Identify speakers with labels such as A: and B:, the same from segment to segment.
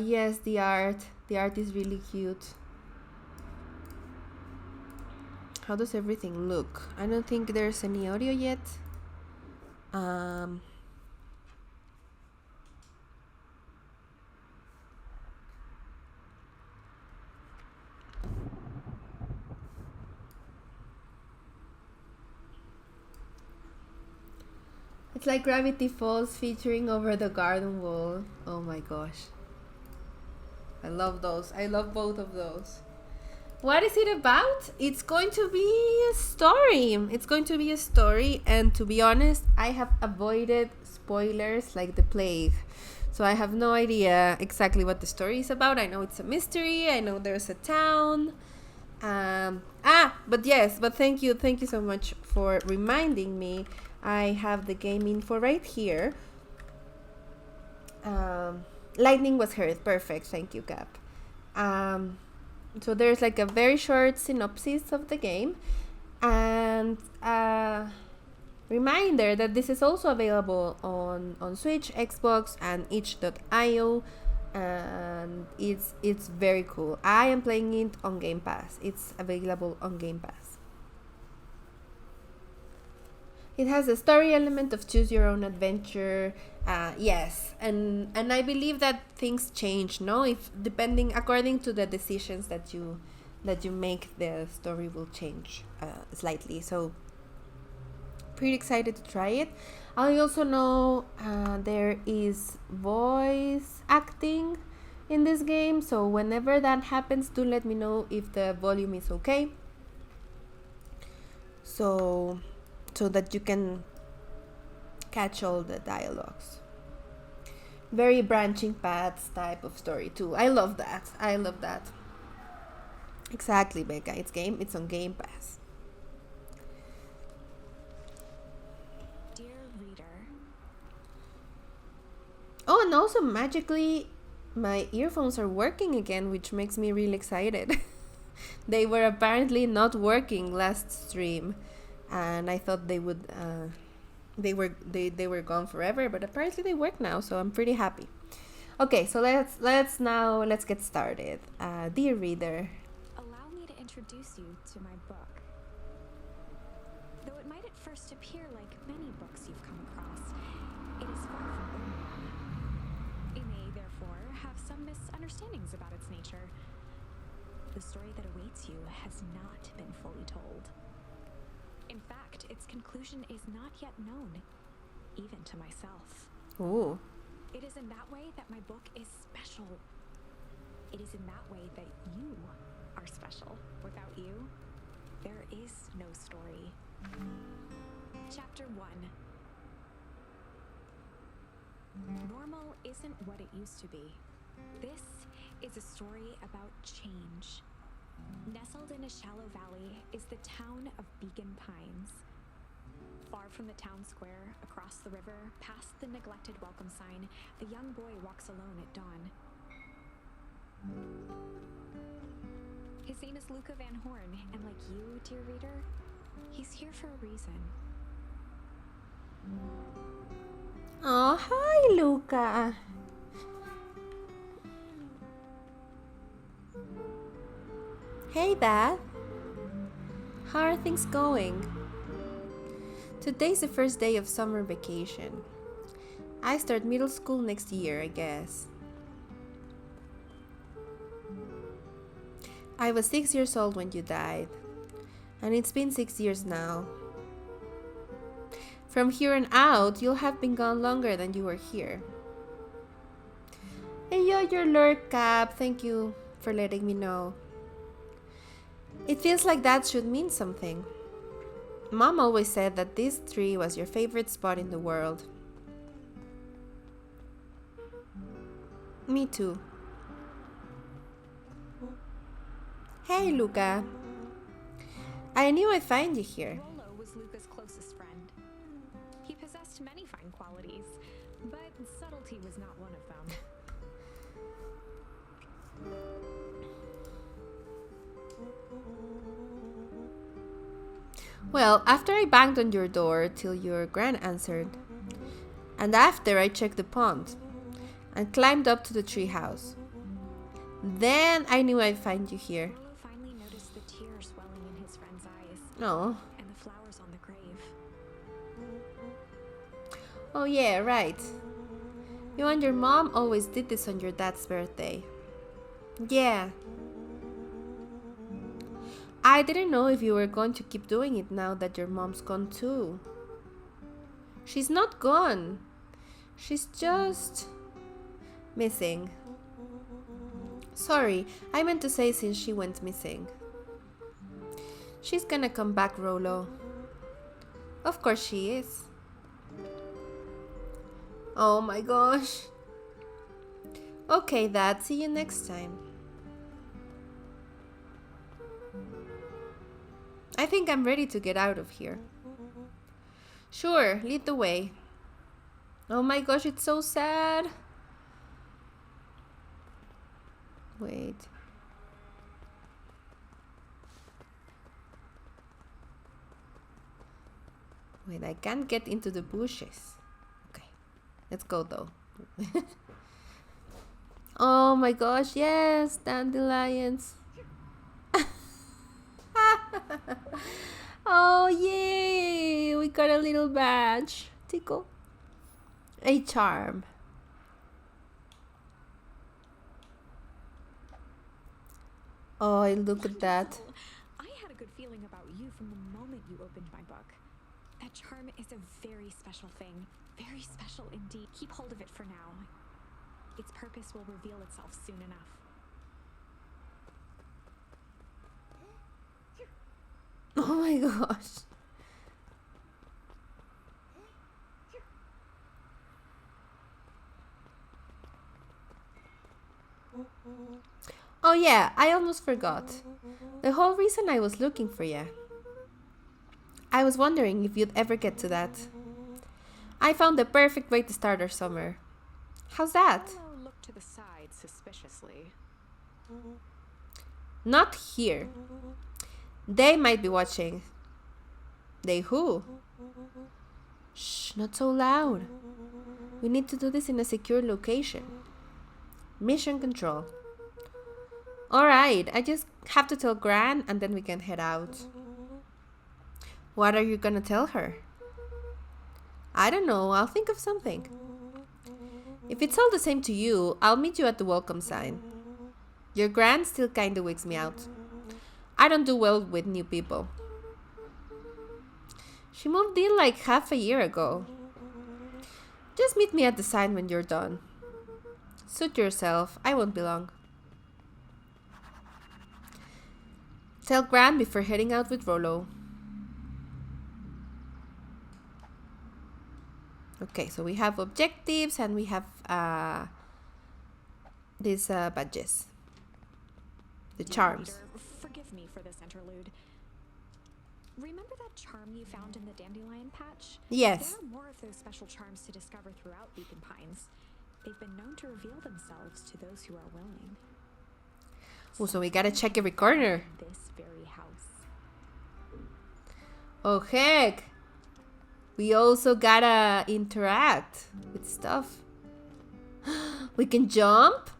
A: Yes, the art. The art is really cute. How does everything look? I don't think there's any audio yet. It's like Gravity Falls featuring over the garden wall. Oh my gosh. I love those. I love both of those. What is it about? It's going to be a story. It's going to be a story, and to be honest, I have avoided spoilers like the plague. So I have no idea exactly what the story is about. I know it's a mystery. I know there's a town. But thank you so much for reminding me. I have the game info right here. Lightning was heard. Perfect. Thank you, Cap. So there's like a very short synopsis of the game, and reminder that this is also available on Switch, Xbox, and itch.io, and it's very cool. I am playing it on Game Pass. It's available on Game Pass. It has a story element of choose your own adventure. Yes, and I believe that things change, no? If depending according to the decisions that you make, the story will change slightly. So pretty excited to try it. I also know there is voice acting in this game, so whenever that happens, do let me know if the volume is okay. So that you can catch all the dialogues. Very branching paths type of story too. I love that. Exactly, Becca. It's on Game Pass.
B: Dear reader.
A: Oh, and also magically my earphones are working again, which makes me really excited. They were apparently not working last stream, and I thought they would they were gone forever, but apparently they work now, so I'm pretty happy. Okay, so let's get started. Dear reader,
B: Allow me to introduce you to my book. Though it might at first appear like many books you've come across, it is far from ordinary. It may therefore have some misunderstandings about its nature. The story that awaits you has not been fully told. In fact, its conclusion is not yet known, even to myself.
A: ooh,
B: It is in that way that my book is special. It is in that way that you are special. Without you, there is no story. Chapter 1. Normal isn't what it used to be. This is a story about change. Nestled in a shallow valley is the town of BeaconPines. Far from the town square, across the river, past the neglected welcome sign, the young boy walks alone at dawn. His name is Luka Van Horn, and like you, dear reader, he's here for a reason.
A: oh hi Luka. Hey Beth, how are things going? Today's the first day of summer vacation. I start middle school next year, I guess. I was 6 years old when you died, and it's been 6 years now. From here on out, you'll have been gone longer than you were here. Enjoy your lurk, Cap. Thank you for letting me know. It feels like that should mean something. Mom always said that this tree was your favorite spot in the world. Me too. Hey, Luka. I knew I'd find you here.
B: Rolo was Luka's closest friend. He possessed many fine qualities, but subtlety was not one of them.
A: Well, after I banged on your door till your gran answered, and after I checked the pond and climbed up to the treehouse, Then I knew I'd find you here.
B: Rolo finally noticed the tears swelling in his friend's eyes
A: Oh.
B: and the flowers on the grave.
A: Oh yeah, right. You and your mom always did this on your dad's birthday. Yeah. I didn't know if you were going to keep doing it now that your mom's gone too. She's not gone. She's just missing. Sorry, I meant to say since she went missing. She's gonna come back, Rolo. Of course she is. Oh my gosh. Okay, Dad, see you next time. I think I'm ready to get out of here. Sure, lead the way. Oh my gosh, it's so sad. Wait. Wait, I can't get into the bushes. Okay, let's go though. Oh my gosh, yes, dandelions. Oh yay, we got a little badge. Tickle. A charm. Oh, look at that.
B: Wonderful. I had a good feeling about you from the moment you opened my book. That charm is a very special thing. Very special indeed. Keep hold of it for now. Its purpose will reveal itself soon enough.
A: Oh my gosh. Oh yeah, I almost forgot. The whole reason I was looking for you. I was wondering if you'd ever get to that. I found the perfect way to start our summer. How's that?
B: Rolo looked to the side suspiciously.
A: Not here. They might be watching. They who? Shh, not so loud. We need to do this in a secure location. Mission control. Alright, I just have to tell Gran and then we can head out. What are you gonna tell her? I don't know, I'll think of something. If it's all the same to you, I'll meet you at the welcome sign. Your Gran still kinda wigs me out. I don't do well with new people. She moved in like half a year ago. Just meet me at the sign when you're done. Suit yourself, I won't be long. Tell Gran before heading out with Rolo. Okay, so we have objectives and we have these badges. The charms.
B: Reader, forgive me for this interlude. Remember that charm you found in the dandelion patch?
A: Yes.
B: There are more of those special charms to discover throughout BeaconPines. They've been known to reveal themselves to those who are willing.
A: Oh, so we gotta check every corner.
B: This very house.
A: Oh heck. We also gotta interact with stuff. We can jump?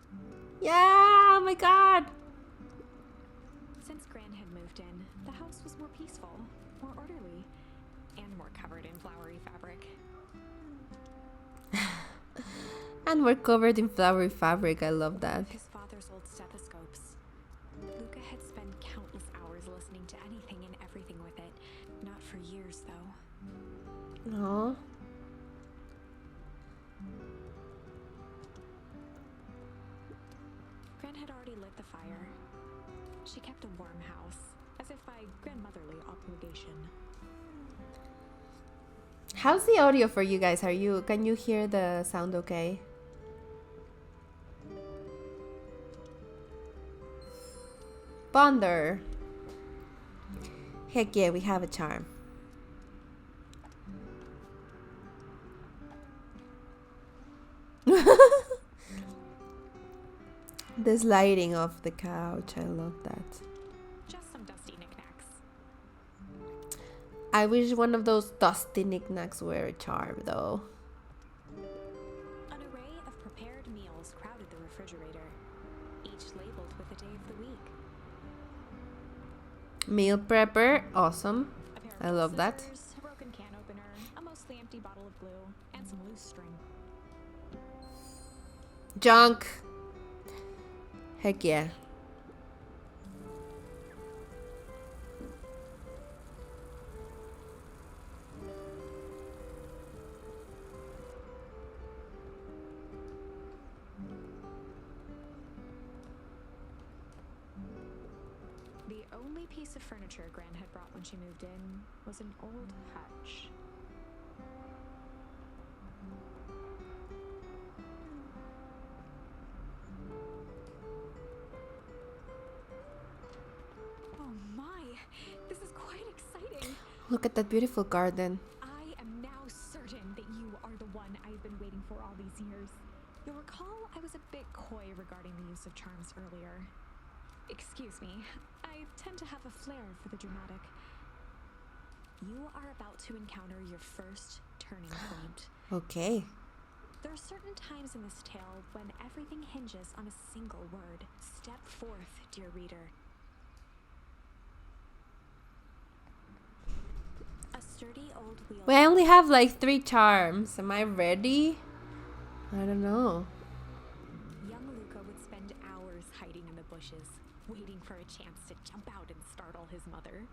A: Yeah, oh my god.
B: Since Gran had moved in, the house was more peaceful, more orderly, and more covered in flowery fabric.
A: And we're covered in flowery fabric. I love that.
B: His father's old stethoscopes. Luka had spent countless hours listening to anything and everything with it. Not for years, though.
A: No.
B: Gran had already lit the fire. She kept a warm house, as if by grandmotherly obligation.
A: How's the audio for you guys? Can you hear the sound okay? Bonder. Heck yeah, we have a charm. The sliding of the couch, I love that.
B: Just some dusty knickknacks.
A: I wish one of those dusty knickknacks were a charm though.
B: An array of prepared meals crowded the refrigerator. Each each labeled with the day of the week.
A: Meal prepper, awesome.
B: A pair of
A: I love that.
B: scissors, a broken can opener, a mostly empty bottle of glue, and some loose string.
A: Junk. Heck yeah.
B: The only piece of furniture Gran had brought when she moved in was an old hutch. Oh my, this is quite exciting.
A: Look at that beautiful garden.
B: I am now certain that you are the one I've been waiting for all these years. You'll recall I was a bit coy regarding the use of charms earlier. Excuse me, I tend to have a flair for the dramatic. You are about to encounter your first turning point.
A: Okay.
B: There are certain times in this tale when everything hinges on a single word. Step forth, dear reader. A sturdy old wheel.
A: Well, I only have like 3 charms. Am I ready? I don't know.
B: Young Luka would spend hours hiding in the bushes, waiting for a chance to jump out and startle his mother.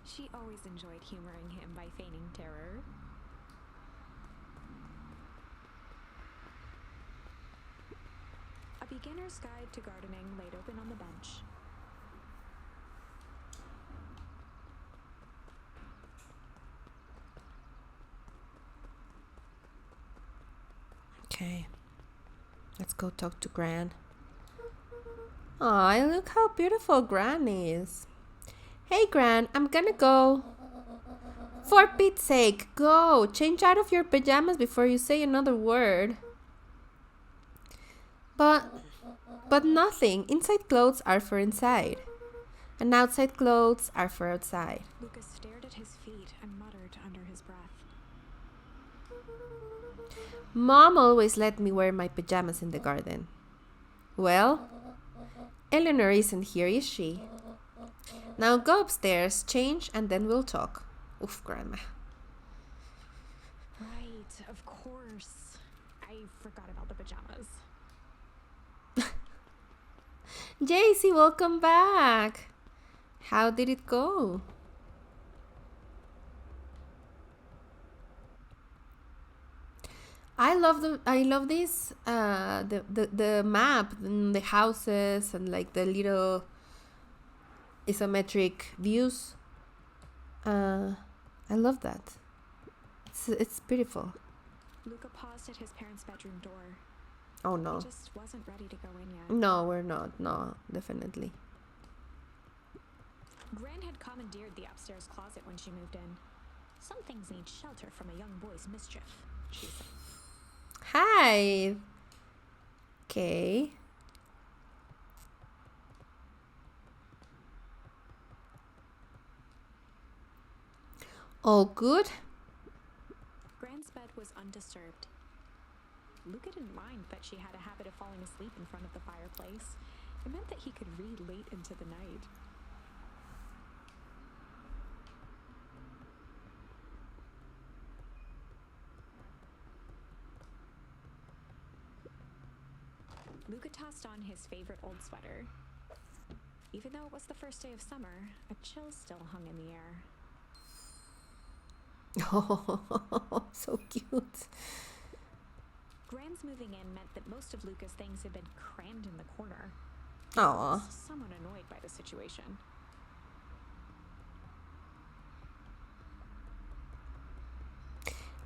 B: She always enjoyed humoring him by feigning terror. A beginner's guide to gardening laid open on the bench.
A: Okay. Let's go talk to Gran. Aw, look how beautiful Gran is. Hey Gran, I'm gonna go. For Pete's sake, go! Change out of your pajamas before you say another word. But nothing. Inside clothes are for inside. And outside clothes are for outside.
B: Luka stared at his feet and muttered under his breath.
A: Mom always let me wear my pajamas in the garden. Well, Eleanor isn't here, is she? Now go upstairs, change, and then we'll talk. Oof, Grandma.
B: Right, of course. I forgot about the pajamas.
A: Jaycee, welcome back. How did it go? I love this the map and the houses and like the little isometric views. I love that. It's beautiful.
B: Luka paused at his parents' bedroom door.
A: Oh no.
B: He just wasn't ready to go in yet.
A: No, we're not. No, definitely.
B: Gran had commandeered the upstairs closet when she moved in. Some things need shelter from a young boy's mischief, she said.
A: Hi. Okay. All good?
B: Gran's bed was undisturbed. Luka didn't mind that she had a habit of falling asleep in front of the fireplace. It meant that he could read late into the night. Luka tossed on his favorite old sweater. Even though it was the first day of summer, a chill still hung in the air.
A: Oh, so cute.
B: Gran's moving in meant that most of Luka's things had been crammed in the corner.
A: Aw.
B: He was somewhat annoyed by the situation.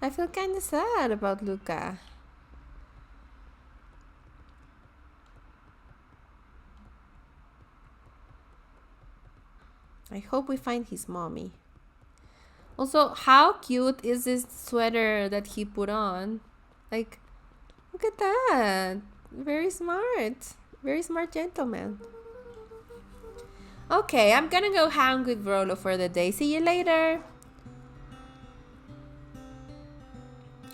A: I feel kind of sad about Luka. I hope we find his mommy. Also, how cute is this sweater that he put on? Like, look at that. Very smart. Very smart gentleman. Okay, I'm gonna go hang with Rolo for the day. See you later.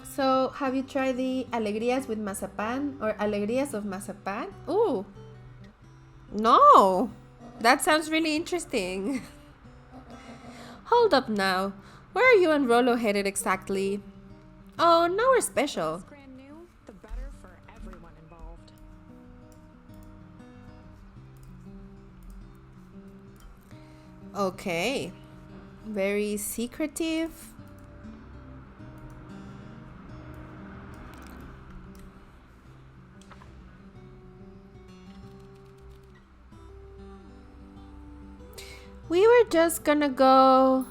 A: So, have you tried the alegrías with mazapan or alegrías of mazapan? Ooh. No, that sounds really interesting. Hold up now. Where are you and Rolo headed exactly? Oh, nowhere special.
B: Grand new, the better for everyone involved.
A: Okay. Very secretive. We were just gonna go...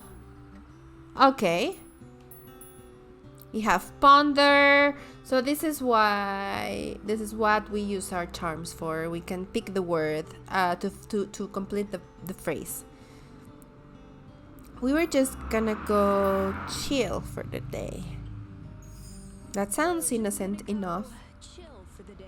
A: Okay. We have ponder. So this is what we use our charms for. We can pick the word to complete the phrase. We were just gonna go chill for the day. That sounds innocent enough.
B: Chill for the day.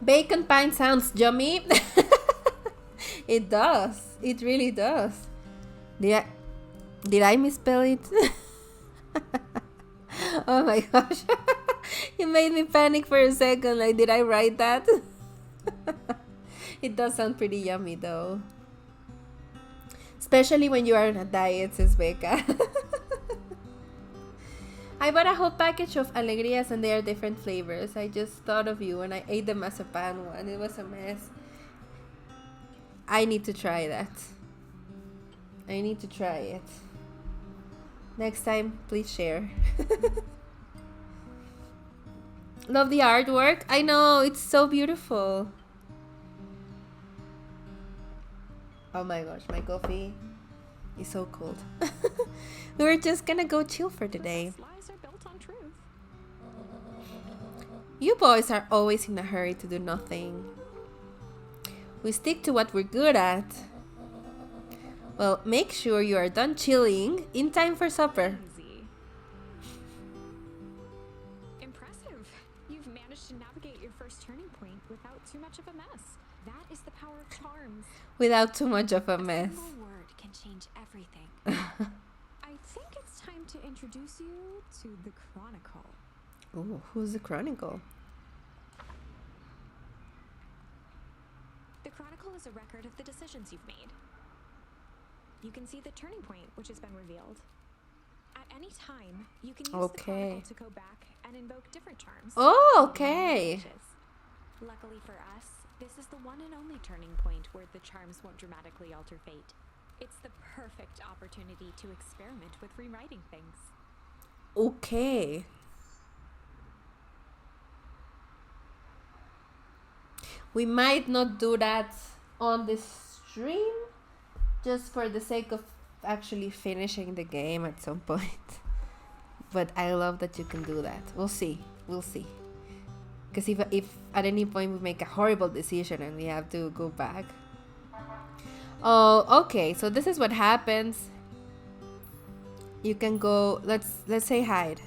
A: Bacon pine sounds yummy. It does. It really does. Did I misspell it? Oh my gosh. You made me panic for a second. Like, did I write that? It does sound pretty yummy though. Especially when you are on a diet, says Becca. I bought a whole package of alegrias and they are different flavors. I just thought of you when I ate the mazapan one. It was a mess. I need to try that. I need to try it. Next time, please share. Love the artwork. I know, it's so beautiful. Oh my gosh, my coffee is so cold. We were just gonna go chill for today.
B: Lies are built on truth.
A: You boys are always in a hurry to do nothing. We stick to what we're good at. Well, make sure you are done chilling in time for supper.
B: Easy. Impressive. You've managed to navigate your first turning point without too much of a mess. That is the power of charms.
A: Without too much of a mess.
B: A single word can change everything. I think it's time to introduce you to the Chronicle.
A: Ooh, who's the Chronicle?
B: The Chronicle is a record of the decisions you've made. You can see the turning point, which has been revealed. At any time, you can use the Chronicle to go back and invoke different charms.
A: Oh, okay.
B: Luckily for us, this is the one and only turning point where the charms won't dramatically alter fate. It's the perfect opportunity to experiment with rewriting things.
A: Okay. We might not do that on the stream, just for the sake of actually finishing the game at some point. But I love that you can do that. We'll see. We'll see. Because if at any point we make a horrible decision and we have to go back. Oh, okay. So this is what happens. You can go. Let's say hide.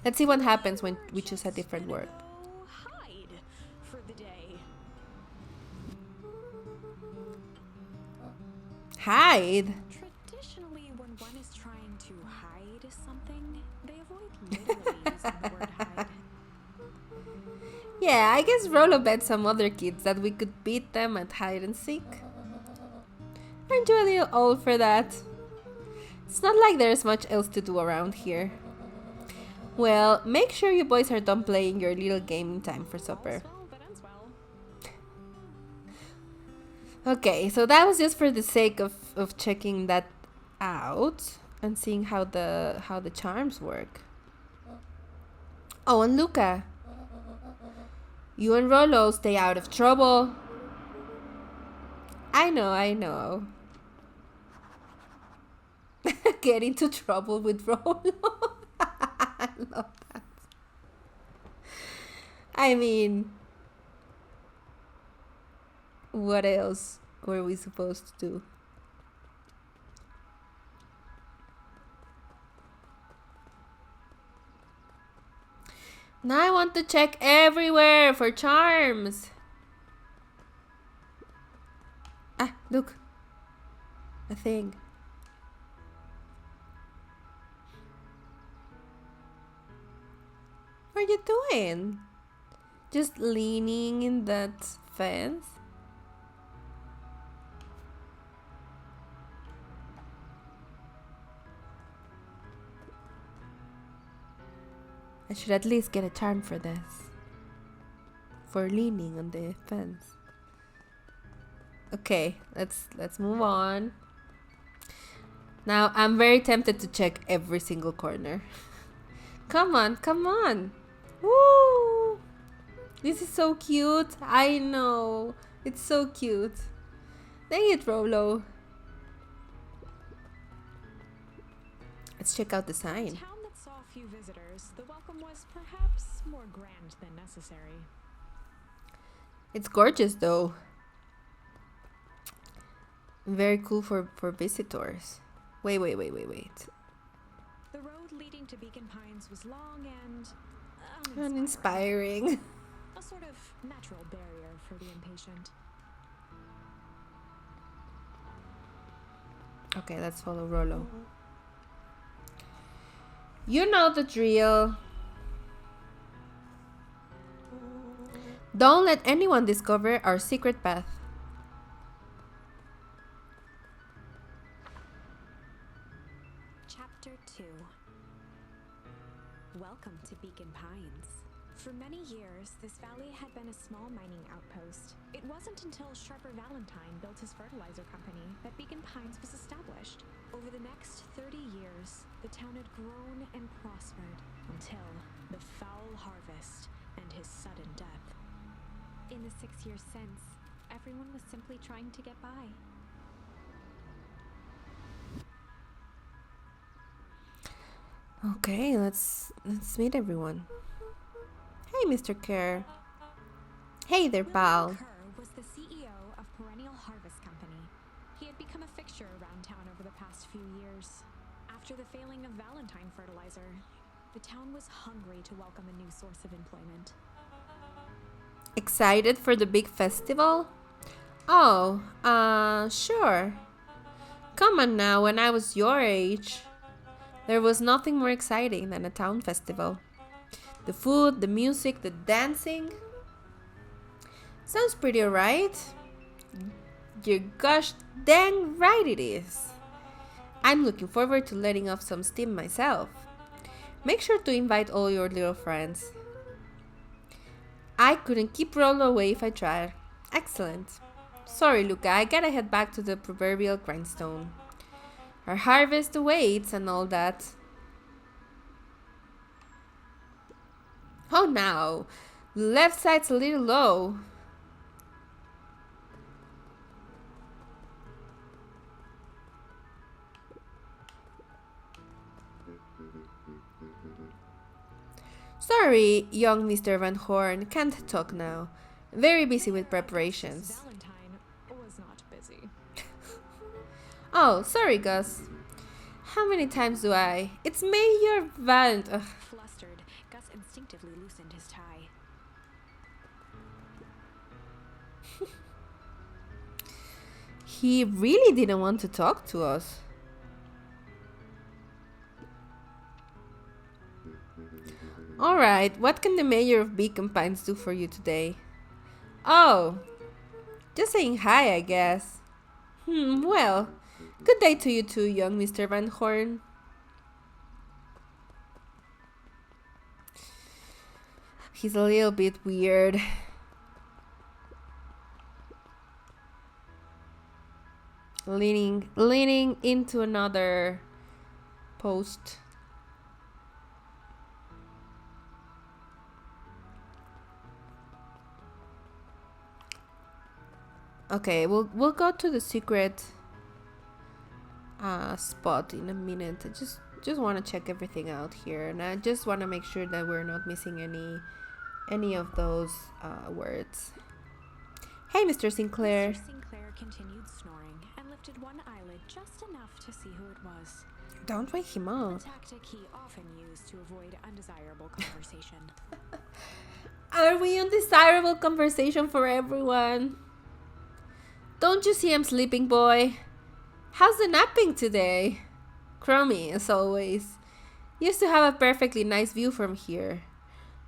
A: Let's see what happens when we choose a different word.
B: Hide for the day.
A: Hide.
B: Traditionally, when one is trying to hide something, they avoid literally using the word hide.
A: Yeah, I guess Rolo bet some other kids that we could beat them at hide and seek. Aren't you a little old for that? It's not like there's much else to do around here. Well, make sure you boys are done playing your little game in time for supper. Okay, so that was just for the sake of checking that out and seeing how the charms work. Oh, and Luka, you and Rolo stay out of trouble. I know. Get into trouble with Rolo. I love that. I mean, what else were we supposed to do? Now I want to check everywhere for charms. Ah, look. A thing. are you doing? Just leaning in that fence? I should at least get a charm for this. For leaning on the fence. Okay, let's move on. Now I'm very tempted to check every single corner. Come on, come on. Woo! This is so cute. I know. It's so cute. Dang it, Rolo. Let's check out the
B: A
A: sign.
B: town that saw few visitors, the welcome was perhaps more grand than necessary.
A: It's gorgeous though. Very cool for visitors. Wait.
B: The road leading to BeaconPines was long and
A: Uninspiring.
B: a sort of natural barrier for the impatient.
A: Okay, let's follow Rolo. You know the drill. Don't let anyone discover our secret path.
B: Chapter 2. Welcome to BeaconPines. For many years, this valley had been a small mining outpost. It wasn't until Sharper Valentine built his fertilizer company that BeaconPines was established. Over the next 30 years, the town had grown and prospered until the foul harvest and his sudden death. In the 6 years since, everyone was simply trying to get by.
A: Okay, let's meet everyone. Hey, Mr. Kerr. Hey there, pal.
B: Kerr was the CEO of Perennial Harvest Company. He had become a fixture around town over the past few years. After the failing of Valentine fertilizer, the town was hungry to welcome a new source of employment.
A: Excited for the big festival? Oh, sure. Come on now, when I was your age, there was nothing more exciting than a town festival. The food, the music, the dancing. Sounds pretty alright. You're gosh dang right it is. I'm looking forward to letting off some steam myself. Make sure to invite all your little friends. I couldn't keep Rolo away if I tried. Excellent. Sorry, Luka, I gotta head back to the proverbial grindstone. Our harvest awaits and all that. Oh, now. The left side's a little low. Sorry, young Mr. Van Horn, can't talk now. Very busy with preparations.
B: Valentine was not busy.
A: Oh, sorry, Gus. How many times do I? It's Mayor Van. Ugh.
B: Flustered, Gus instinctively loosened his tie.
A: He really didn't want to talk to us. Alright, what can the mayor of BeaconPines do for you today? Oh, just saying hi, I guess. Well, good day to you too, young Mr. Van Horn. He's a little bit weird. Leaning into another post. Okay, we'll go to the secret spot in a minute. I just want to check everything out here, and I just want to make sure that we're not missing any of those words. Hey, Mr. Sinclair.
B: Mr. Sinclair continued snoring and lifted one eyelid just enough to see who it was.
A: Don't wake him
B: A
A: up.
B: tactic he often used to avoid undesirable conversation.
A: Are we undesirable conversation for everyone? Don't you see I'm sleeping, boy? How's the napping today? Crummy, as always. Used to have a perfectly nice view from here.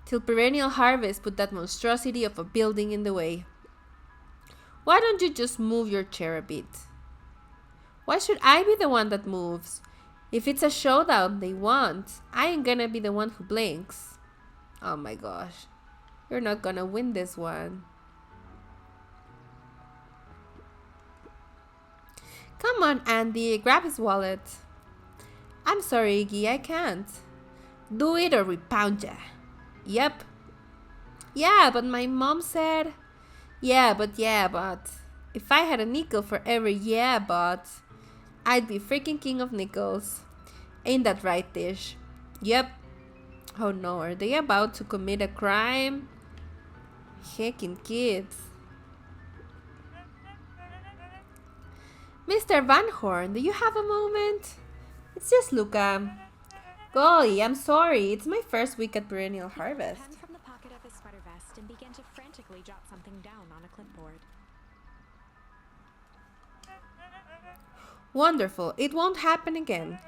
A: till perennial harvest put that monstrosity of a building in the way. Why don't you just move your chair a bit? Why should I be the one that moves? If it's a showdown they want, I ain't gonna be the one who blinks. Oh my gosh. You're not gonna win this one. Come on, Andy, grab his wallet. I'm sorry, Iggy, I can't. Do it or we pound ya. Yep. Yeah, but my mom said... Yeah, but... If I had a nickel for every yeah, but... I'd be freaking king of nickels. Ain't that right, Tish? Yep. Oh no, are they about to commit a crime? Heckin' kids. Mr. Van Horn, do you have a moment? It's just Luka. Golly, I'm sorry. It's my first week at Perennial Harvest.
B: He took a pen from the pocket of his sweater vest and began to frantically jot something down on a clipboard.
A: Wonderful. It won't happen again.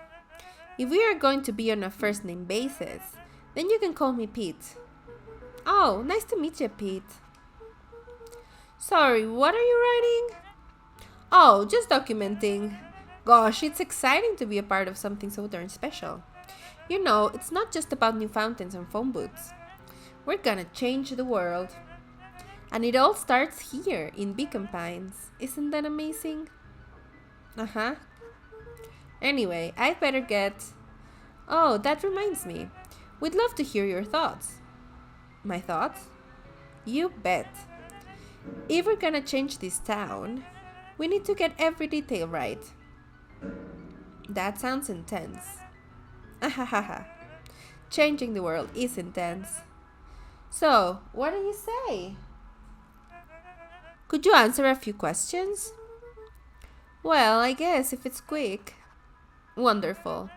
A: If we are going to be on a first name basis, then you can call me Pete. Oh, nice to meet you, Pete. Sorry, what are you writing? Oh, just documenting. Gosh, it's exciting to be a part of something so darn special. You know, it's not just about new fountains and phone booths. We're gonna change the world. And it all starts here in BeaconPines. Isn't that amazing? Uh-huh. Anyway, I'd better get... Oh, that reminds me. We'd love to hear your thoughts. My thoughts? You bet. If we're gonna change this town, we need to get every detail right. That sounds intense. Ahahaha. Changing the world is intense. So, what do you say? Could you answer a few questions? Well, I guess if it's quick. Wonderful.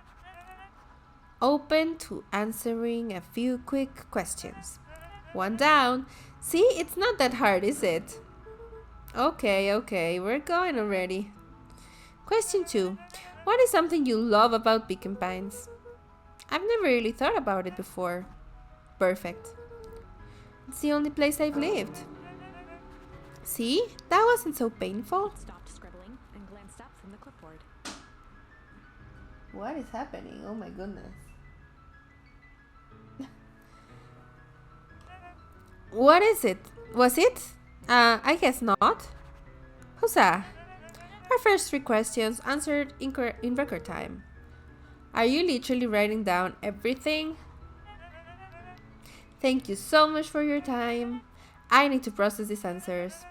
A: Open to answering a few quick questions. One down. See, it's not that hard, is it? Okay, we're going already. Question 2. What is something you love about BeaconPines? I've never really thought about it before. Perfect. It's the only place I've lived. See? That wasn't so painful.
B: Stopped scribbling and glanced up from the clipboard.
A: What is happening? Oh my goodness. What is it? Was it? I guess not. Huzzah! Our first 3 questions answered in record time. Are you literally writing down everything? Thank you so much for your time. I need to process these answers.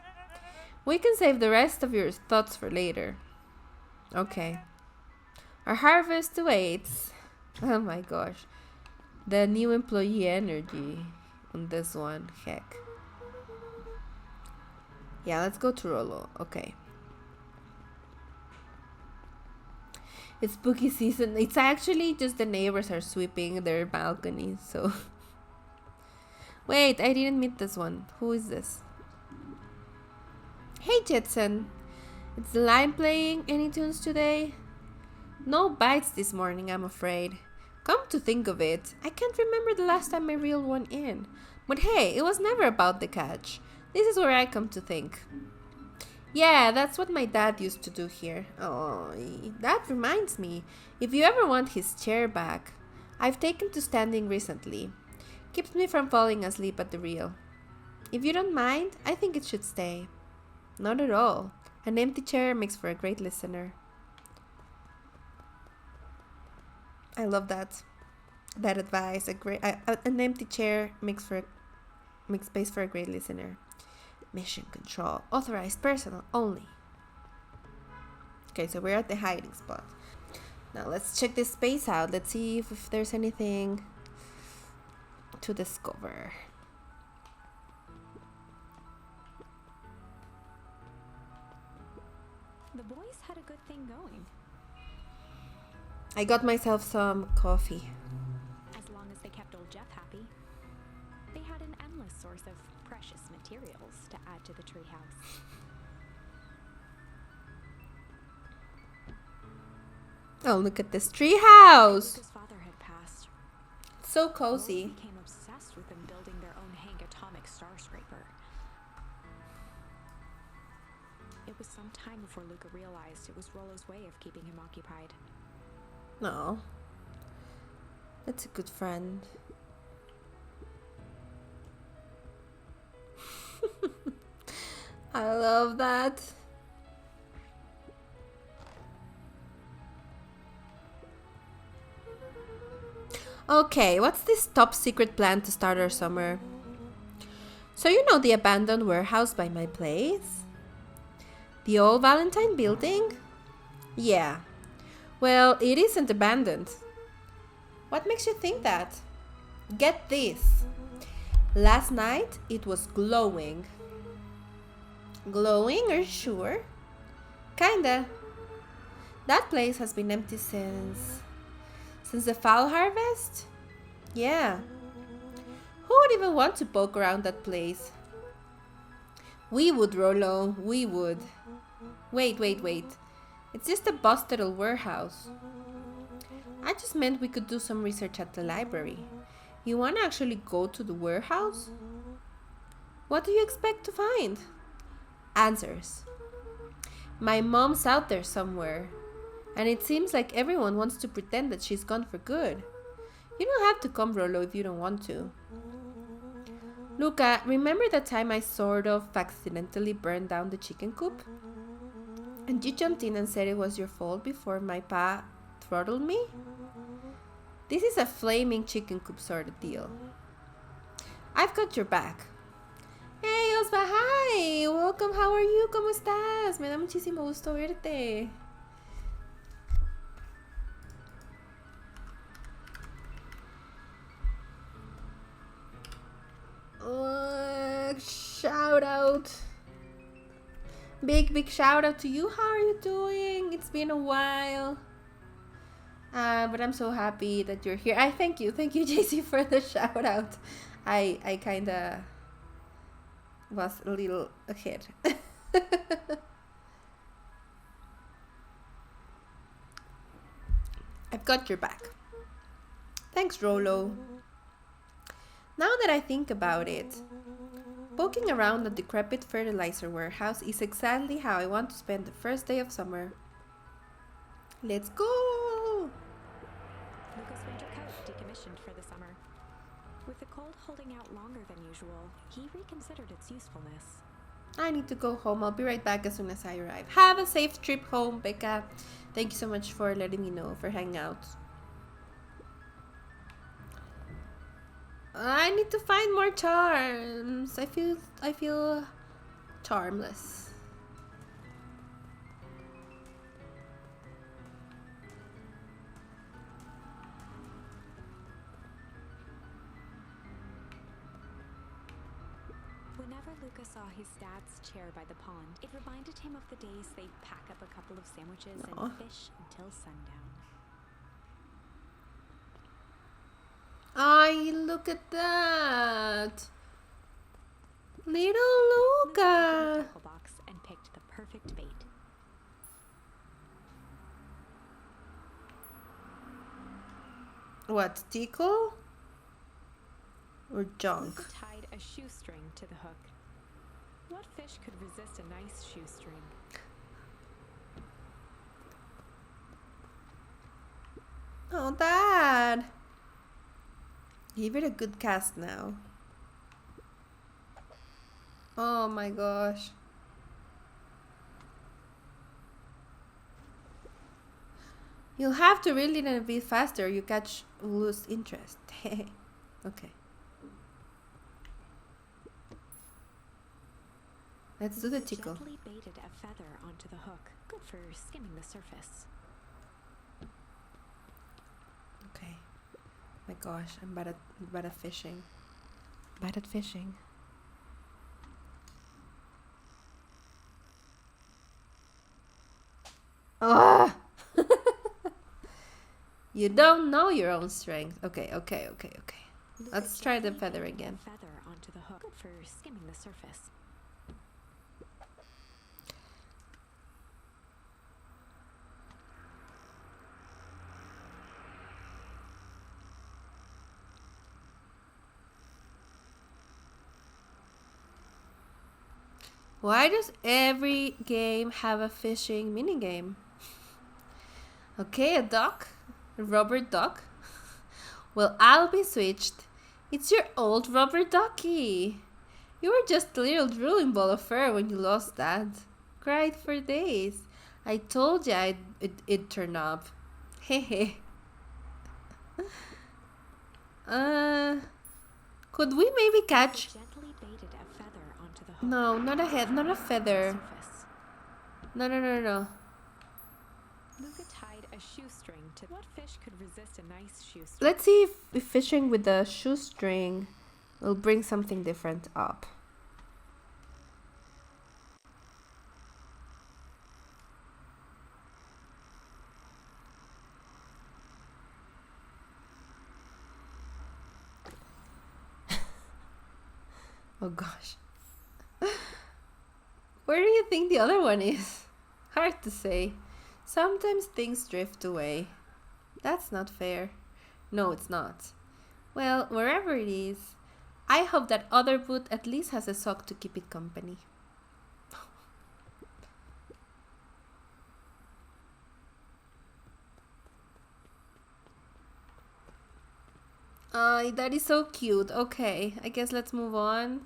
A: We can save the rest of your thoughts for later. Okay. Our harvest awaits. Oh my gosh. The new employee energy on this one. Heck. Yeah, let's go to Rolo. Okay. It's spooky season. It's actually just the neighbors are sweeping their balconies, so... Wait, I didn't meet this one. Who is this? Hey, Jetson. Is the line playing any tunes today? No bites this morning, I'm afraid. Come to think of it, I can't remember the last time I reeled one in. But hey, it was never about the catch. This is where I come to think. Yeah, that's what my dad used to do here. Oh, that reminds me. If you ever want his chair back, I've taken to standing recently. Keeps me from falling asleep at the reel. If you don't mind, I think it should stay. Not at all. An empty chair makes for a great listener. I love that advice. An empty chair makes space for a great listener. Mission control. Authorized personnel only. Okay, so we're at the hiding spot. Now let's check this space out. Let's see if there's anything to discover.
B: The boys had a good thing going.
A: I got myself some coffee.
B: As long as they kept old Jeff happy, they had an endless source of precious materials to add to the treehouse.
A: Oh, look at this treehouse!
B: Luka's father had passed.
A: So cozy.
B: Became obsessed with them building It was some time before Luka realized it was Rollo's way of keeping him occupied.
A: No. That's a good friend. I love that. Okay, what's this top secret plan to start our summer? So you know the abandoned warehouse by my place? The old Valentine building? Yeah. Well, it isn't abandoned. What makes you think that? Get this. Last night it was glowing. Glowing, are you sure? Kinda. That place has been empty since the fall harvest? Yeah. Who would even want to poke around that place? We would, Rollo. We would. Wait. It's just a busted old warehouse. I just meant we could do some research at the library. You want to actually go to the warehouse? What do you expect to find? Answers. My mom's out there somewhere, and it seems like everyone wants to pretend that she's gone for good. You don't have to come, Rollo, if you don't want to. Luka, remember that time I sort of accidentally burned down the chicken coop? And you jumped in and said it was your fault before my pa throttled me? This is a flaming chicken coop sort of deal. I've got your back. Hey, Osva, hi! Welcome, how are you? ¿Cómo estás? Me da muchísimo gusto verte. Shout out. Big shout out to you. How are you doing? It's been a while. But I'm so happy that you're here. I thank you, JC, for the shout out. I kinda was a little ahead. I've got your back. Thanks, Rollo. Now that I think about it, poking around a decrepit fertilizer warehouse is exactly how I want to spend the first day of summer. Let's go!
B: Luka's winter coat decommissioned for the summer. With the cold holding out longer than usual, he reconsidered its usefulness.
A: I need to go home. I'll be right back as soon as I arrive. Have a safe trip home, Becca. Thank you so much for letting me know, for hanging out. I need to find more charms. I feel charmless.
B: Whenever Luka saw his dad's chair by the pond, it reminded him of the days they'd pack up a couple of sandwiches and fish until sundown.
A: Ay, look at that. Little Luka.
B: Luka opened the tackle box and picked the perfect bait.
A: What, tickle? Or junk?
B: Luka tied a shoestring to the hook. What fish could resist a nice shoestring?
A: Oh, Dad. Give it a good cast now. Oh my gosh. You'll have to reel it in a bit faster or you lose interest. Okay. Let's do the tickle.
B: Gently baited a feather onto the hook. Good for skimming the surface.
A: Okay. My gosh, I'm bad at fishing. Bad at fishing. Ah! You don't know your own strength. Okay. Let's try the feather again.
B: Feather onto the hook. Good for skimming the surface.
A: Why does every game have a fishing minigame? Okay, a duck? A rubber duck? Well, I'll be switched. It's your old rubber ducky. You were just a little drooling ball of fur when you lost that. Cried for days. I told you it'd turn up. Hehe. Could we maybe catch...
B: Gently baited a feather onto the hook.
A: No, not a head, not a feather.
B: Surface.
A: No.
B: Luka tied a shoestring to what fish could resist a nice shoestring.
A: Let's see if fishing with a shoestring will bring something different up. Oh gosh. Where do you think the other one is? Hard to say. Sometimes things drift away. That's not fair. No, it's not. Well, wherever it is, I hope that other boot at least has a sock to keep it company. That is so cute. Okay, I guess let's move on.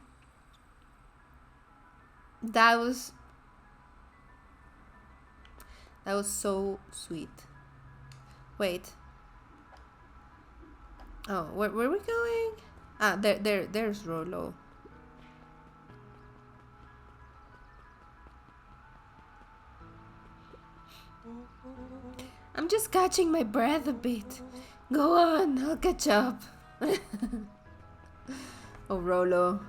A: That was so sweet. Wait. Oh, where are we going? Ah, there's Rolo. I'm just catching my breath a bit. Go on, I'll catch up. Oh, Rolo.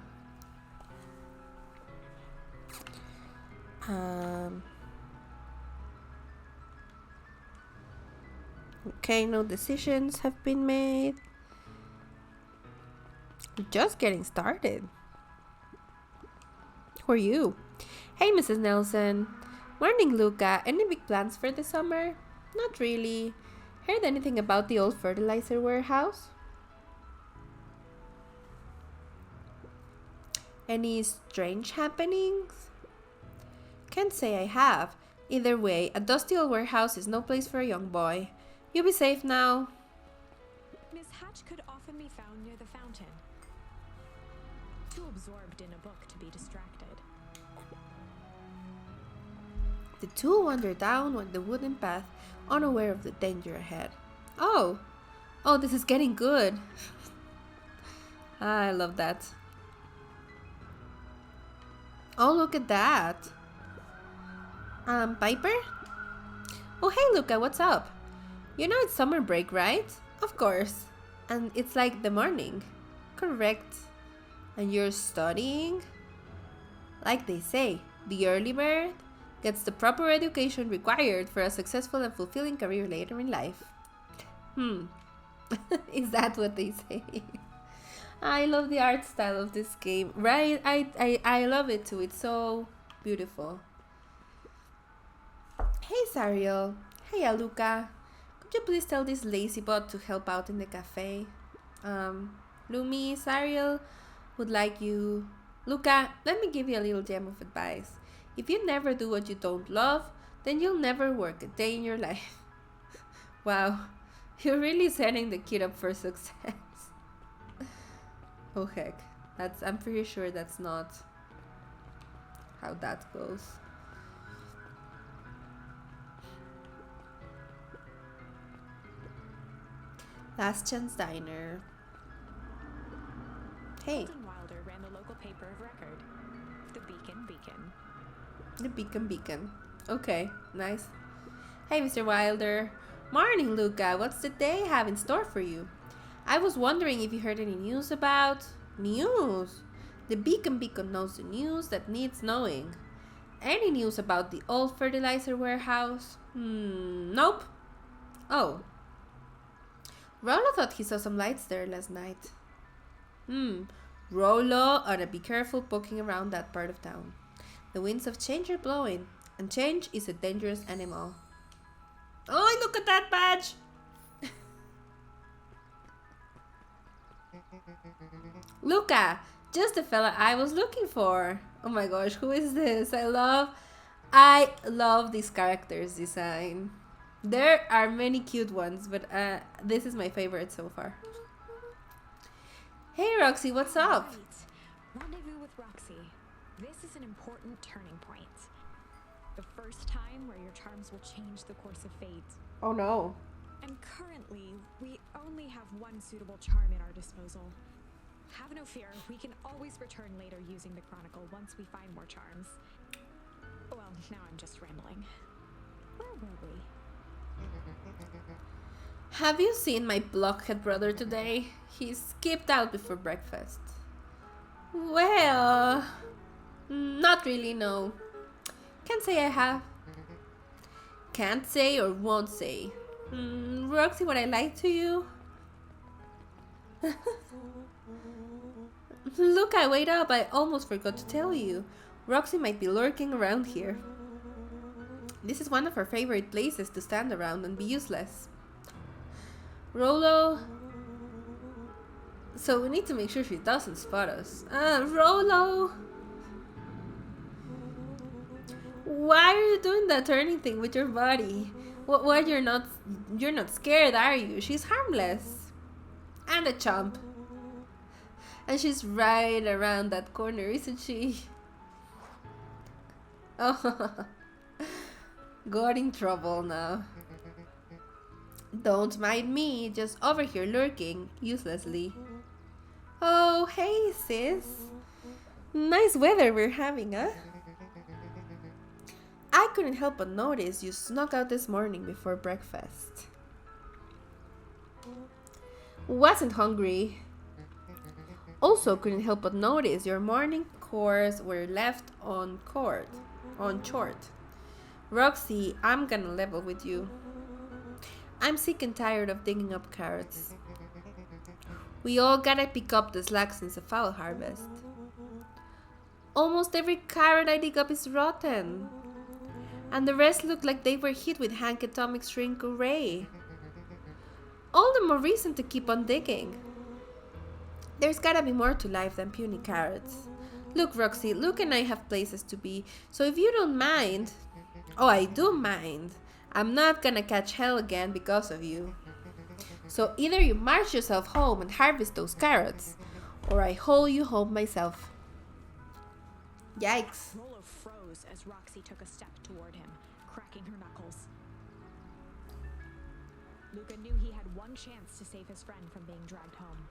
A: Okay, no decisions have been made. Just getting started. Who are you? Hey, Mrs. Nelson. Morning, Luka. Any big plans for the summer? Not really. Heard anything about the old fertilizer warehouse? Any strange happenings? Can't say I have. Either way, a dusty old warehouse is no place for a young boy. You be safe now.
B: Miss Hatch could often be found near the fountain. Too absorbed in a book to be distracted.
A: The two wander down the wooden path, unaware of the danger ahead. Oh, this is getting good. I love that. Oh, look at that. Piper? Oh, hey, Luka, what's up? You know it's summer break, right? Of course. And it's like the morning. Correct. And you're studying? Like they say, the early bird gets the proper education required for a successful and fulfilling career later in life. Is that what they say? I love the art style of this game. Right? I love it too. It's so beautiful. Hey, Sariel. Hey, Luka. Could you please tell this lazy bot to help out in the cafe? Lumi, Sariel would like you. Luka, let me give you a little gem of advice. If you never do what you don't love, then you'll never work a day in your life. Wow, you're really setting the kid up for success. Oh heck, I'm pretty sure that's not how that goes. Last Chance Diner. Hey.
B: Wilder ran the local paper of record, the Beacon.
A: The Beacon. Okay, nice. Hey, Mr. Wilder. Morning, Luka. What's the day have in store for you? I was wondering if you heard any news about... News? The Beacon knows the news that needs knowing. Any news about the old fertilizer warehouse? Nope. Oh. Rollo thought he saw some lights there last night. Rollo ought to be careful poking around that part of town. The winds of change are blowing, and change is a dangerous animal. Oh, look at that badge! Luka, just the fella I was looking for. Oh my gosh, who is this? I love this character's design. There are many cute ones, but this is my favorite so far. Hey Roxy, what's up?
B: Right. Rendezvous with Roxy. This is an important turning point. The first time where your charms will change the course of fate.
A: Oh no.
B: And currently, we only have one suitable charm at our disposal. Have no fear, we can always return later using the Chronicle once we find more charms. Well, now I'm just rambling. Where were we?
A: Have you seen my blockhead brother today? He skipped out before breakfast. Well, not really, no. Can't say I have. Can't say or won't say. Roxy, what I lied to you? Luka, wait up, I almost forgot to tell you. Roxy might be lurking around here. This is one of her favorite places to stand around and be useless. Rolo... So we need to make sure she doesn't spot us. Rolo! Why are you doing that turning thing with your body? What you're not scared, are you? She's harmless. And a chump. And she's right around that corner, isn't she? Oh, got in trouble now. Don't mind me, just over here lurking, uselessly. Oh, hey sis. Nice weather we're having, huh? I couldn't help but notice you snuck out this morning before breakfast. Wasn't hungry. Also couldn't help but notice your morning chores were left on short. Roxy, I'm gonna level with you. I'm sick and tired of digging up carrots. We all gotta pick up the slack since the foul harvest. Almost every carrot I dig up is rotten. And the rest look like they were hit with Hank Atomic's shrink array. All the more reason to keep on digging. There's gotta be more to life than puny carrots. Look, Roxy, Luke and I have places to be, so if you don't mind... Oh, I do mind. I'm not gonna catch hell again because of you. So either you march yourself home and harvest those carrots, or I haul you home myself. Yikes.
B: Rolo froze as Roxy took a step toward him, cracking her knuckles. Luka knew he had one chance to save his friend from being dragged home.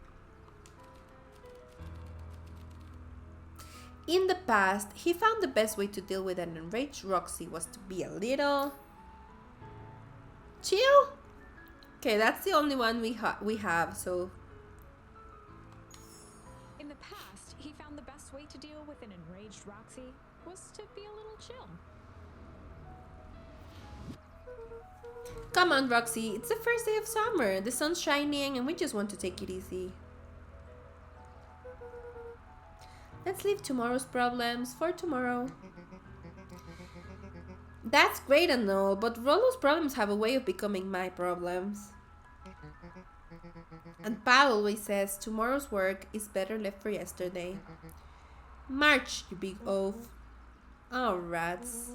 A: In the past, he found the best way to deal with an enraged Roxy was to be a little... chill? Okay, that's the only one we have, so...
B: In the past, he found the best way to deal with an enraged Roxy was to be a little chill.
A: Come on, Roxy, it's the first day of summer. The sun's shining and we just want to take it easy. Let's leave tomorrow's problems for tomorrow. That's great and all, but Rolo's problems have a way of becoming my problems. And Pal always says tomorrow's work is better left for yesterday. March, you big oaf. Oh, rats.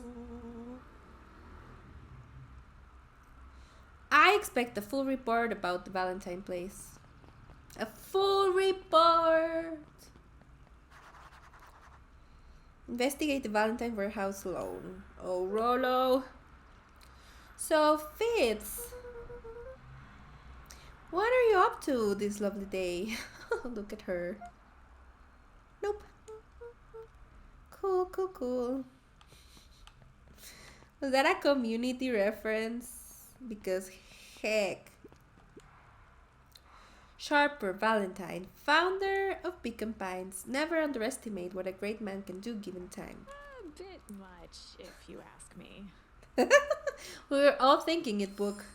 A: I expect a full report about the Valentine place. A full report! Investigate the Valentine warehouse alone. Oh, Rolo. So, Fitz. What are you up to this lovely day? Look at her. Nope. Cool, cool, cool. Was that a community reference? Because heck. Sharper Valentine, founder of BeaconPines. Never underestimate what a great man can do given time.
B: A bit much, if you ask me.
A: We were all thinking it, book.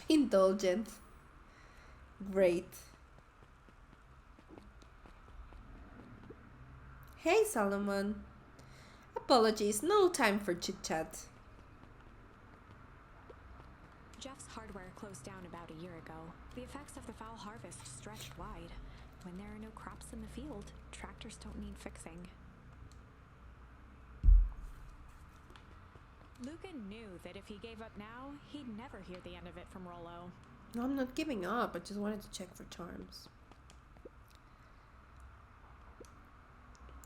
A: Indulgent. Great. Hey, Solomon. Apologies, no time for chit-chat.
B: Jeff's hardware closed down about a year ago. The effects of the foul harvest stretched wide. When there are no crops in the field, tractors don't need fixing. Luka knew that if he gave up now, he'd never hear the end of it from Rollo.
A: No, I'm not giving up. I just wanted to check for charms.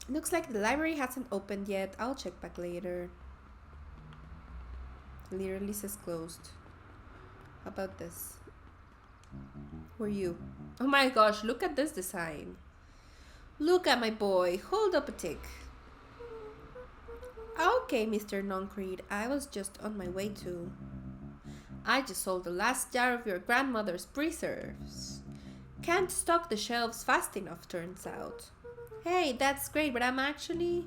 A: Looks like the library hasn't opened yet. I'll check back later. Literally says closed. How about this? Who are you? Oh my gosh, look at this design. Luka, my boy, hold up a tick. Okay, Mr. Noncreed, I was just on my way to... I just sold the last jar of your grandmother's preserves. Can't stock the shelves fast enough, turns out. Hey, that's great, but I'm actually...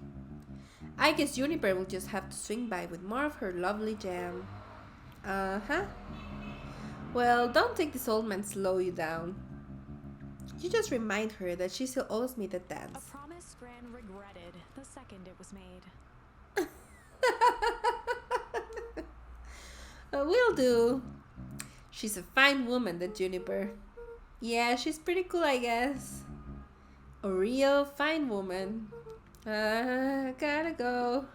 A: I guess Juniper will just have to swing by with more of her lovely jam. Uh-huh. Well, don't take this old man slow you down. You just remind her that she still owes me the dance.
B: A promise Gran regretted the second it was made.
A: Will do. She's a fine woman, that Juniper. Yeah, she's pretty cool, I guess. A real fine woman. Gotta go.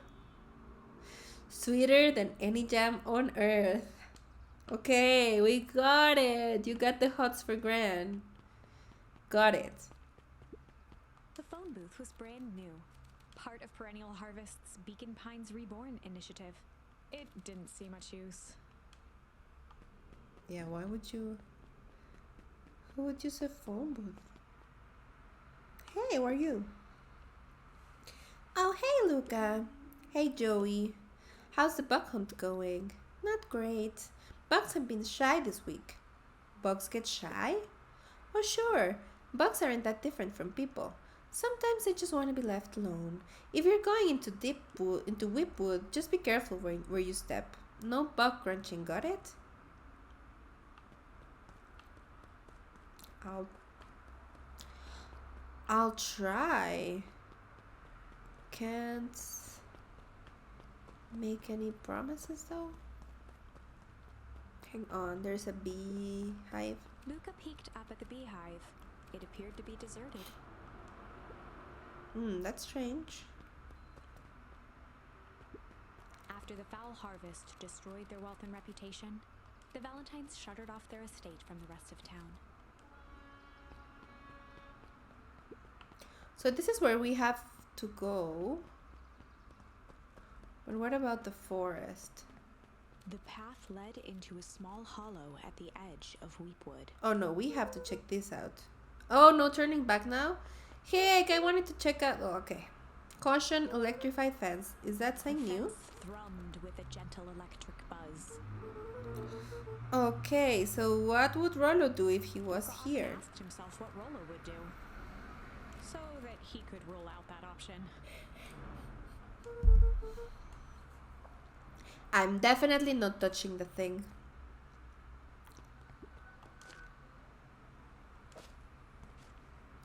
A: Sweeter than any jam on earth. Okay, we got it. You got the hots for Gran. Got it.
B: The phone booth was brand new, part of Perennial Harvest's BeaconPines Reborn initiative. It didn't see much use.
A: Yeah, why would you... Who would use a phone booth? Hey, how are you? Oh, hey, Luka. Hey, Joey. How's the bug hunt going? Not great. Bugs have been shy this week. Bugs get shy? Oh, sure. Bugs aren't that different from people. Sometimes they just want to be left alone. If you're going into Whipwood, just be careful where you step. No bug crunching, got it? I'll try. Can't make any promises though. Hang on, there's a beehive.
B: Luka peeked up at the beehive. It appeared to be deserted.
A: That's strange.
B: After the foul harvest destroyed their wealth and reputation, the Valentines shuttered off their estate from the rest of town.
A: So this is where we have to go. But what about the forest?
B: The path led into a small hollow at the edge of Weepwood.
A: Oh no, we have to check this out. Oh no, turning back now? Heck, I wanted to check out... Oh, okay. Caution, electrified fence. Is that something new?
B: Fence thrummed with a gentle electric buzz.
A: Okay, so what would Rollo do if he was
B: Frost
A: here?
B: asked himself what Rollo would do, so that he could rule out that option.
A: I'm definitely not touching the thing.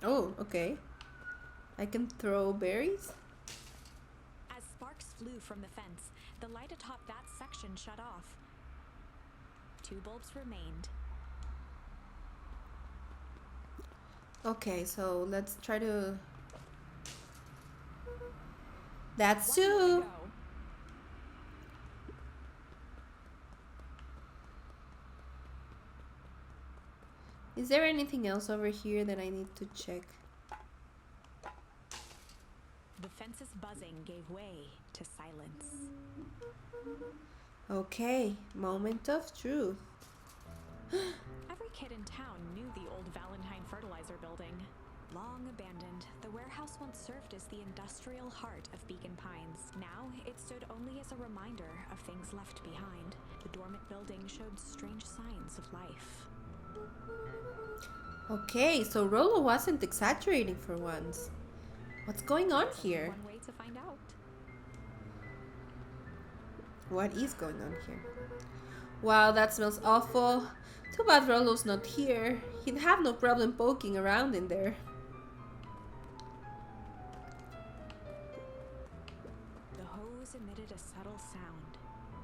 A: Oh, okay. I can throw berries?
B: As sparks flew from the fence, the light atop that section shut off. 2 bulbs remained.
A: Okay, so let's try to... That's
B: One more to
A: 2!
B: go.
A: Is there anything else over here that I need to check?
B: The fence's buzzing gave way to silence.
A: Okay, moment of truth.
B: Every kid in town knew the old Valentine fertilizer building. Long abandoned, the warehouse once served as the industrial heart of BeaconPines. Now, it stood only as a reminder of things left behind. The dormant building showed strange signs of life.
A: Okay, so Rollo wasn't exaggerating for once. What's going on here?
B: One way to find out.
A: What is going on here? Wow, that smells awful. Too bad Rollo's not here. He'd have no problem poking around in there.
B: The hose emitted a subtle sound.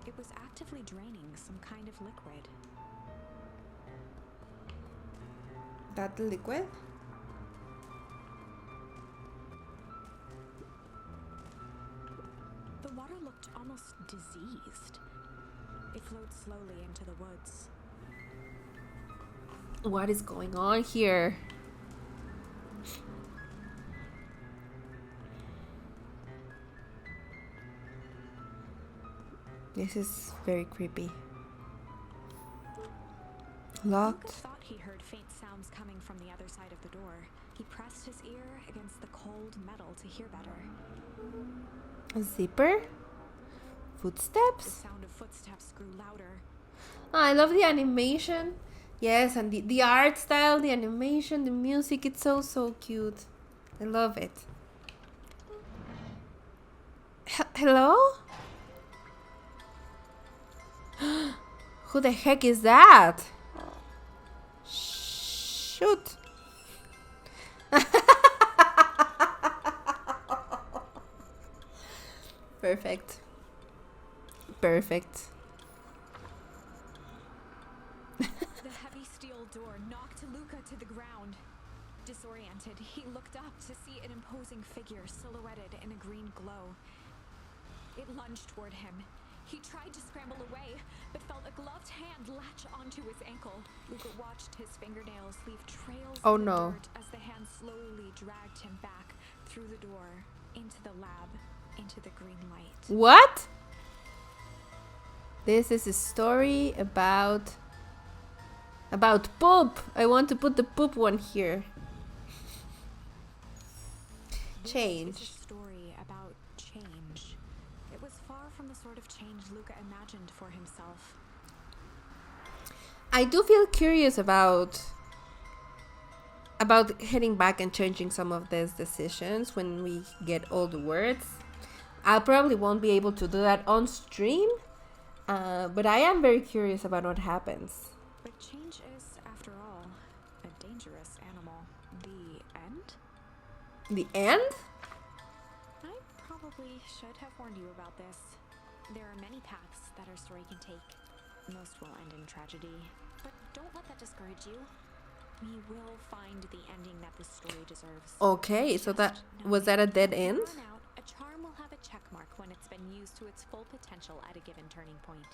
B: It was actively draining some kind of liquid.
A: That liquid?
B: The water looked looked almost diseased. It flowed slowly into the woods.
A: What is going on here? This is very creepy. Locked.
B: Luka thought he heard faint sounds coming from the other side of the door. He pressed his ear against the cold metal to hear better.
A: A zipper?
B: The
A: Footsteps?
B: sound of footsteps grew louder.
A: Oh, I love the animation. Yes, and the art style, the animation, the music, it's so cute. I love it. Hello? Who the heck is that? Shoot. Perfect. Perfect.
B: The heavy steel door knocked Luka to the ground. Disoriented, he looked up to see an imposing figure silhouetted in a green glow. It lunged toward him. He tried to scramble away, but felt a gloved hand latch onto his ankle. Luka watched his fingernails leave trails
A: Oh,
B: in the
A: no.
B: dirt as the hand slowly dragged him back through the door, into the lab, into the green light.
A: What? This is a story about poop. I want to put the poop one here.
B: This
A: Change.
B: is a story about change. It was far from the sort of change Luka imagined for himself.
A: I do feel curious about heading back and changing some of these decisions when we get all the words. I probably won't be able to do that on stream, but I am very curious about what happens.
B: But change is, after all, a dangerous animal. The end?
A: The end?
B: I probably should have warned you about this. There are many paths that our story can take. Most will end in tragedy. But don't let that discourage you. We will find the ending that this story deserves.
A: Okay, so that was that a dead end?
B: From here on out, a charm will have a check mark when it's been used to its full potential at a given turning point.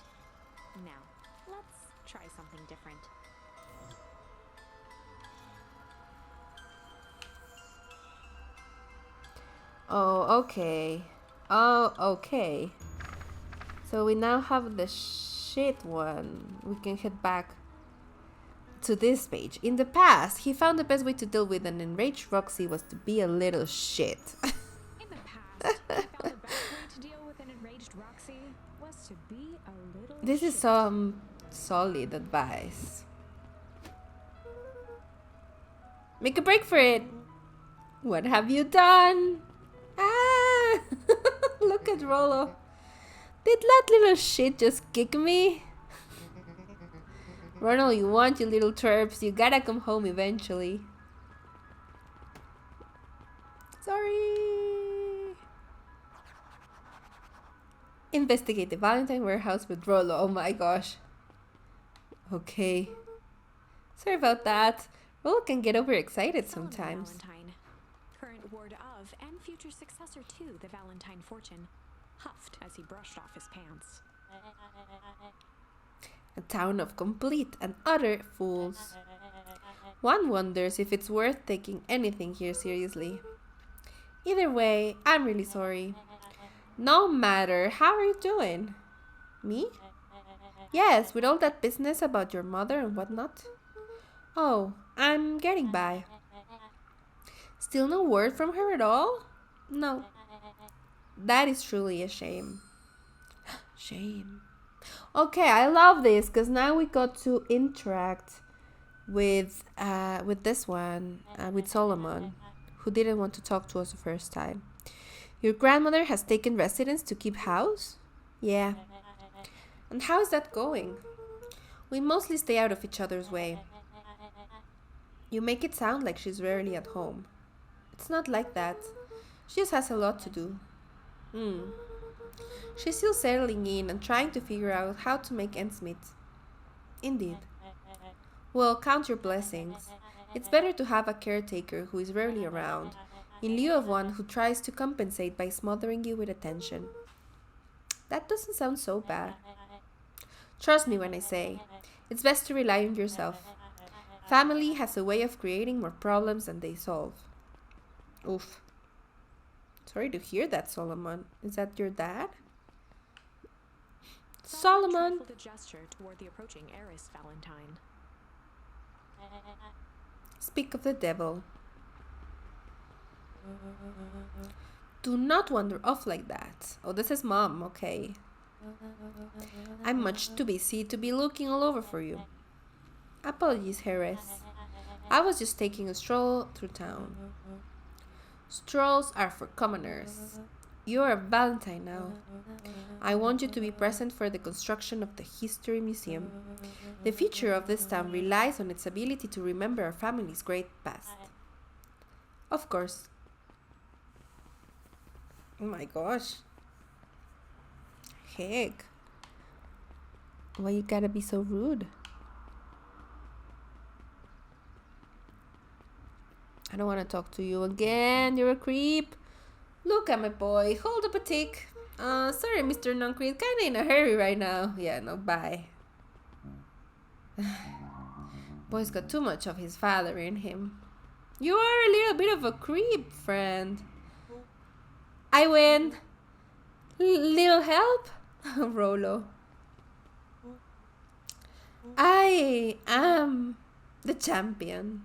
B: Now, let's try something different.
A: Oh, okay. Oh, okay. So we now have the shit one. We can head back to this page. In the past, he found the best way to deal with an enraged Roxy was to be a little shit.
B: In the past, I found the best way to deal with an enraged Roxy was to be a little
A: This is
B: shit.
A: some solid advice. Make a break for it. What have you done? Ah! Look at Rollo. Did that little shit just kick me? Ronald, you want, you little twerps. You gotta come home eventually. Sorry. Investigate the Valentine warehouse with Rollo. Oh my gosh. Okay. Sorry about that. Rollo can get overexcited
B: Solomon
A: sometimes.
B: Valentine, current ward of and future successor to the Valentine fortune, huffed as he brushed off his pants.
A: A town of complete and utter fools. One wonders if it's worth taking anything here seriously. Either way, I'm really sorry. No matter, how are you doing? Me? Yes, with all that business about your mother and whatnot. Oh, I'm getting by. Still no word from her at all? No. That is truly a shame. Shame. Okay, I love this because now we got to interact with this one, with Solomon, who didn't want to talk to us the first time. Your grandmother has taken residence to keep house? Yeah. And how is that going? We mostly stay out of each other's way. You make it sound like she's rarely at home. It's not like that. She just has a lot to do. She's still settling in and trying to figure out how to make ends meet. Indeed. Well, count your blessings. It's better to have a caretaker who is rarely around, in lieu of one who tries to compensate by smothering you with attention. That doesn't sound so bad. Trust me when I say, it's best to rely on yourself. Family has a way of creating more problems than they solve. Oof. Sorry to hear that, Solomon. Is that your dad? Solomon!
B: trifled a gesture toward the approaching heiress Valentine.
A: Speak of the devil. Do not wander off like that. Oh, this is Mom, okay. I'm much too busy to be looking all over for you. Apologies, Heiress. I was just taking a stroll through town. Strolls are for commoners. You are a Valentine now. I want you to be present for the construction of the History Museum. The future of this town relies on its ability to remember our family's great past. Of course. Oh my gosh. Heck. Why you gotta be so rude? I don't want to talk to you again. You're a creep. Luka, my boy. Hold up a tick. Sorry, Mr. Non-Creep. Kinda in a hurry right now. Yeah, no, bye. Boy's got too much of his father in him. You are a little bit of a creep, friend. I win. Little help? Rolo. I am the champion.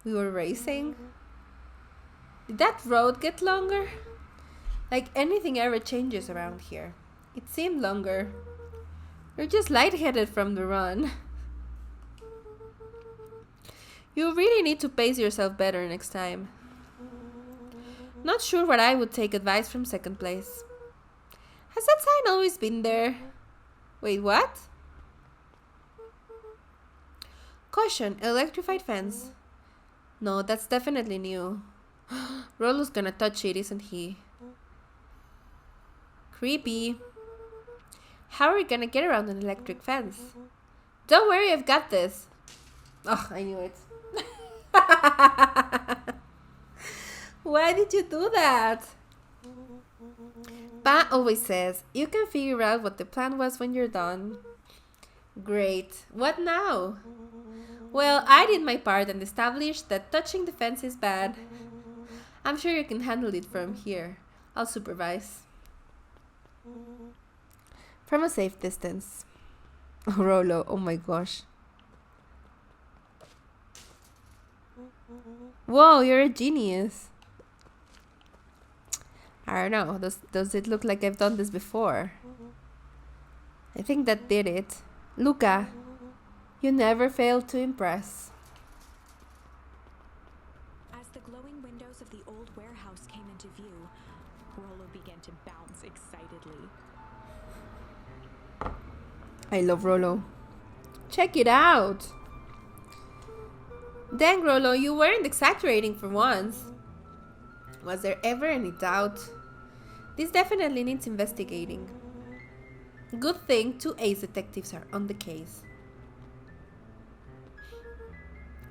A: We were racing. Did that road get longer? Like anything ever changes around here. It seemed longer. You're just lightheaded from the run. You really need to pace yourself better next time. Not sure what I would take advice from second place. Has that sign always been there? Wait, what? Caution, electrified fence. No, that's definitely new. Rolo's gonna touch it, isn't he? Creepy. How are we gonna get around an electric fence? Don't worry, I've got this. Oh, I knew it. Why did you do that? Pa always says, you can figure out what the plan was when you're done. Great. What now? Well, I did my part and established that touching the fence is bad. I'm sure you can handle it from here. I'll supervise. From a safe distance. Oh, Rolo, oh my gosh. Whoa, you're a genius. I don't know. Does it look like I've done this before? I think that did it. Luka, you never failed to impress.
B: As the glowing windows of the old warehouse came into view, Rolo began to bounce excitedly.
A: I love Rolo. Check it out. Dang, Rolo, you weren't exaggerating for once. Was there ever any doubt? This definitely needs investigating. Good thing 2 ace detectives are on the case.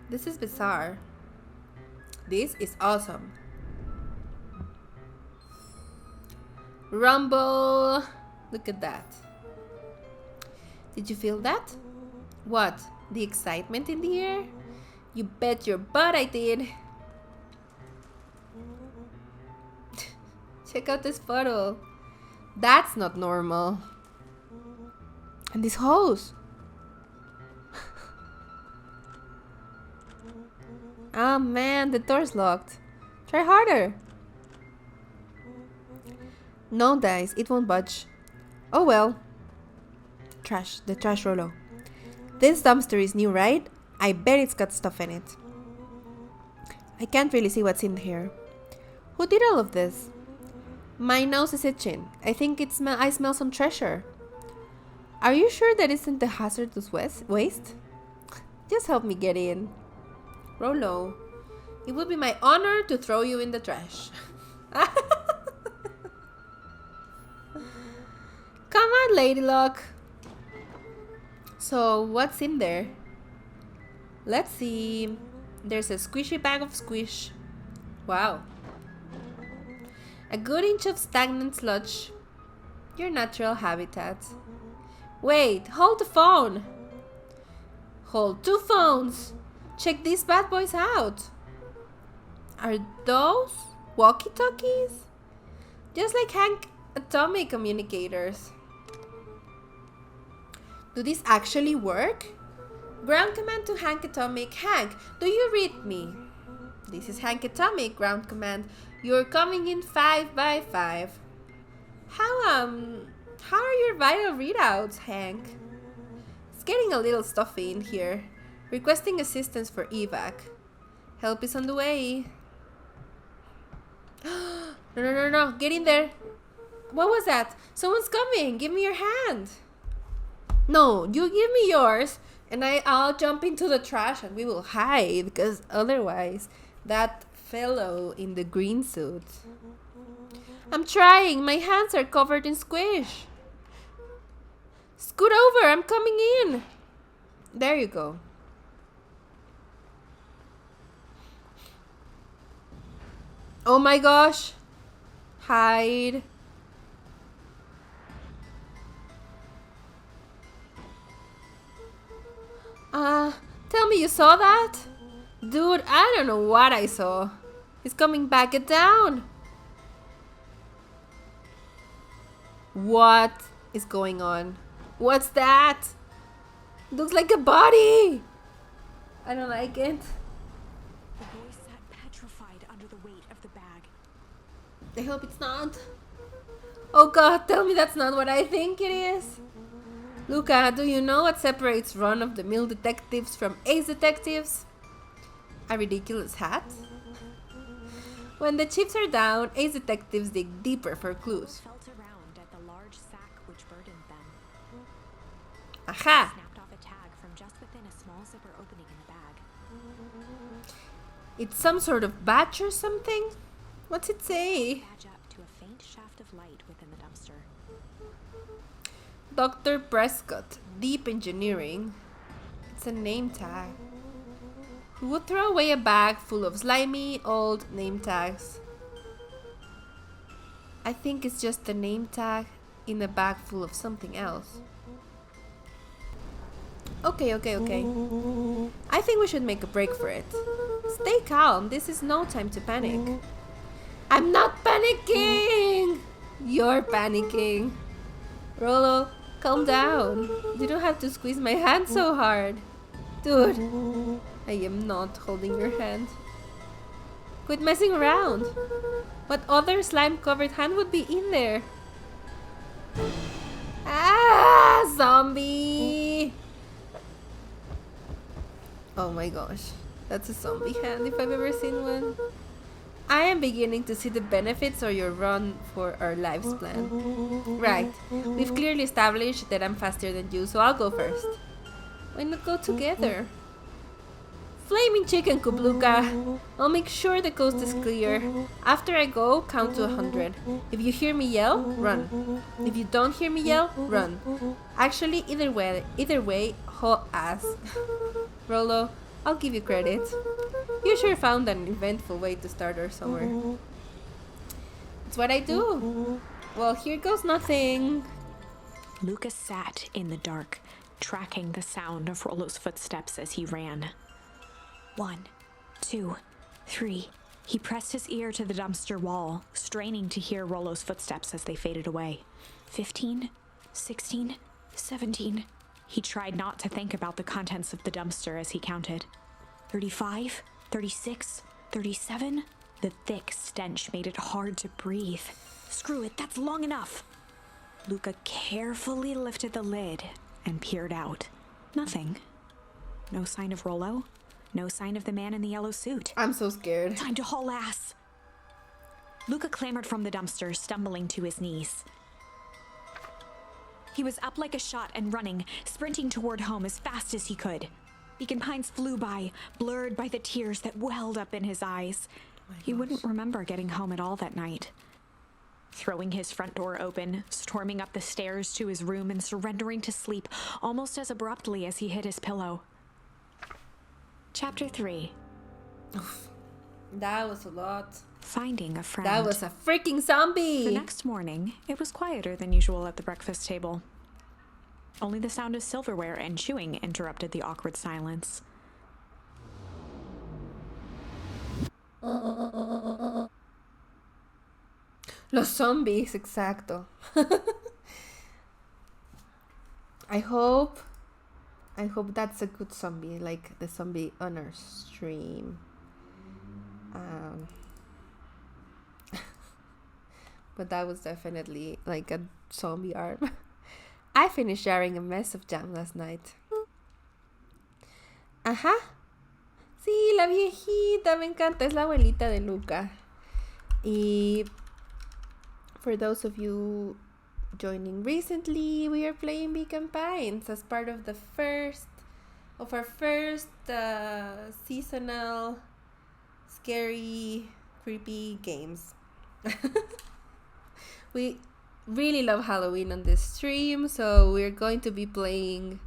A: This is bizarre. This is awesome. Rumble. Look at that. Did you feel that? What? The excitement in the air? You bet your butt I did. Check out this photo. That's not normal. And this hose. Oh man, the door's locked. Try harder. No dice, it won't budge. Oh well. Trash, the trash Rolo. This dumpster is new, right? I bet it's got stuff in it. I can't really see what's in here. Who did all of this? My nose is itching. I think I smell some treasure. Are you sure that isn't the hazardous waste? Just help me get in. Rolo, it would be my honor to throw you in the trash. Come on, Lady Luck. So, what's in there? Let's see. There's a squishy bag of squish. Wow. A good inch of stagnant sludge. Your natural habitat. Wait, hold the phone. Hold 2 phones. Check these bad boys out. Are those walkie-talkies? Just like Hank atomic communicators. Do these actually work? Ground command to Hank Atomic. Hank, do you read me? This is Hank Atomic. Ground command. You're coming in 5 by 5. How are your vital readouts, Hank? It's getting a little stuffy in here. Requesting assistance for evac. Help is on the way. No. Get in there. What was that? Someone's coming. Give me your hand. No, you give me yours and I'll jump into the trash and we will hide, because otherwise that fellow in the green suit. I'm trying. My hands are covered in squish. Scoot over. I'm coming in. There you go. Oh my gosh. Hide. Tell me you saw that? Dude, I don't know what I saw. He's coming back. Get down. What is going on? What's that? Looks like a body. I don't like it.
B: The boy sat petrified under the weight of the bag.
A: I hope it's not. Oh God, tell me that's not what I think it is. Luka, do you know what separates run-of-the-mill detectives from ace detectives? A ridiculous hat? When the chips are down, ace detectives dig deeper for clues.
B: Felt around at the large sack which burdened them.
A: Aha!
B: Snapped off a tag from just within a small zipper opening in the bag.
A: It's some sort of batch or something? What's it say?
B: Badge up to a faint shaft of light within the dumpster.
A: Dr. Prescott, Deep Engineering. It's a name tag. Who would throw away a bag full of slimy, old name tags? I think it's just a name tag in a bag full of something else. Okay. I think we should make a break for it. Stay calm. This is no time to panic. I'm not panicking! You're panicking. Rollo, calm down. You don't have to squeeze my hand so hard. Dude, I am not holding your hand. Quit messing around. What other slime-covered hand would be in there? Ah, zombie! Oh my gosh. That's a zombie hand if I've ever seen one. I am beginning to see the benefits of your run for our lives plan. Right. We've clearly established that I'm faster than you, so I'll go first. Why not go together? Flaming chicken coop, Luka. I'll make sure the coast is clear. After I go, count to 100. If you hear me yell, run. If you don't hear me yell, run. Actually, either way, haul ass. Rollo, I'll give you credit. You sure found an eventful way to start our summer. It's what I do. Well, here goes nothing.
B: Luka sat in the dark, tracking the sound of Rollo's footsteps as he ran. 1, 2, 3. He pressed his ear to the dumpster wall, straining to hear Rollo's footsteps as they faded away. 15, 16, 17. He tried not to think about the contents of the dumpster as he counted. 35, 36, 37. The thick stench made it hard to breathe. Screw it, that's long enough. Luka carefully lifted the lid and peered out. Nothing. No sign of Rollo. No sign of the man in the yellow suit.
A: I'm so scared.
B: Time to haul ass. Luka clambered from the dumpster, stumbling to his knees. He was up like a shot and running, sprinting toward home as fast as he could. BeaconPines flew by, blurred by the tears that welled up in his eyes. He wouldn't remember getting home at all that night. Throwing his front door open, storming up the stairs to his room and surrendering to sleep almost as abruptly as he hit his pillow. Chapter 3.
A: That was a lot.
B: Finding a friend.
A: That was a freaking zombie!
B: The next morning, it was quieter than usual at the breakfast table. Only the sound of silverware and chewing interrupted the awkward silence.
A: Los zombies, exacto. I hope that's a good zombie, like the zombie on our stream. But that was definitely like a zombie arm. I finished sharing a mess of jam last night. Ajá. Sí, la viejita, me encanta. Es la abuelita de Luka. Y for those of you joining recently, we are playing BeaconPines as part of our first seasonal scary, creepy games. We really love Halloween on this stream, so we're going to be playing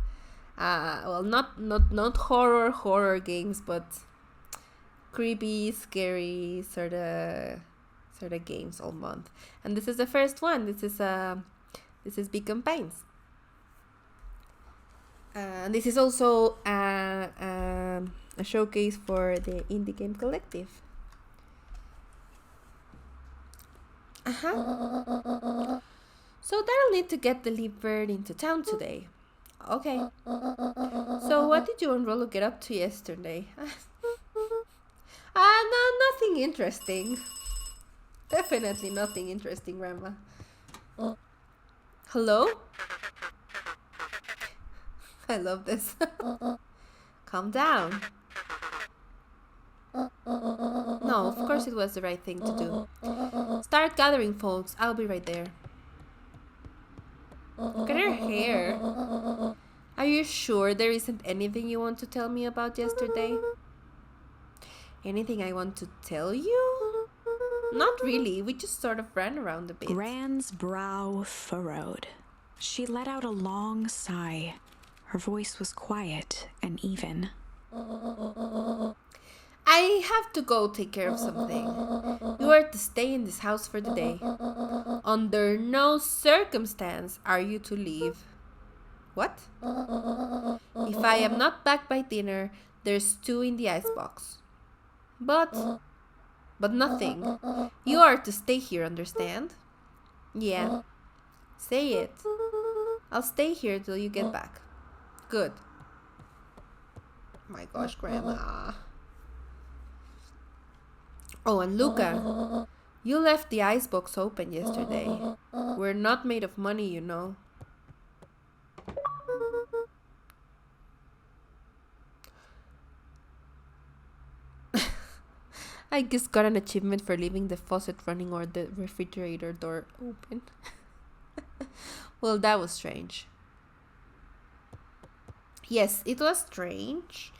A: not horror games, but creepy, scary sort of games all month. And this is the first one. This is BeaconPines. And this is also a showcase for the Indie Game Collective. So that'll need to get the leaf bird into town today. Okay. So what did you and Rolo get up to yesterday? No, nothing interesting. Definitely nothing interesting, Grandma. Hello? I love this. Calm down. No, of course it was the right thing to do. Start gathering, folks. I'll be right there. Look at her hair. Are you sure there isn't anything you want to tell me about yesterday? Anything I want to tell you? Not really. We just sort of ran around a bit.
B: Gran's brow furrowed. She let out a long sigh. Her voice was quiet and even.
A: I have to go take care of something. You are to stay in this house for the day. Under no circumstance are you to leave. What? If I am not back by dinner, there's stew in the icebox. But nothing. You are to stay here, understand? Yeah. Say it. I'll stay here till you get back. Good. My gosh, Grandma. Oh, and Luka, you left the icebox open yesterday. We're not made of money, you know. I just got an achievement for leaving the faucet running or the refrigerator door open. Well, that was strange. Yes, it was strange.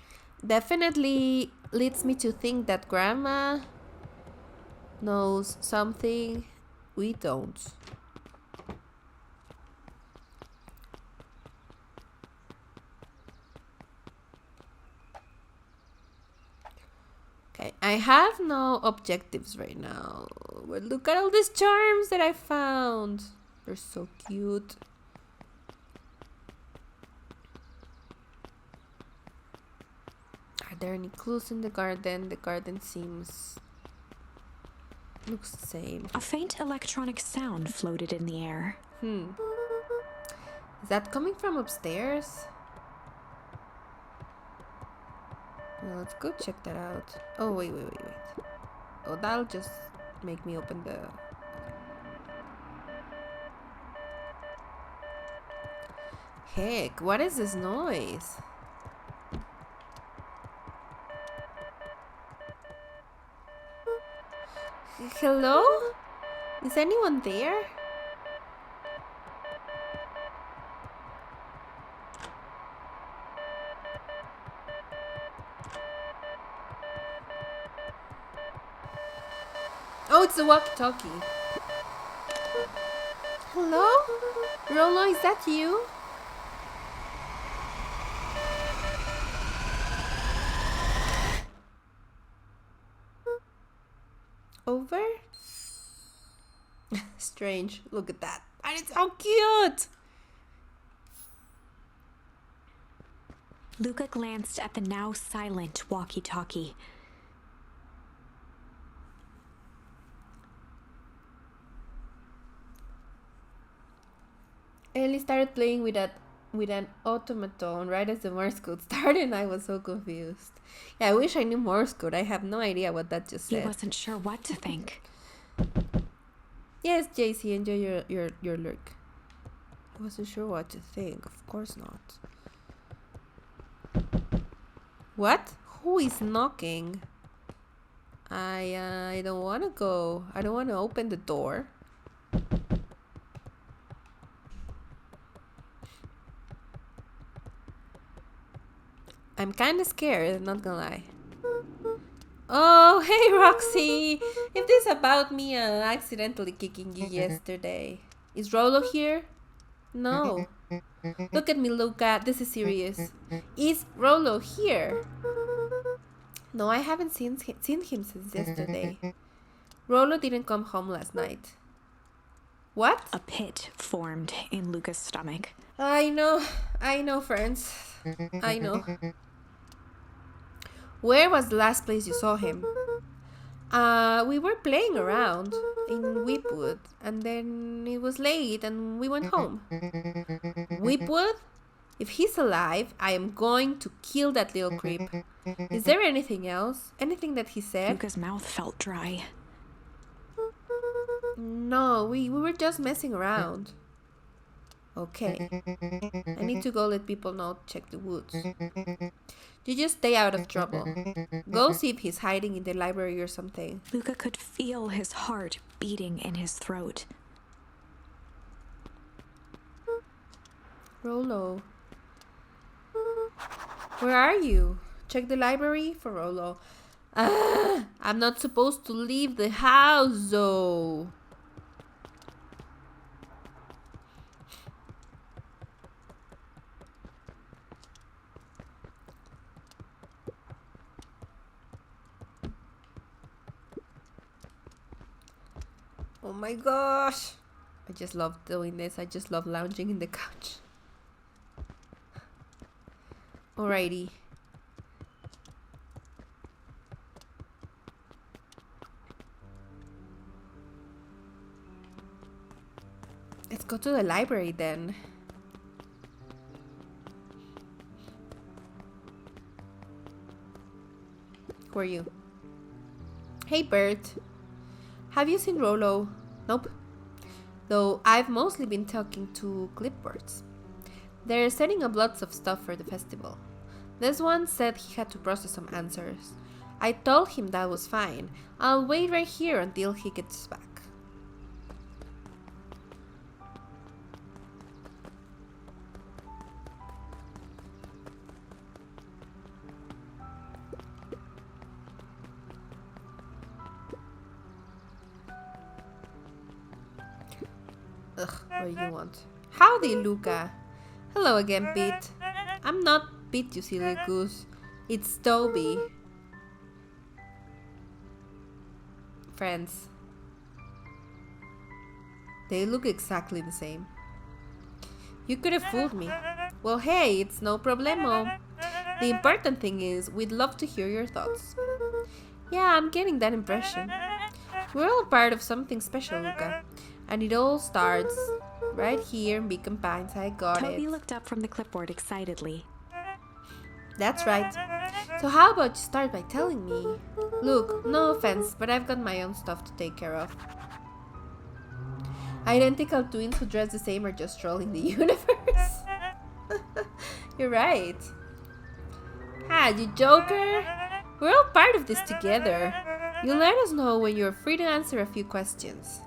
A: Definitely leads me to think that Grandma knows something we don't. Okay, I have no objectives right now. But look at all these charms that I found. They're so cute. Are there any clues in the garden? The garden looks the same.
B: A faint electronic sound floated in the air.
A: Is that coming from upstairs? Well, let's go check that out. Oh, wait. Oh, that'll just make me open the... Heck, what is this noise? Hello? Is anyone there? Oh, it's the walkie-talkie. Hello? Rolo, is that you? Over? Strange. Look at that. And it's so cute.
B: Luka glanced at the now silent walkie-talkie.
A: Ellie started playing with an automaton right as the Morse code started, and I was so confused. Yeah, I wish I knew Morse code. I have no idea what that just said.
B: He wasn't sure what to think.
A: Yes, JC, enjoy your lurk. I wasn't sure what to think. Of course not. What? Who is knocking? I don't want to go. I don't want to open the door. I'm kind of scared, I'm not gonna lie. Oh, hey Roxy! If this about me accidentally kicking you yesterday. Is Rolo here? No. Look at me, Luka. This is serious. Is Rolo here? No, I haven't seen him since yesterday. Rolo didn't come home last night. What?
B: A pit formed in Luka's stomach.
A: I know, friends. I know. Where was the last place you saw him? We were playing around in Whipwood, and then it was late and we went home. Whipwood? If he's alive, I am going to kill that little creep. Is there anything else? Anything that he said?
B: Luka's mouth felt dry.
A: No, we were just messing around. Okay. I need to go let people know to check the woods. You just stay out of trouble. Go see if he's hiding in the library or something.
B: Luka could feel his heart beating in his throat.
A: Rolo. Where are you? Check the library for Rolo. I'm not supposed to leave the house though. Oh my gosh. I just love doing this. I just love lounging in the couch. Alrighty. Let's go to the library then. Who are you? Hey Bert. Have you seen Rolo? Nope. Though I've mostly been talking to clipboards. They're setting up lots of stuff for the festival. This one said he had to process some answers. I told him that was fine. I'll wait right here until he gets back. Ugh, what do you want? Howdy, Luka. Hello again, Pete. I'm not Pete, you silly goose. It's Toby. Friends. They look exactly the same. You could have fooled me. Well, hey, it's no problemo. The important thing is, we'd love to hear your thoughts. Yeah, I'm getting that impression. We're all part of something special, Luka. And it all starts right here in BeaconPines. I got it.
B: Toby looked up from the clipboard excitedly.
A: That's right. So how about you start by telling me? Look, no offense, but I've got my own stuff to take care of. Identical twins who dress the same are just trolling the universe. You're right. Ah, you joker. We're all part of this together. You let us know when you're free to answer a few questions.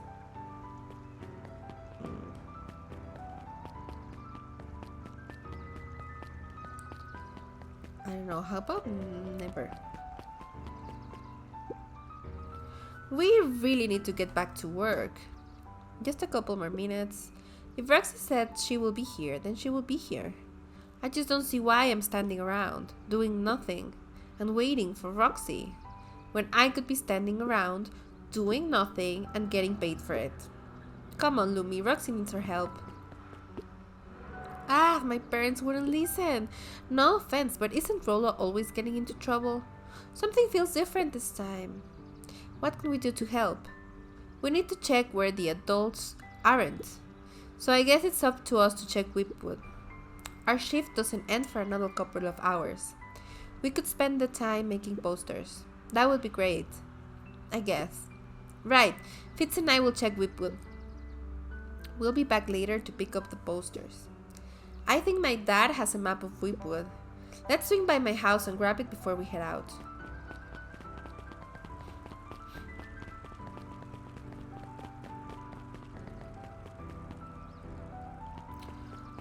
A: I don't know, how about never? We really need to get back to work. Just a couple more minutes. If Roxy said she will be here, then she will be here. I just don't see why I'm standing around, doing nothing, and waiting for Roxy, when I could be standing around, doing nothing and getting paid for it. Come on, Lumi, Roxy needs our help. Ah, my parents wouldn't listen. No offense, but isn't Rolo always getting into trouble? Something feels different this time. What can we do to help? We need to check where the adults aren't. So I guess it's up to us to check Whipwood. Our shift doesn't end for another couple of hours. We could spend the time making posters. That would be great. I guess. Right, Fitz and I will check Whipwood. We'll be back later to pick up the posters. I think my dad has a map of Whipwood. Let's swing by my house and grab it before we head out.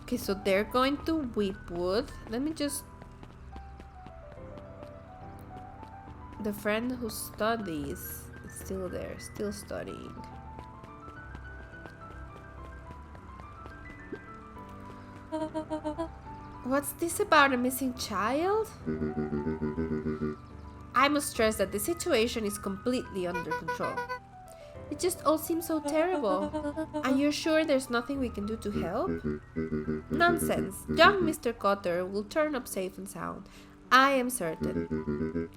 A: Okay, so they're going to Whipwood. Let me just... The friend who studies is still there, still studying. What's this about a missing child? I must stress that the situation is completely under control. It just all seems so terrible. And you're sure there's nothing we can do to help? Nonsense. Young Mr. Cotter will turn up safe and sound. I am certain.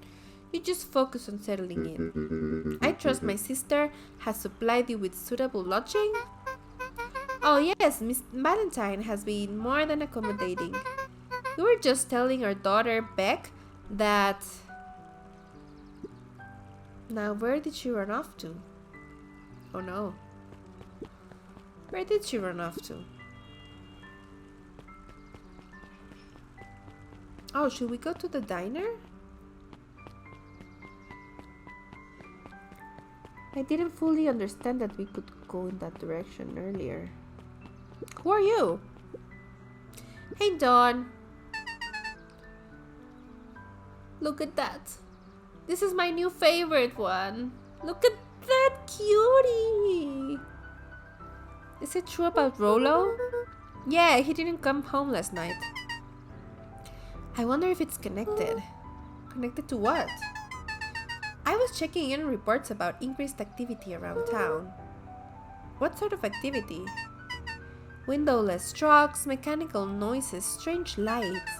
A: You just focus on settling in. I trust my sister has supplied you with suitable lodging. Oh yes, Miss Valentine has been more than accommodating. We were just telling our daughter, Beck, that... Now, where did she run off to? Oh no. Where did she run off to? Oh, should we go to the diner? I didn't fully understand that we could go in that direction earlier. Who are you? Hey, Dawn. Look at that. This is my new favorite one. Look at that cutie. Is it true about Rolo? Yeah, he didn't come home last night. I wonder if it's connected. Connected to what? I was checking in reports about increased activity around town. What sort of activity? Windowless trucks, mechanical noises, strange lights.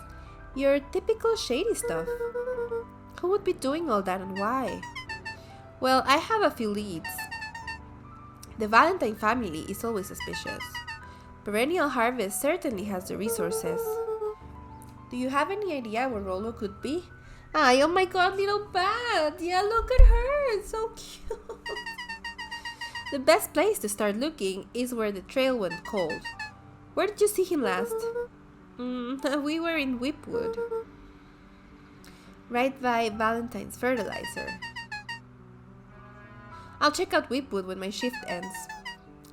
A: Your typical shady stuff. Who would be doing all that and why? Well, I have a few leads. The Valentine family is always suspicious. Perennial Harvest certainly has the resources. Do you have any idea where Rolo could be? Ay, oh my god, little bat! Yeah, look at her! It's so cute! The best place to start looking is where the trail went cold. Where did you see him last? We were in Whipwood. Right by Valentine's fertilizer. I'll check out Whipwood when my shift ends.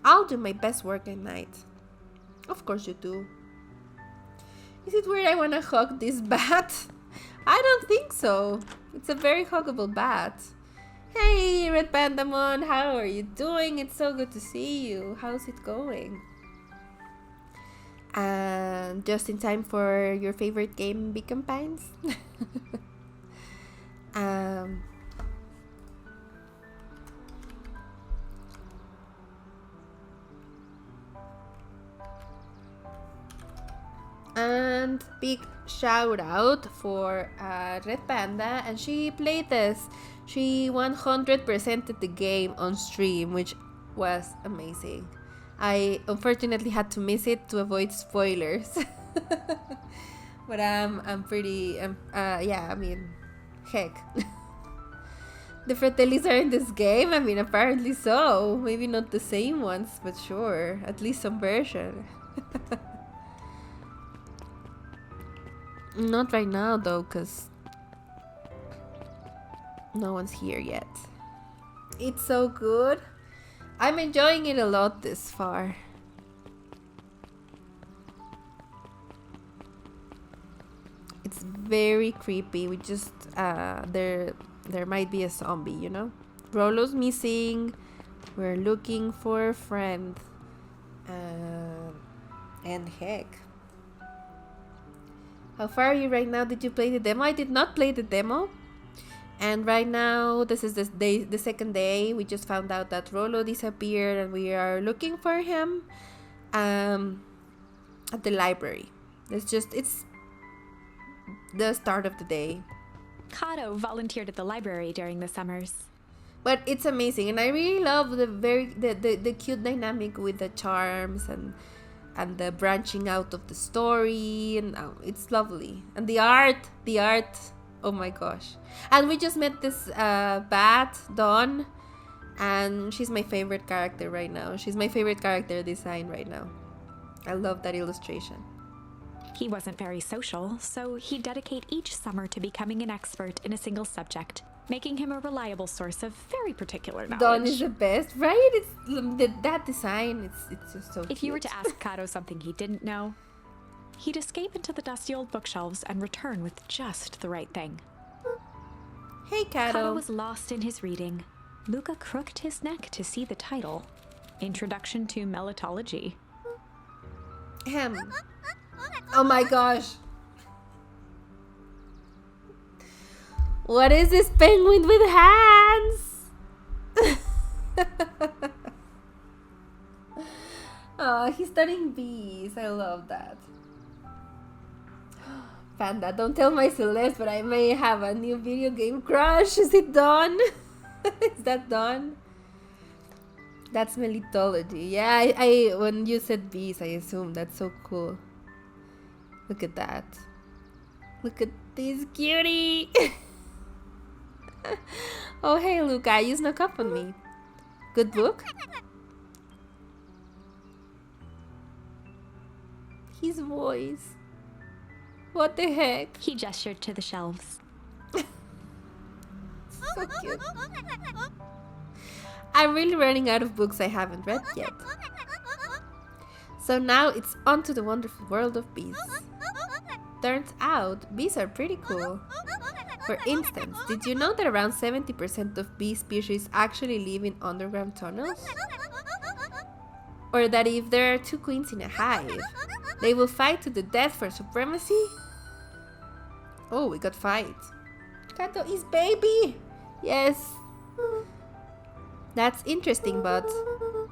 A: I'll do my best work at night. Of course you do. Is it weird I wanna hug this bat? I don't think so. It's a very huggable bat. Hey, Red Pandamon, how are you doing? It's so good to see you. How's it going? Just in time for your favorite game, BeaconPines. And big shout out for Red Panda, and she played this. She 100%ed the game on stream, which was amazing. I unfortunately had to miss it to avoid spoilers. But I'm pretty yeah, I mean, heck. The Fratellis are in this game? I mean, apparently so. Maybe not the same ones, but sure. At least some version. Not right now, though, because no one's here yet. It's so good. I'm enjoying it a lot this far. It's very creepy. We just there might be a zombie, you know? Rolo's missing. We're looking for a friend. And heck. How far are you right now? Did you play the demo? I did not play the demo. And right now, this is the second day. We just found out that Rolo disappeared, and we are looking for him at the library. It's the start of the day.
B: Kato volunteered at the library during the summers.
A: But it's amazing, and I really love the cute dynamic with the charms and the branching out of the story, and it's lovely. And the art, oh my gosh. And we just met this bat, Dawn, and she's my favorite character right now. She's my favorite character design right now. I love that illustration.
B: He wasn't very social, so he'd dedicate each summer to becoming an expert in a single subject, making him a reliable source of very particular knowledge.
A: Dawn is the best, right? It's that design. It's just so.
B: If you were to ask Kato something he didn't know, he'd escape into the dusty old bookshelves and return with just the right thing.
A: Hey, Kato.
B: Kato was lost in his reading. Luka crooked his neck to see the title, Introduction to Melitology.
A: Oh my gosh. What is this penguin with hands? Oh, he's studying bees. I love that. Panda, don't tell my Celeste, but I may have a new video game crush. Is it Dawn? Is that Dawn? That's Melitology. Yeah, I when you said bees, I assumed. That's so cool. Look at that. Look at this cutie. Oh, hey, Luka, you snuck up on me. Good book? His voice. What the heck?
B: He gestured to the shelves.
A: So cute. I'm really running out of books I haven't read yet. So now it's on to the wonderful world of bees. Turns out, bees are pretty cool. For instance, did you know that around 70% of bee species actually live in underground tunnels? Or that if there are two queens in a hive, they will fight to the death for supremacy? Oh, we got fight. Kato is baby! Yes. That's interesting, but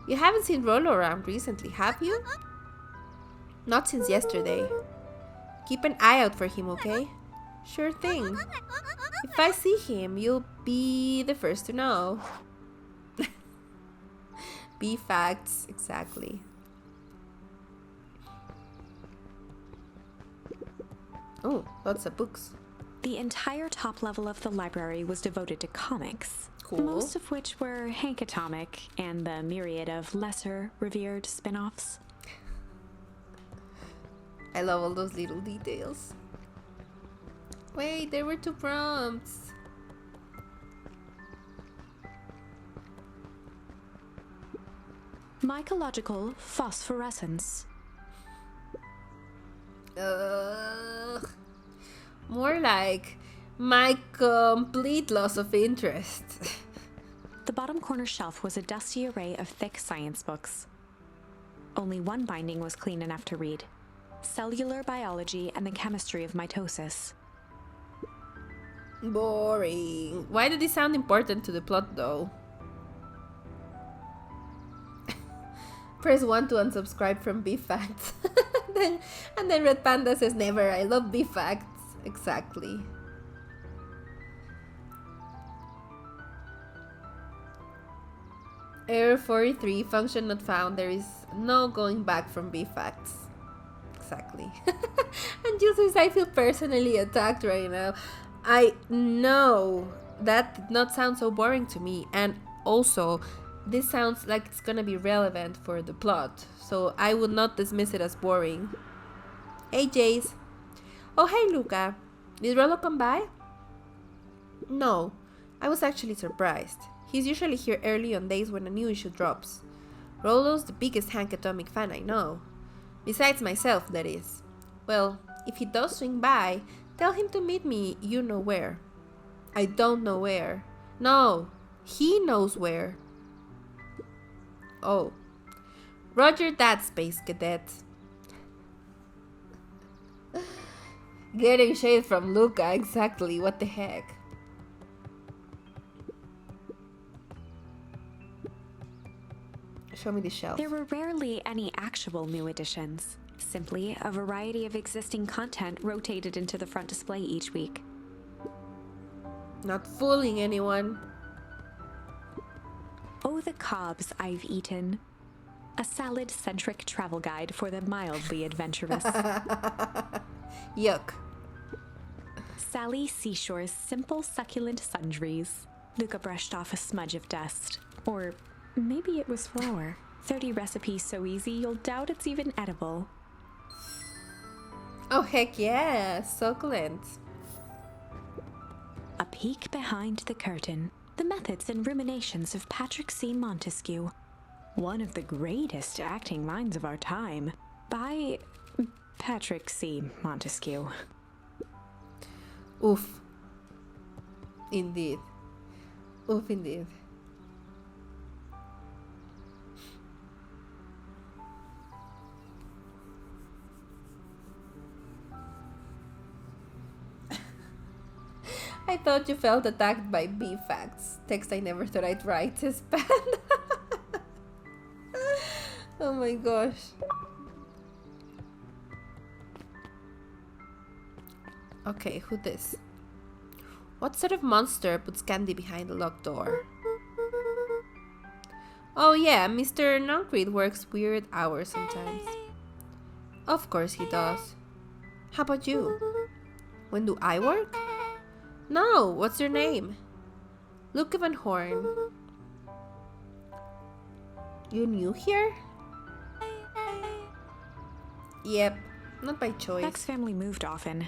A: you haven't seen Rolo around recently, have you? Not since yesterday. Keep an eye out for him, okay? Sure thing. If I see him, you'll be the first to know. Be facts, exactly. Oh, lots of books.
B: The entire top level of the library was devoted to comics.
A: Cool.
B: Most of which were Hank Atomic and the myriad of lesser revered spin-offs.
A: I love all those little details. Wait, there were 2 prompts.
B: Mycological phosphorescence.
A: More like my complete loss of interest.
B: The bottom corner shelf was a dusty array of thick science books. Only one binding was clean enough to read: Cellular Biology and the Chemistry of Mitosis.
A: Boring. Why did this sound important to the plot, though? Press 1 to unsubscribe from Beef Facts. and then Red Panda says, never, I love Beef Facts. Exactly. Error 43, function not found. There is no going back from Beef Facts. Exactly. And Jill says, I feel personally attacked right now. I know that did not sound so boring to me, and also this sounds like it's gonna be relevant for the plot, so I would not dismiss it as boring. Hey Jace. Oh hey Luka, did Rolo come by? No, I was actually surprised. He's usually here early on days when a new issue drops. Rolo's the biggest Hank Atomic fan I know. Besides myself, that is. Well, if he does swing by, tell him to meet me you know where. I don't know where. No, he knows where. Oh. Roger that, Space Cadet. Getting shade from Luka, exactly, what the heck. Show me the shelf.
B: There were rarely any actual new additions, simply a variety of existing content rotated into the front display each week.
A: Not fooling anyone.
B: Oh, the cobs I've eaten. A salad-centric travel guide for the mildly adventurous.
A: Yuck.
B: Sally Seashore's simple succulent sundries. Luka brushed off a smudge of dust. Or maybe it was flour. 30 recipes so easy you'll doubt it's even edible.
A: Oh, heck yeah. Succulent.
B: A peek behind the curtain. The methods and ruminations of Patrick C. Montesquieu. One of the greatest acting minds of our time. By Patrick C. Montesquieu.
A: Oof. Indeed. Oof, indeed. I thought you felt attacked by bee facts. Text I never thought I'd write is bad. Oh my gosh. Okay, who this? What sort of monster puts candy behind a locked door? Oh yeah, Mr. Noncreed works weird hours sometimes. Of course he does. How about you? When do I work? No, what's your name? Luka Van Horn. You new here? Yep, not by choice.
B: Beck's family moved often,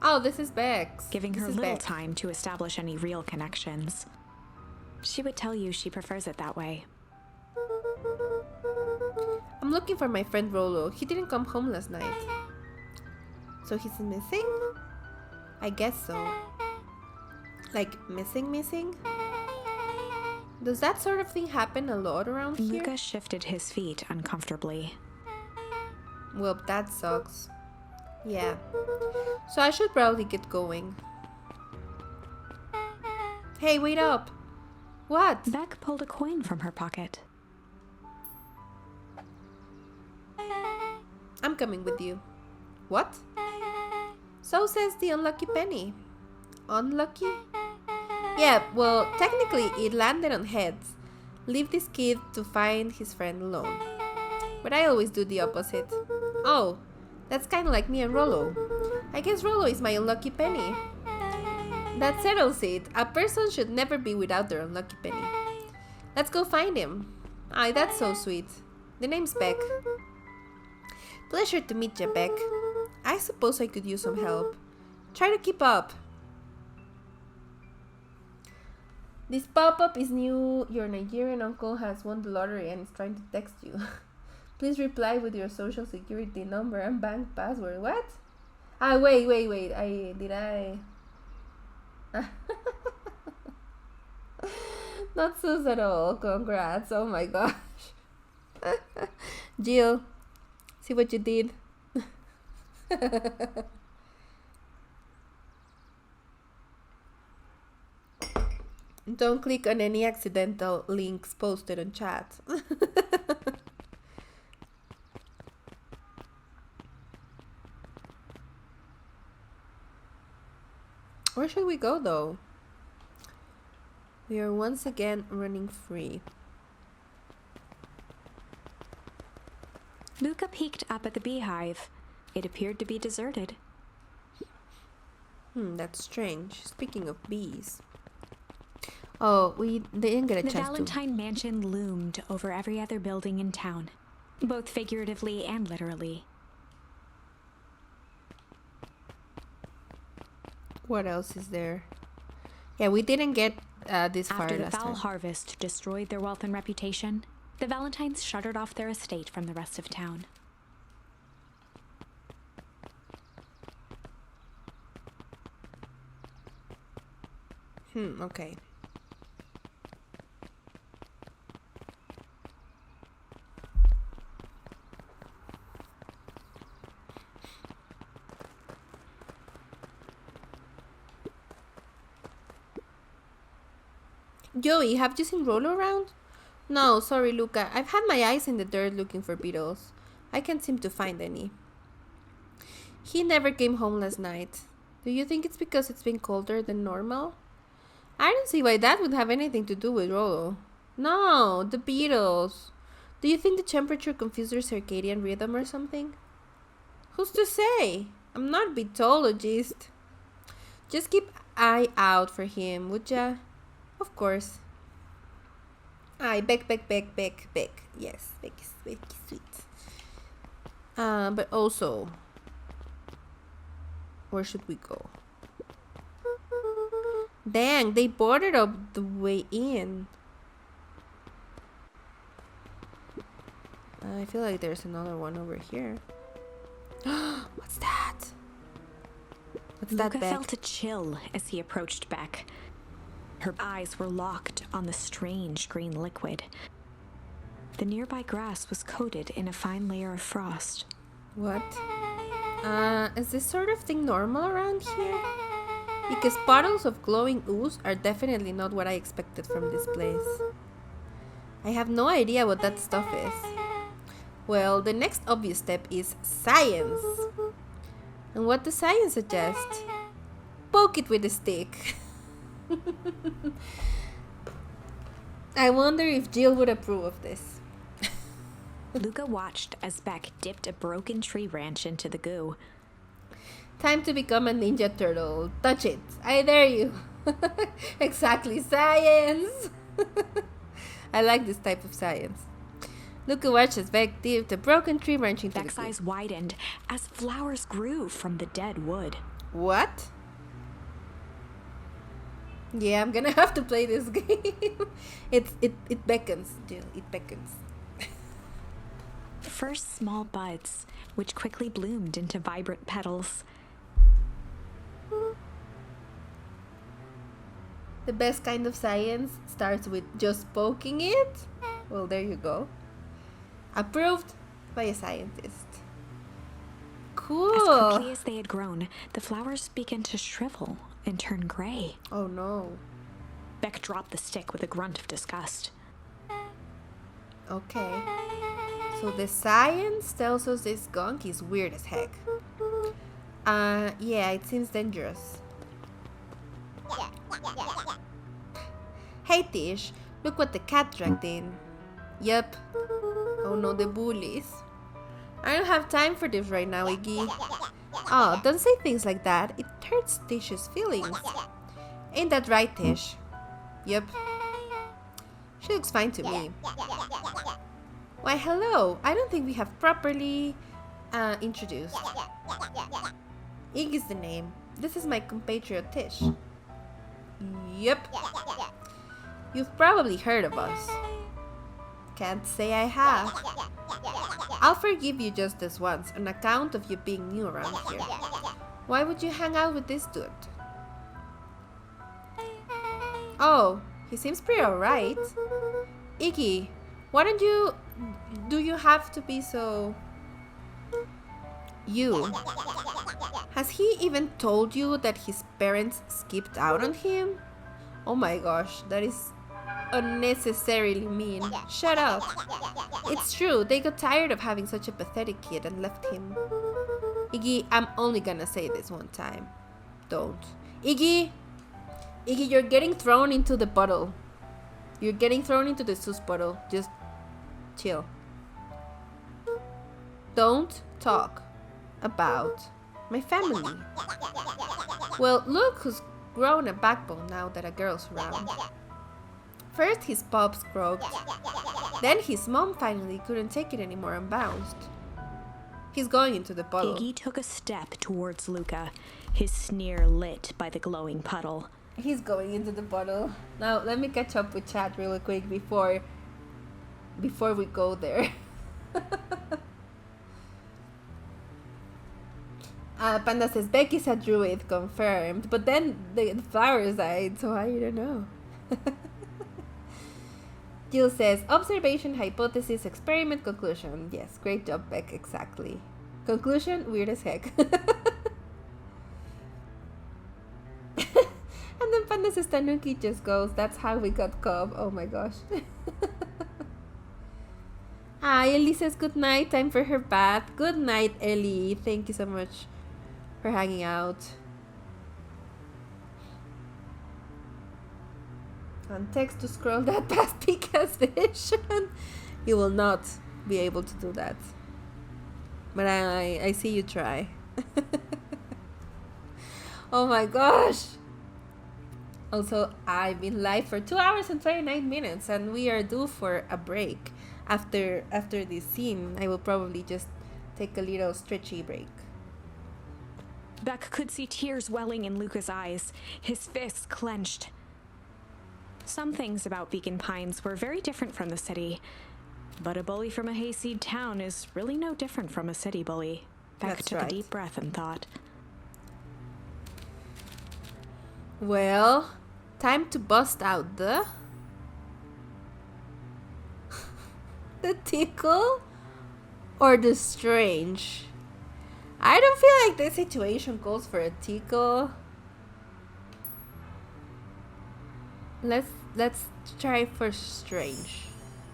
A: Oh, this is Bex.
B: giving her
A: This is
B: little
A: Bex.
B: time to establish any real connections. She would tell you she prefers it that way.
A: I'm looking for my friend Rolo. He didn't come home last night. So he's missing? I guess so. Like, missing? Does that sort of thing happen a lot around here?
B: Luka shifted his feet uncomfortably.
A: Well, that sucks. Yeah. So I should probably get going. Hey, wait up! What?
B: Beck pulled a coin from her pocket.
A: I'm coming with you. What? So says the unlucky penny. Unlucky? Yeah, well, technically it landed on heads. Leave this kid to find his friend alone. But I always do the opposite. Oh, that's kind of like me and Rollo. I guess Rollo is my unlucky penny. That settles it. A person should never be without their unlucky penny. Let's go find him. Aye, that's so sweet. The name's Beck. Pleasure to meet you, Beck. I suppose I could use some help. Try to keep up. This pop-up is new. Your Nigerian uncle has won the lottery and is trying to text you. Please reply with your social security number and bank password. What? Ah, wait. Not sus at all. Congrats. Oh my gosh. Jill, see what you did? Don't click on any accidental links posted on chat. Where should we go though? We are once again running free.
B: Luka peeked up at the beehive. It appeared to be deserted.
A: That's strange. Speaking of bees. Oh, they didn't get a
B: The
A: chance
B: Valentine mansion loomed over every other building in town, both figuratively and literally.
A: What else is there? Yeah, we didn't get this far
B: After the
A: last
B: foul
A: time.
B: harvest destroyed their wealth and reputation, the Valentines shuttered off their estate from the rest of town.
A: Okay. Joey, have you seen Rollo around? No, sorry, Luka. I've had my eyes in the dirt looking for beetles. I can't seem to find any. He never came home last night. Do you think it's because it's been colder than normal? I don't see why that would have anything to do with Rolo. No, the beetles. Do you think the temperature confused their circadian rhythm or something? Who's to say? I'm not a beetologist. Just keep eye out for him, would ya? Of course. Aye, Beck. Yes, Beck is sweet. But also, where should we go? Dang, they boarded up the way in. I feel like there's another one over here. What's that? What's that,
B: Luka
A: Beck?
B: felt a chill as he approached Beck. Her eyes were locked on the strange green liquid. The nearby grass was coated in a fine layer of frost.
A: What? Is this sort of thing normal around here? Because puddles of glowing ooze are definitely not what I expected from this place. I have no idea what that stuff is. Well, the next obvious step is science. And what does science suggest? Poke it with a stick. I wonder if Jill would approve of this.
B: Luka watched as Beck dipped a broken tree branch into the goo.
A: Time to become a ninja turtle. Touch it. I dare you. Exactly, science. I like this type of science. Luka watched as Beck dipped a broken tree branch into
B: Beck's
A: the goo.
B: eyes widened as flowers grew from the dead wood.
A: What? Yeah, I'm gonna have to play this game. It beckons, Jill. It beckons.
B: First small buds, which quickly bloomed into vibrant petals.
A: The best kind of science starts with just poking it. Well, there you go. Approved by a scientist. Cool.
B: As quickly as they had grown, the flowers began to shrivel and turn gray.
A: Oh no.
B: Beck dropped the stick with a grunt of disgust.
A: Okay. So the science tells us this skunk is weird as heck. Yeah, it seems dangerous. Hey Tish, look what the cat dragged in. Yep. Oh no, the bullies. I don't have time for this right now, Iggy. Oh, don't say things like that. It hurts Tish's feelings. Ain't that right, Tish? Yep. She looks fine to me. Why, hello. I don't think we have properly introduced. Iggy's the name. This is my compatriot Tish. Yep. You've probably heard of us. Can't say I have. I'll forgive you just this once on account of you being new around here. Why would you hang out with this dude? Oh, he seems pretty alright. Iggy, why don't you... Do you have to be so... You. Has he even told you that his parents skipped out on him? Oh my gosh, that is unnecessarily mean. Shut up. It's true, they got tired of having such a pathetic kid and left him. Iggy, I'm only gonna say this one time. Don't. Iggy! Iggy, you're getting thrown into the puddle. You're getting thrown into the sus puddle. Just chill. Don't talk about my family. Well, look who's grown a backbone now that a girl's around. First his pops croaked, then his mom finally couldn't take it anymore and bounced. He's going into the puddle.
B: Iggy took a step towards Luka, his sneer lit by the glowing puddle.
A: He's going into the puddle. Now let me catch up with chat real quick before we go there. Panda says Becky's a druid, confirmed. But then the flowers died, so I don't know. Jill says observation, hypothesis, experiment, conclusion. Yes, great job, Beck. Exactly. Conclusion, weird as heck. And then Panda says Tanuki just goes, that's how we got Cobb. Oh my gosh. Ah, Ellie says good night. Time for her bath. Good night, Ellie. Thank you so much for hanging out. On text to scroll that past Pika's vision. You will not be able to do that. But I see you try. Oh my gosh. Also, I've been live for 2 hours and 29 minutes and we are due for a break. After this scene, I will probably just take a little stretchy break.
B: Beck could see tears welling in Luka's eyes, his fists clenched. Some things about BeaconPines were very different from the city, but a bully from a hayseed town is really no different from a city bully. Beck took a deep breath and thought.
A: Well, time to bust out the tickle or the strange. I don't feel like this situation calls for a tickle. Let's try for strange.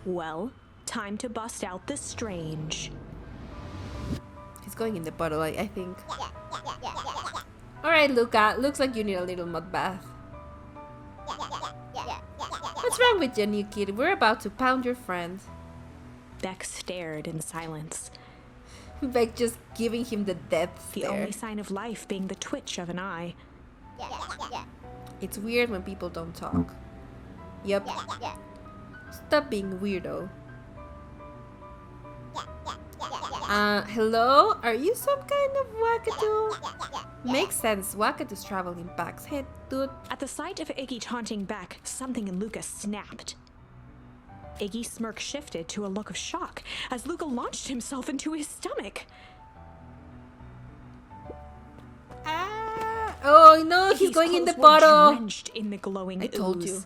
B: Well, time to bust out the strange.
A: He's going in the bottle, I think. Alright, Luka, looks like you need a little mud bath. What's wrong with you, new kid? We're about to pound your friend.
B: Beck stared in silence.
A: Beck just giving him the death stare.
B: The only sign of life being the twitch of an eye.
A: It's weird when people don't talk. Yup. Stop being weirdo. Hello? Are you some kind of wackadoo? Makes sense. Wackadoos travel in packs. Hey, dude.
B: At the sight of Iggy taunting Beck, something in Luka snapped. Iggy's smirk shifted to a look of shock as Luka launched himself into his stomach.
A: Oh no, he's going in the bottle.
B: Drenched in the glowing
A: I told
B: ooze.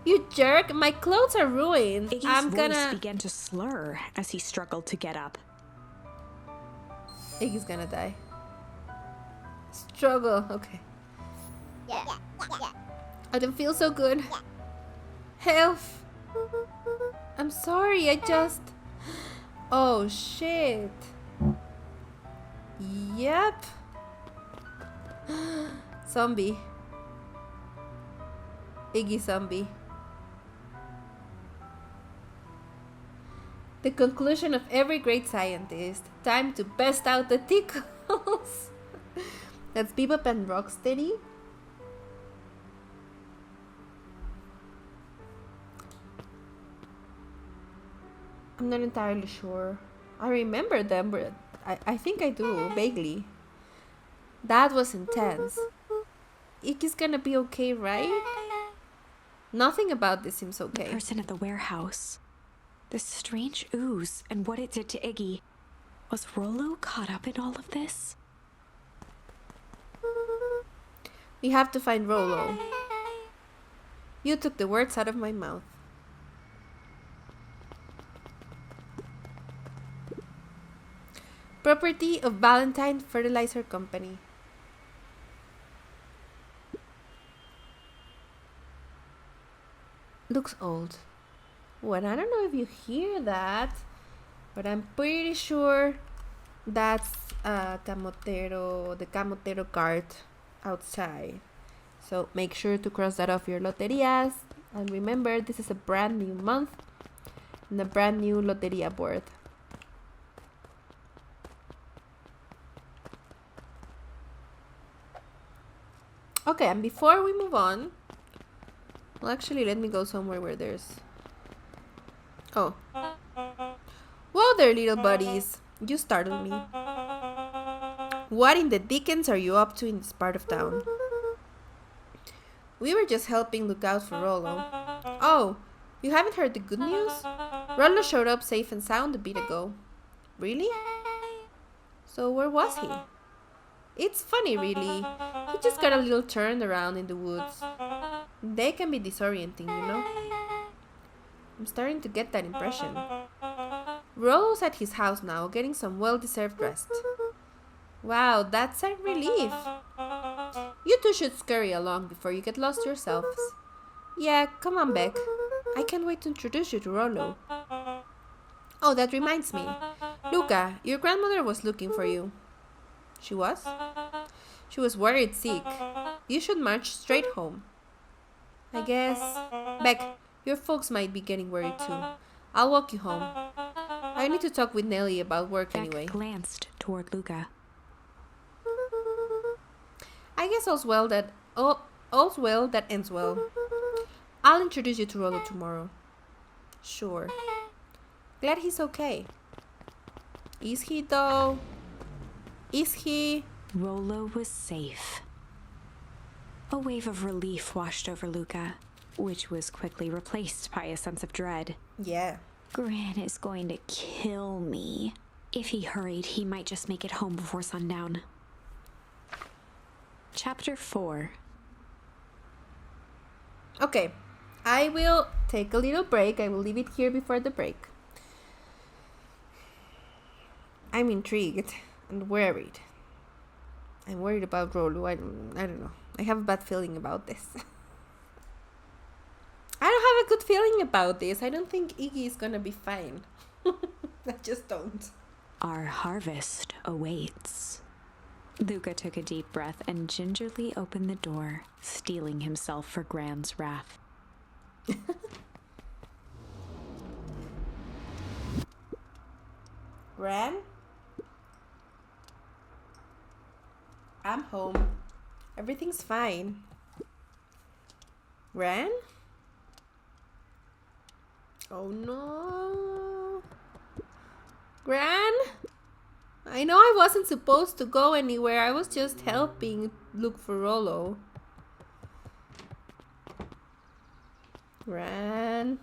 A: You jerk, my clothes are ruined.
B: Iggy's voice began to slur as he struggled to get up.
A: Iggy's gonna die. Struggle, okay. I don't feel so good. Health. I'm sorry, I just... Oh shit. Yep. Zombie. Iggy zombie. The conclusion of every great scientist. Time to bust out the tickles. That's Bebop and Rocksteady. I'm not entirely sure. I remember them, but I think I do, vaguely. That was intense. Iggy's gonna be okay, right? Nothing about this seems okay.
B: The person at the warehouse. This strange ooze and what it did to Iggy. Was Rollo caught up in all of this?
A: We have to find Rollo. You took the words out of my mouth. Property of Valentine Fertilizer Company. Looks old. Well, I don't know if you hear that, but I'm pretty sure that's the Camotero cart outside. So make sure to cross that off your loterias. And remember, this is a brand new month and a brand new loteria board. Okay, and before we move on, well, actually, let me go somewhere where there's... Oh. Whoa there, little buddies. You startled me. What in the dickens are you up to in this part of town? We were just helping look out for Rollo. Oh, you haven't heard the good news? Rollo showed up safe and sound a bit ago. Really? So where was he? It's funny, really. He just got a little turned around in the woods. They can be disorienting, you know? I'm starting to get that impression. Rollo's at his house now, getting some well-deserved rest. Wow, that's a relief. You two should scurry along before you get lost yourselves. Yeah, come on, Beck. I can't wait to introduce you to Rollo. Oh, that reminds me. Luka, your grandmother was looking for you. She was? She was worried sick. You should march straight home. I guess. Beck, your folks might be getting worried too. I'll walk you home. I need to talk with Nellie about work
B: Beck
A: anyway.
B: glanced toward Luka.
A: I guess all's well that ends well. I'll introduce you to Rollo tomorrow. Sure. Glad he's okay. Is he though? Is he?
B: Rollo was safe. A wave of relief washed over Luka, which was quickly replaced by a sense of dread.
A: Yeah.
B: Gran is going to kill me. If he hurried, he might just make it home before sundown. Chapter 4.
A: Okay. I will take a little break. I will leave it here before the break. I'm intrigued and worried. I'm worried about Rollo. I don't know. I have a bad feeling about this. I don't have a good feeling about this. I don't think Iggy is gonna be fine. I just don't.
B: Our harvest awaits. Luka took a deep breath and gingerly opened the door, steeling himself for Gran's wrath.
A: Gran? I'm home. Everything's fine. Gran? Oh no. Gran? I know I wasn't supposed to go anywhere. I was just helping look for Rollo. Gran?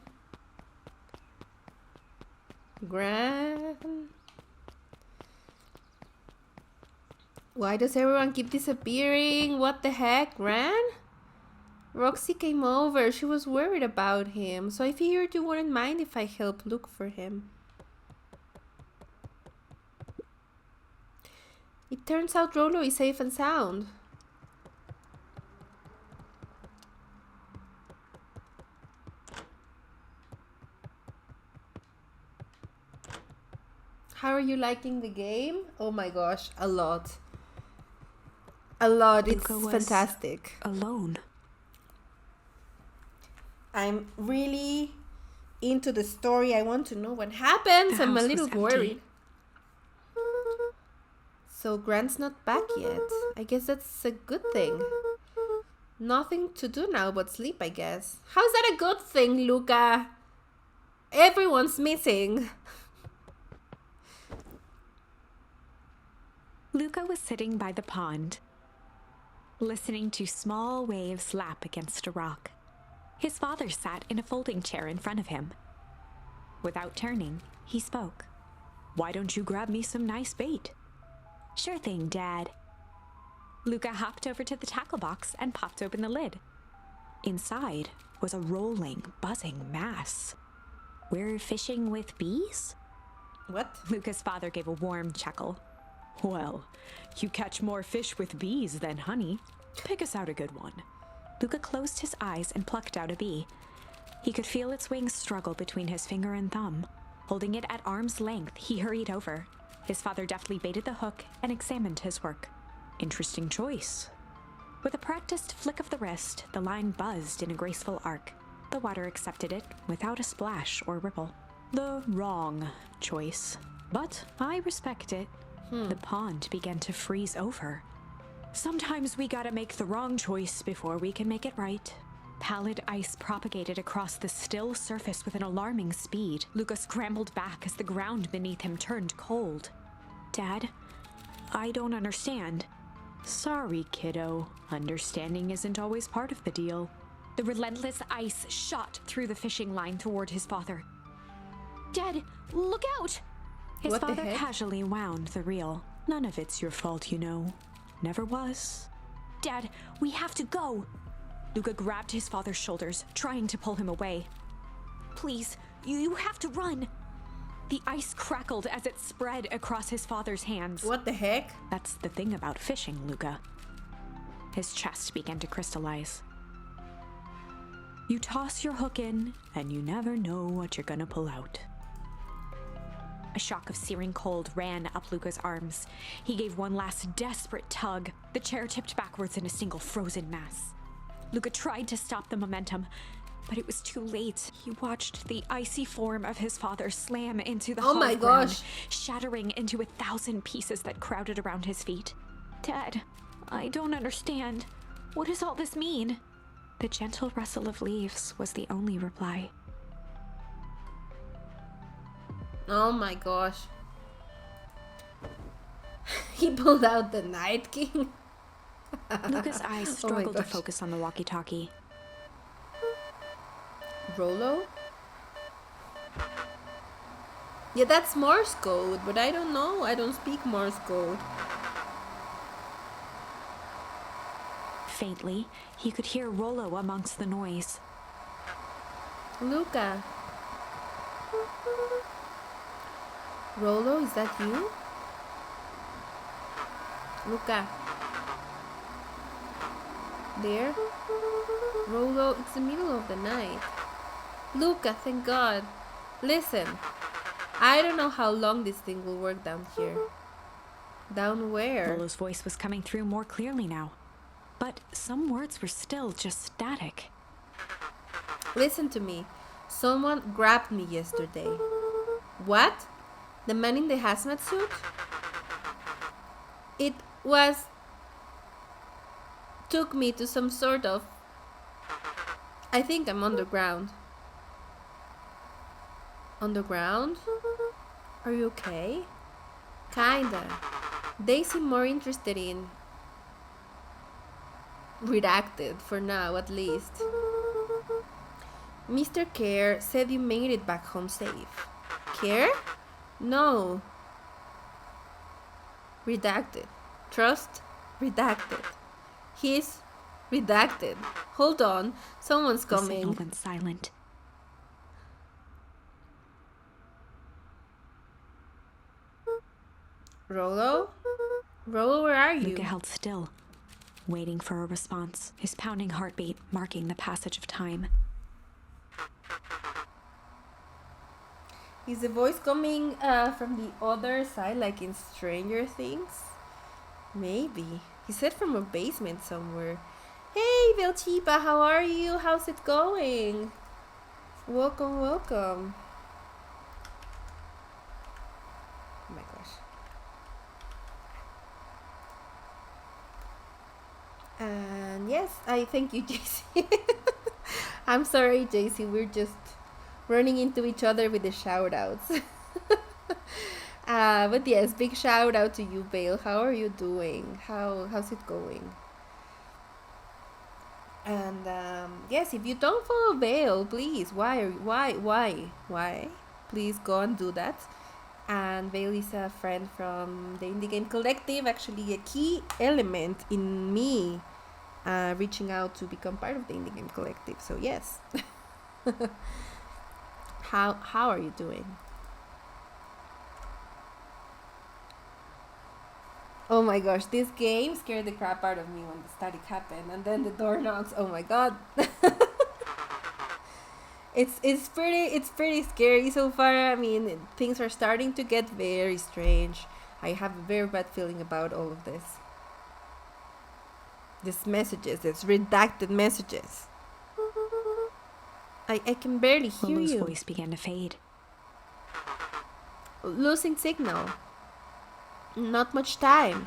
A: Gran? Why does everyone keep disappearing? What the heck, Gran? Roxy came over. She was worried about him, so I figured you wouldn't mind if I helped look for him. It turns out Rollo is safe and sound. How are you liking the game? Oh my gosh, a lot. A lot. It's fantastic.
B: Alone.
A: I'm really into the story. I want to know what happens. I'm a little worried. So Grant's not back yet. I guess that's a good thing. Nothing to do now but sleep, I guess. How's that a good thing, Luka? Everyone's missing.
B: Luka was sitting by the pond, listening to small waves lap against a rock. His father sat in a folding chair in front of him. Without turning, he spoke. "Why don't you grab me some nice bait?" "Sure thing, Dad." Luka hopped over to the tackle box and popped open the lid. Inside was a rolling, buzzing mass. "We're fishing with bees?"
A: What?
B: Luka's father gave a warm chuckle. "Well, you catch more fish with bees than honey. Pick us out a good one." Luka closed his eyes and plucked out a bee. He could feel its wings struggle between his finger and thumb. Holding it at arm's length, he hurried over. His father deftly baited the hook and examined his work. "Interesting choice." With a practiced flick of the wrist, the line buzzed in a graceful arc. The water accepted it without a splash or ripple. The wrong choice, but I respect it. The pond began to freeze over. "Sometimes we gotta make the wrong choice before we can make it right." Pallid ice propagated across the still surface with an alarming speed. Luka scrambled back as the ground beneath him turned cold. "Dad, I don't understand." "Sorry, kiddo. Understanding isn't always part of the deal." The relentless ice shot through the fishing line toward his father. "Dad, look out!" His
A: What the
B: father
A: heck?
B: casually wound the reel. "None of it's your fault, you know. Never was." "Dad, we have to go." Luka grabbed his father's shoulders, trying to pull him away. "Please, you have to run." The ice crackled as it spread across his father's hands.
A: What the heck?
B: "That's the thing about fishing, Luka." His chest began to crystallize. "You toss your hook in, and you never know what you're gonna pull out." A shock of searing cold ran up Luka's arms. He gave one last desperate tug. The chair tipped backwards in a single frozen mass. Luka tried to stop the momentum, but it was too late. He watched the icy form of his father slam into the hard ground, shattering into 1,000 pieces that crowded around his feet. Dad, I don't understand. What does all this mean? The gentle rustle of leaves was the only reply.
A: Oh my gosh. He pulled out the Night King.
B: Luka's eyes struggled to focus on the walkie-talkie.
A: Rollo? Yeah, that's Morse code, but I don't know. I don't speak Morse code.
B: Faintly, he could hear Rollo amongst the noise.
A: Luka. Rollo, is that you? Luka. There? Rollo, it's the middle of the night. Luka, thank God. Listen, I don't know how long this thing will work down here. Down where?
B: Rollo's voice was coming through more clearly now, but some words were still just static.
A: Listen to me. Someone grabbed me yesterday. What? The man in the hazmat suit? It took me to some sort of... I think I'm underground. Underground? Are you okay? Kinda. They seem more interested in... redacted, for now at least. Mr. Care said you made it back home safe. Care? No. Redacted. Trust? Redacted. He's redacted. Hold on. Someone's coming.
B: The signal went silent.
A: Rollo? Rollo, where are you?
B: Luka held still, waiting for a response, his pounding heartbeat marking the passage of time.
A: Is the voice coming from the other side, like in Stranger Things? Maybe. He said from a basement somewhere. Hey, Belchipa, how are you? How's it going? Welcome, welcome. Oh my gosh. And yes, I thank you, JC. I'm sorry, JC. We're just running into each other with the shout outs. But yes, big shout out to you, Bale. How are you doing? How's it going? And yes, if you don't follow Bale, please, why? Please go and do that. And Bale is a friend from the Indie Game Collective, actually a key element in me reaching out to become part of the Indie Game Collective. So yes. How are you doing? Oh my gosh, this game scared the crap out of me when the static happened, and then the door knocks. Oh my god. It's pretty scary so far. I mean, things are starting to get very strange. I have a very bad feeling about all of this. These messages, these redacted messages. I can barely hear
B: Lulu's
A: you.
B: voice began to fade.
A: Losing signal. Not much time.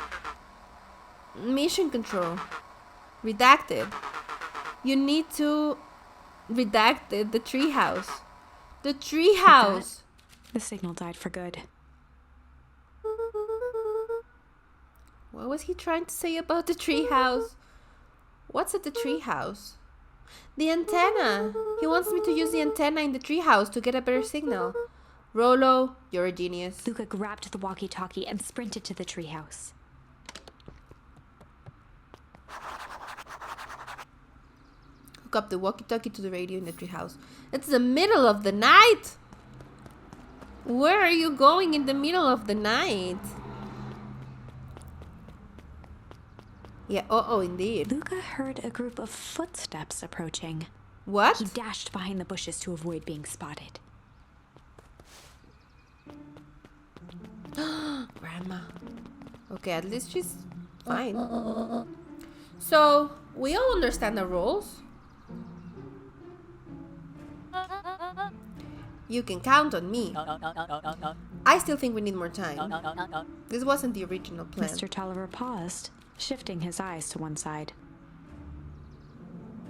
A: Mission control. Redacted. You need to redacted the treehouse. The treehouse.
B: The signal died for good.
A: What was he trying to say about the treehouse? What's at the treehouse? The antenna. He wants me to use the antenna in the treehouse to get a better signal. Rollo, you're a genius.
B: Luka grabbed the walkie-talkie and sprinted to the treehouse.
A: Hook up the walkie-talkie to the radio in the treehouse. It's the middle of the night. Where are you going in the middle of the night? Yeah, indeed.
B: Luka heard a group of footsteps approaching.
A: What?
B: He dashed behind the bushes to avoid being spotted.
A: Grandma. Okay, at least she's fine. So, we all understand the rules. You can count on me. I still think we need more time. This wasn't the original plan.
B: Mr. Tolliver paused, shifting his eyes to one side.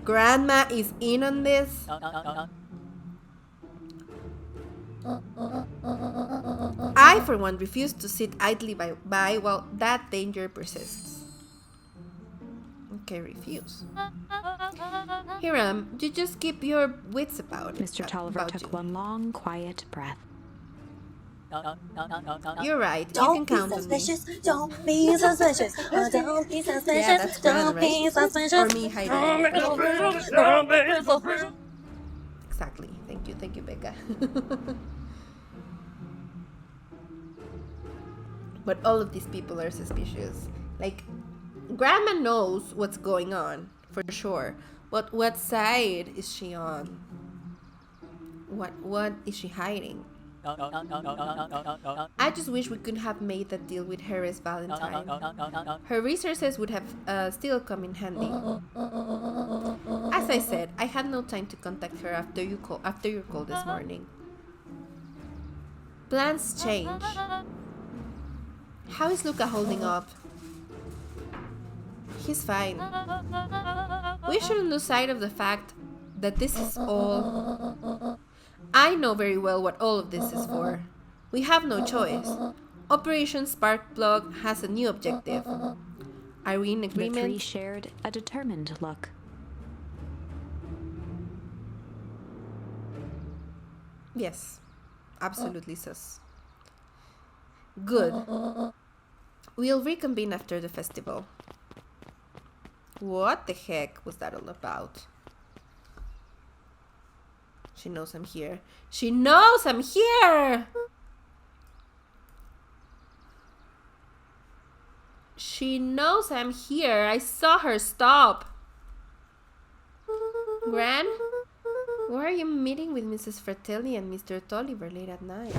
A: Grandma is in on this. I, for one, refuse to sit idly by while that danger persists. Okay, refuse. Hiram, you just keep your wits about it.
B: Mr. Tolliver took one long, quiet breath.
A: You're right. You
C: Don't
A: can
C: be
A: count on me.
C: suspicious. Don't be suspicious. Don't be suspicious.
A: Yeah, that's Gran,
C: Don't be
A: right?
C: suspicious.
A: Or me hiding.
C: Don't be suspicious.
A: Exactly. Thank you, Becca. But all of these people are suspicious. Like, Grandma knows what's going on, for sure. But what side is she on? What is she hiding? I just wish we could have made that deal with her as Valentine. Her resources would have still come in handy. As I said, I had no time to contact her after your call this morning. Plans change. How is Luka holding up? He's fine. We shouldn't lose sight of the fact that this is all... I know very well what all of this is for. We have no choice. Operation Sparkplug has a new objective. Are we in agreement?
B: The three shared a determined look.
A: Yes. Absolutely sus. Good. We'll reconvene after the festival. What the heck was that all about? She knows I'm here. She knows I'm here! She knows I'm here. I saw her stop. Gran? Why are you meeting with Mrs. Fratelli and Mr. Tolliver late at night?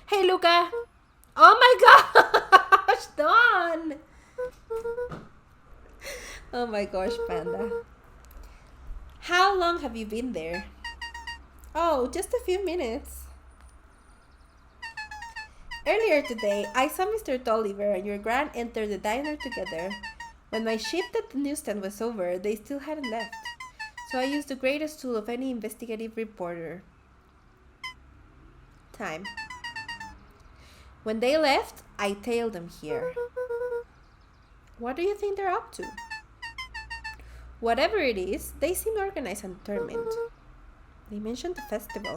A: Hey, Luka! Oh my gosh! Dawn! Oh my gosh, Panda. How long have you been there? Oh, just a few minutes. Earlier today, I saw Mr. Tolliver and your Gran enter the diner together. When my shift at the newsstand was over, they still hadn't left. So I used the greatest tool of any investigative reporter. Time. When they left, I tailed them here. What do you think they're up to? Whatever it is, they seem organized and determined. They mentioned the festival.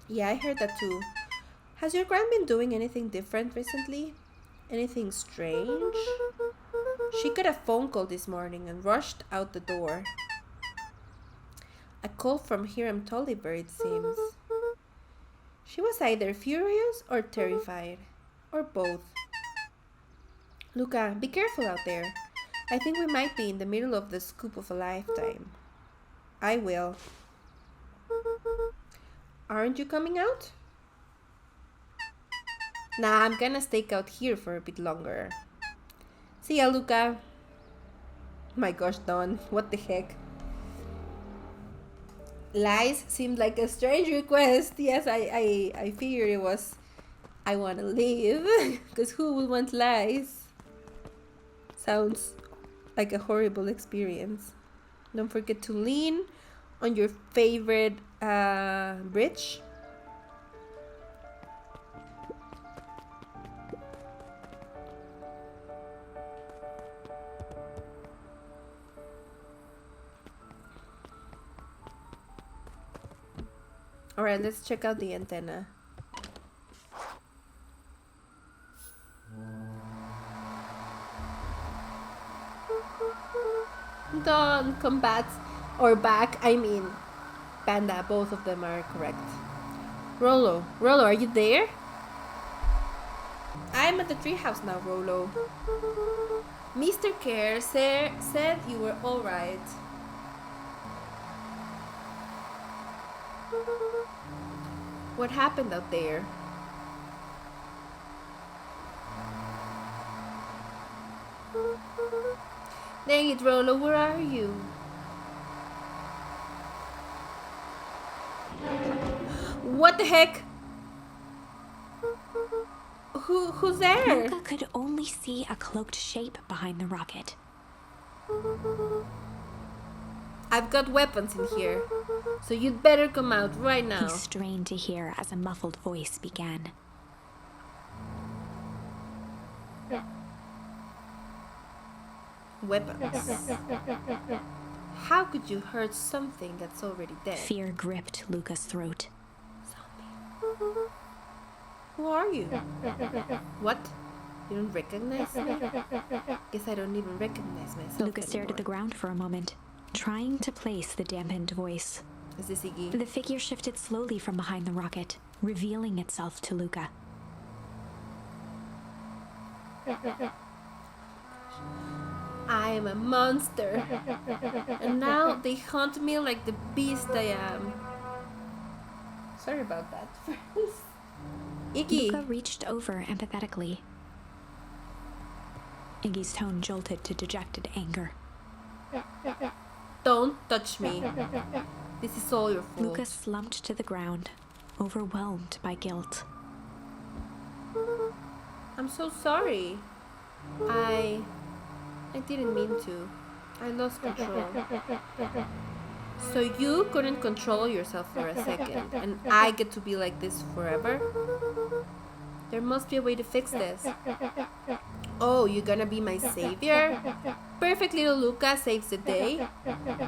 A: Yeah, I heard that too. Has your Gran been doing anything different recently? Anything strange? She got a phone call this morning and rushed out the door. A call from Hiram Tolliver, it seems. She was either furious or terrified, or both. Luka, be careful out there. I think we might be in the middle of the scoop of a lifetime. I will. Aren't you coming out? Nah, I'm gonna stake out here for a bit longer. See ya, Luka. My gosh, Dawn, what the heck? Lies seemed like a strange request. Yes, I figured it was, I wanna leave. Because who would want lies? Sounds like a horrible experience. Don't forget to lean on your favorite bridge. Alright, let's check out the antenna. Dawn combats or back, I mean Panda, both of them are correct. Rolo, are you there? I'm at the treehouse now, Rolo. Mr. Care said you were alright. What happened out there? Dang it, Rolo, where are you? What the heck? Who's there?
B: Luka could only see a cloaked shape behind the rocket.
A: I've got weapons in here, so you'd better come out right now.
B: He strained to hear as a muffled voice began.
A: Weapons. How could you hurt something that's already dead?
B: Fear gripped Luka's throat.
A: Who are you? What? You don't recognize me? Guess I don't even recognize myself.
B: Luka stared at the ground for a moment, trying to place the dampened voice.
A: Is this Iggy?
B: The figure shifted slowly from behind the rocket, revealing itself to Luka.
A: I am a monster. And now they hunt me like the beast I am. Sorry about that. Iggy!
B: Luka reached over empathetically. Iggy's tone jolted to dejected anger.
A: Don't touch me. This is all your fault.
B: Luka slumped to the ground, overwhelmed by guilt.
A: I'm so sorry. I didn't mean to. I lost control. So you couldn't control yourself for a second, and I get to be like this forever? There must be a way to fix this. Oh, you're gonna be my savior? Perfect little Luka saves the day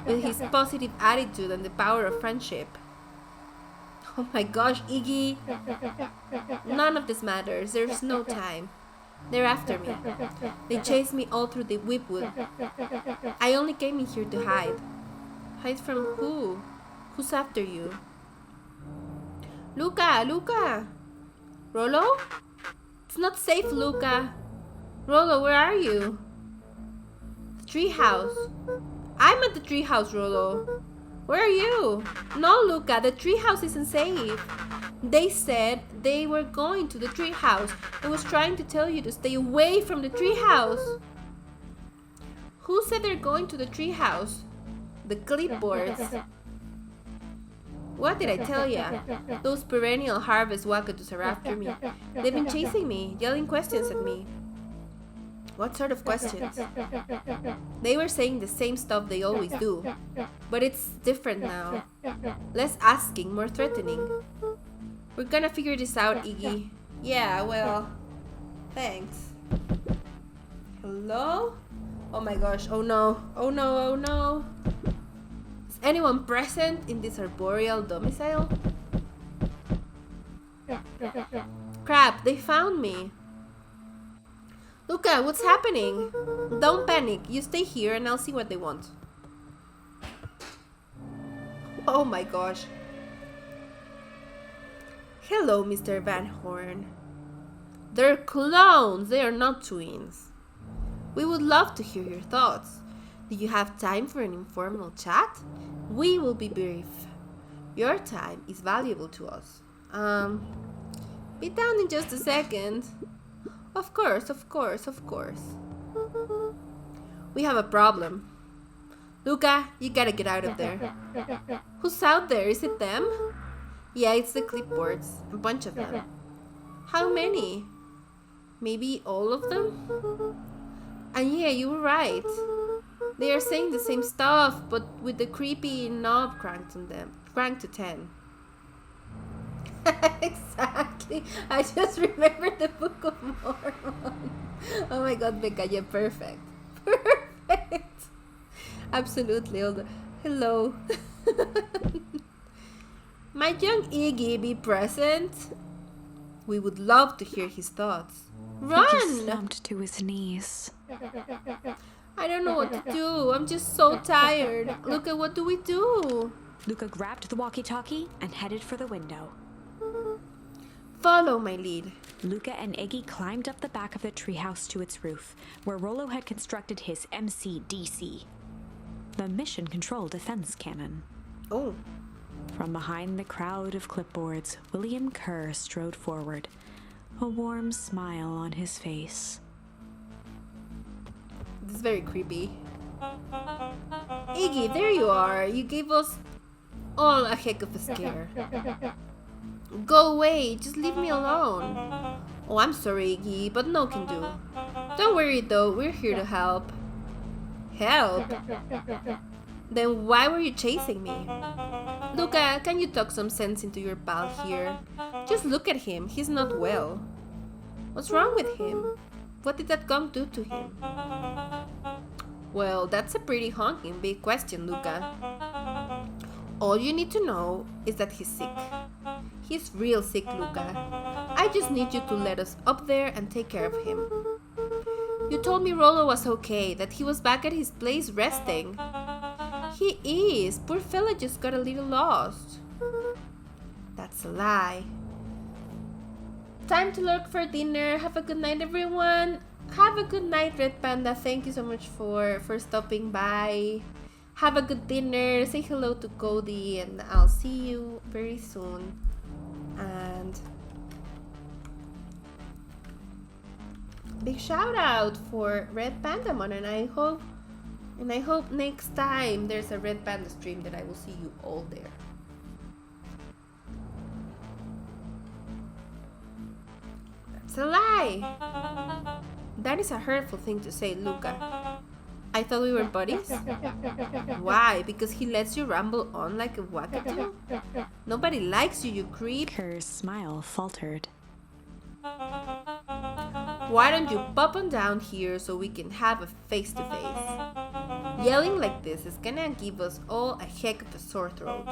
A: with his positive attitude and the power of friendship. Oh my gosh, Iggy. None of this matters. There's no time. They're after me. They chased me all through the whipwood. I only came in here to hide. Hide from who? Who's after you? Luka! Luka! Rolo? It's not safe, Luka. Rolo, where are you? The treehouse. I'm at the treehouse, Rolo. Where are you? No, Luka, the treehouse isn't safe. They said they were going to the treehouse. I was trying to tell you to stay away from the treehouse. Who said they're going to the treehouse? The clipboards. What did I tell ya? Those perennial harvest wackadoos are after me. They've been chasing me, yelling questions at me. What sort of questions? They were saying the same stuff they always do. But it's different now. Less asking, more threatening. We're gonna figure this out, Iggy. Yeah, well, thanks. Hello? Oh my gosh, oh no, oh no, oh no. Is anyone present in this arboreal domicile? Crap, they found me. Luka, what's happening? Don't panic, you stay here and I'll see what they want. Oh my gosh. Hello, Mr. Van Horn. They're clones, they are not twins. We would love to hear your thoughts. Do you have time for an informal chat? We will be brief. Your time is valuable to us. Be down in just a second. Of course, of course, of course. We have a problem. Luka, you gotta get out of there. Who's out there? Is it them? Yeah, it's the clipboards. A bunch of them. How many? Maybe all of them? And yeah, you were right. They are saying the same stuff, but with the creepy knob cranked on them. Cranked to 10. Exactly. I just remembered the Book of Mormon. Oh my god, Becca, you're perfect. Perfect. Absolutely. Hello. Might young Iggy be present? We would love to hear his thoughts.
B: He
A: Run!
B: slumped to his knees.
A: I don't know what to do. I'm just so tired. Look at what do we do?
B: Luka grabbed the walkie-talkie and headed for the window.
A: Follow my lead.
B: Luka and Iggy climbed up the back of the treehouse to its roof, where Rolo had constructed his MCDC, the Mission Control Defense Cannon.
A: Oh.
B: From behind the crowd of clipboards, William Kerr strode forward, a warm smile on his face.
A: This is very creepy. Iggy, there you are. You gave us all a heck of a scare. Go away, just leave me alone. Oh, I'm sorry, Iggy, but no can do. Don't worry though, we're here to help. Help? Then why were you chasing me? Luka, can you talk some sense into your pal here? Just look at him, he's not well. What's wrong with him? What did that gun do to him? Well, that's a pretty honking big question, Luka. All you need to know is that he's sick. He's real sick, Luka. I just need you to let us up there and take care of him. You told me Rollo was okay, that he was back at his place resting. He is. Poor fella just got a little lost. That's a lie. Time to look for dinner. Have a good night, everyone. Have a good night, Red Panda. Thank you so much for stopping by. Have a good dinner. Say hello to Cody, and I'll see you very soon. And big shout out for Red Pandamon, and I hope next time there's a Red Panda stream that I will see you all there. That's a lie. That is a hurtful thing to say, Luka. I thought we were buddies? Why? Because he lets you ramble on like a wackadoo? Nobody likes you, you creep.
B: Kerr's smile faltered.
A: Why don't you pop on down here so we can have a face-to-face? Yelling like this is gonna give us all a heck of a sore throat.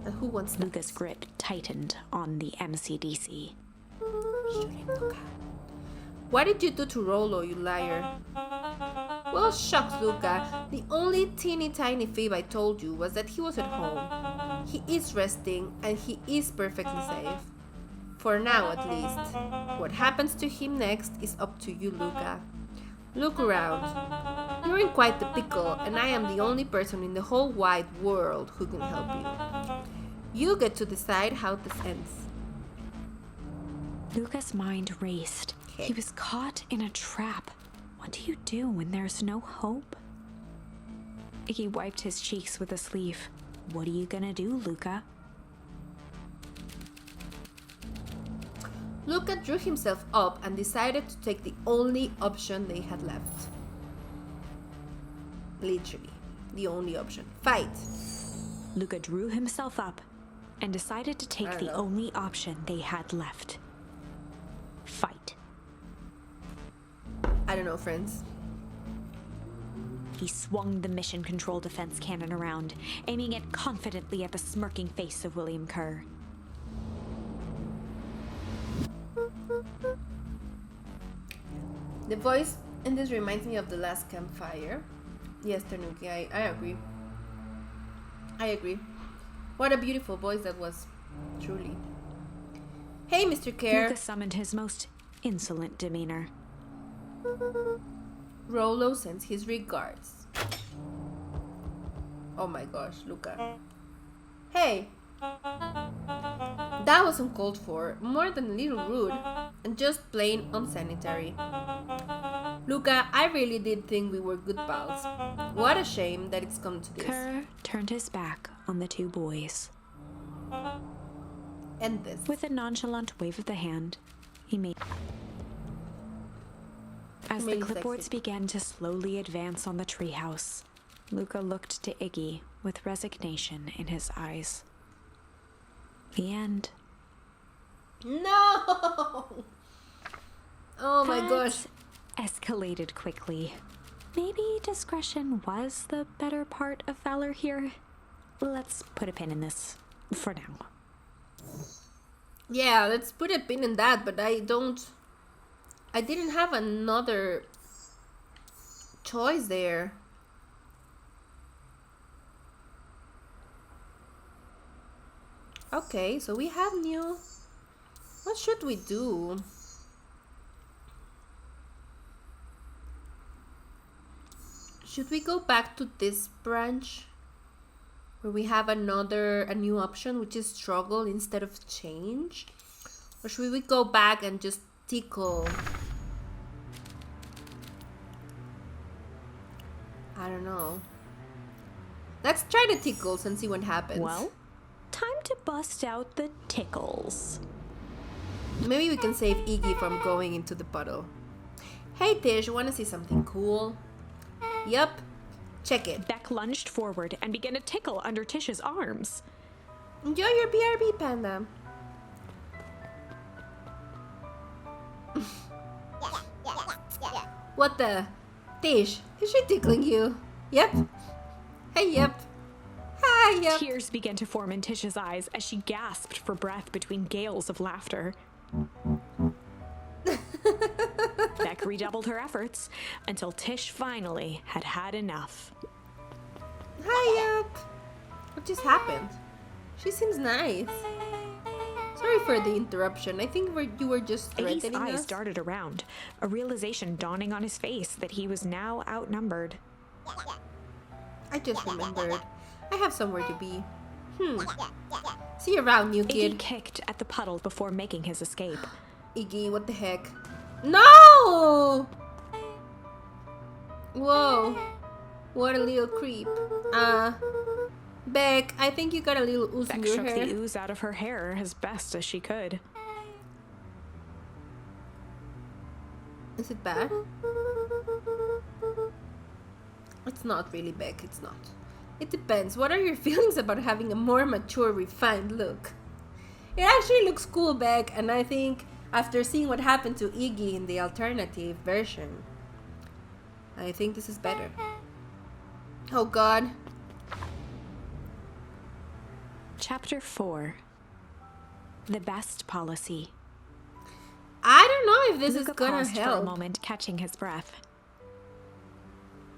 A: And who wants that?
B: Luka's grip tightened on the MCDC.
A: Shoot him, Luka. What did you do to Rollo, you liar? Well, shucks, Luka. The only teeny tiny fib I told you was that he was at home. He is resting and he is perfectly safe. For now, at least. What happens to him next is up to you, Luka. Look around. You're in quite the pickle, and I am the only person in the whole wide world who can help you. You get to decide how this ends.
B: Luka's mind raced. He was caught in a trap. What do you do when there's no hope? Iggy wiped his cheeks with a sleeve. What are you gonna do, Luka?
A: Luka drew himself up and decided to take the only option they had left. Literally, the only option. Fight.
B: Luka drew himself up and decided to take the only option they had left. Fight.
A: I don't know, friends.
B: He swung the mission control defense cannon around, aiming it confidently at the smirking face of William Kerr.
A: The voice in this reminds me of the last campfire. Yes, Tanuki, I agree. I agree. What a beautiful voice that was, truly. Hey, Mr. Kerr.
B: Luka summoned his most insolent demeanor.
A: Rollo sends his regards. Oh my gosh, Luka. Hey! That was uncalled for, more than a little rude, and just plain unsanitary. Luka, I really did think we were good pals. What a shame that it's come to this.
B: Kerr turned his back on the two boys.
A: And this.
B: With a nonchalant wave of the hand, he made... As the clipboards began to slowly advance on the treehouse, Luka looked to Iggy with resignation in his eyes. The end.
A: No! Oh my gosh.
B: Escalated quickly. Maybe discretion was the better part of valor here. Let's put a pin in this for now.
A: Yeah, let's put a pin in that, but I didn't have another choice there. Okay, so we have new... What should we do? Should we go back to this branch? Where we have a new option, which is struggle instead of change? Or should we go back and just tickle? I don't know. Let's try the tickles and see what happens.
B: Well, time to bust out the tickles.
A: Maybe we can save Iggy from going into the puddle. Hey Tish, wanna see something cool? Yup. Check it.
B: Beck lunged forward and began to tickle under Tish's arms.
A: Enjoy your BRB, Panda. What the? Tish, is she tickling you? Yep. Hey, yep. Hi, yep.
B: Tears began to form in Tish's eyes as she gasped for breath between gales of laughter. Beck redoubled her efforts until Tish finally had had enough.
A: Hi, yep. What just happened? She seems nice. Sorry for the interruption. I think you were just
B: Iggy's
A: threatening
B: eyes
A: us.
B: darted around, a realization dawning on his face that he was now outnumbered.
A: I just remembered. I have somewhere to be. See you around, new
B: Iggy
A: kid.
B: kicked at the puddle before making his escape.
A: Iggy, what the heck? No! Whoa. What a little creep. Beck, I think you got a little ooze in
B: Beck
A: your
B: shook
A: hair.
B: the ooze out of her hair as best as she could.
A: Is it bad? It's not really, Beck. It's not. It depends. What are your feelings about having a more mature, refined look? It actually looks cool, Beck, and I think after seeing what happened to Iggy in the alternative version, I think this is better. Oh God.
B: Chapter 4. The Best Policy.
A: I don't know if this
B: Luka
A: is gonna
B: paused for a
A: help.
B: moment, catching his breath.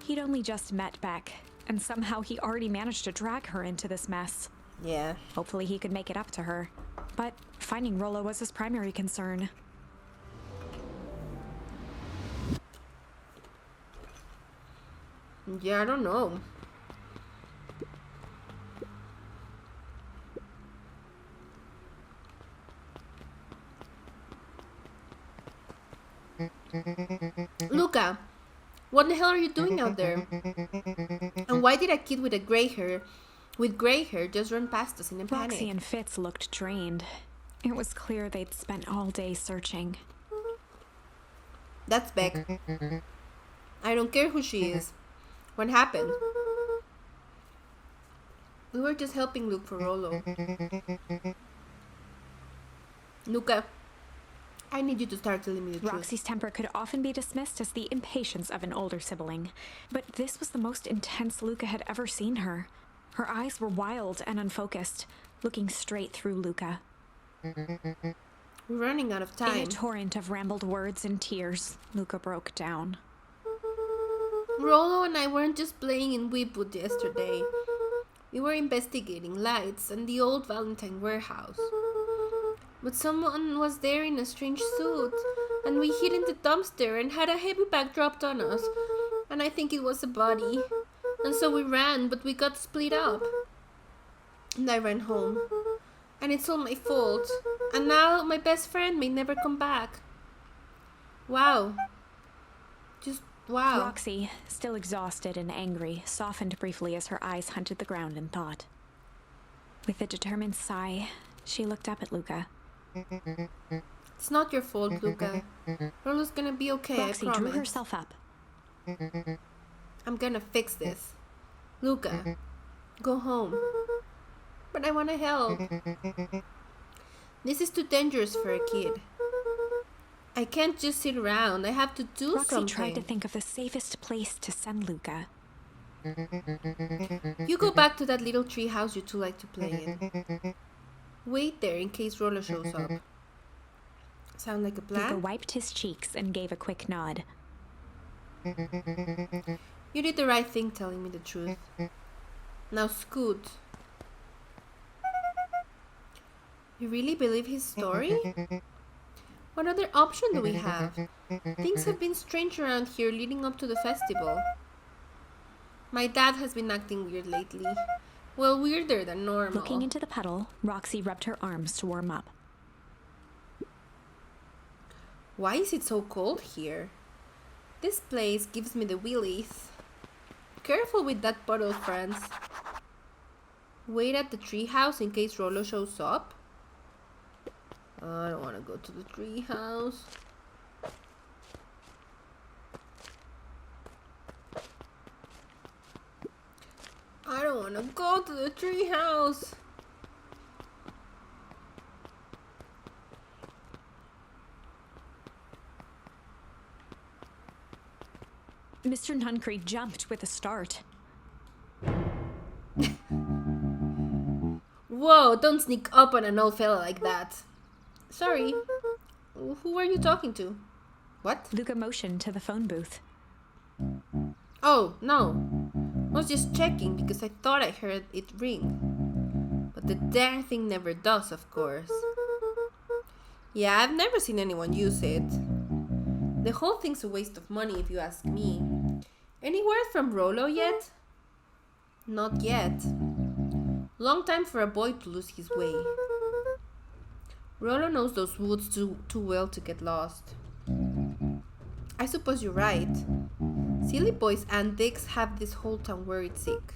B: He'd only just met Beck, and somehow he already managed to drag her into this mess.
A: Yeah.
B: Hopefully he could make it up to her. But finding Rollo was his primary concern.
A: Yeah, I don't know. Luka, what the hell are you doing out there? And why did a kid with gray hair just run past us in a
B: Roxy
A: panic?
B: and Fitz looked drained. It was clear they'd spent all day searching.
A: That's Beck. I don't care who she is. What happened? We were just helping look for Rollo. Luka, I need you to start telling me the truth.
B: Roxy's temper could often be dismissed as the impatience of an older sibling, but this was the most intense Luka had ever seen her. Her eyes were wild and unfocused, looking straight through Luka.
A: We're running out of
B: In a
A: time.
B: torrent of rambled words and tears, Luka broke down.
A: Rollo and I weren't just playing in Weepwood yesterday. We were investigating lights and the old Valentine warehouse. But someone was there in a strange suit, and we hid in the dumpster and had a heavy bag dropped on us. And I think it was a body. And so we ran, but we got split up. And I ran home. And it's all my fault. And now my best friend may never come back. Wow. Just wow.
B: Roxy, still exhausted and angry, softened briefly as her eyes hunted the ground in thought. With a determined sigh, she looked up at Luka.
A: It's not your fault, Luka. Rollo's gonna be okay,
B: Roxy
A: I promise.
B: drew herself up.
A: I'm gonna fix this. Luka, go home. But I wanna help. This is too dangerous for a kid. I can't just sit around. I have to do
B: Roxy
A: something.
B: tried to think of the safest place to send Luka.
A: You go back to that little tree house you two like to play in. Wait there in case Rollo shows up. Sound like a
B: Luka
A: plan?
B: wiped his cheeks and gave a quick nod.
A: You did the right thing telling me the truth. Now scoot. You really believe his story? What other option do we have? Things have been strange around here leading up to the festival. My dad has been acting weird lately. Well, weirder than normal.
B: Looking into the puddle, Roxy rubbed her arms to warm up.
A: Why is it so cold here? This place gives me the willies. Careful with that puddle, friends. Wait at the treehouse in case Rolo shows up. I don't want to go to the treehouse. I don't want to go to the treehouse.
B: Mr. Nuncreed jumped with a start.
A: Whoa, don't sneak up on an old fella like that. Sorry. Who are you talking to? What?
B: Luka motioned to the phone booth.
A: Oh, no. I was just checking because I thought I heard it ring. But the dang thing never does, of course. Yeah, I've never seen anyone use it. The whole thing's a waste of money if you ask me. Any word from Rolo yet? Not yet. Long time for a boy to lose his way. Rolo knows those woods too well to get lost. I suppose you're right. Silly boys' antics have this whole town worried sick.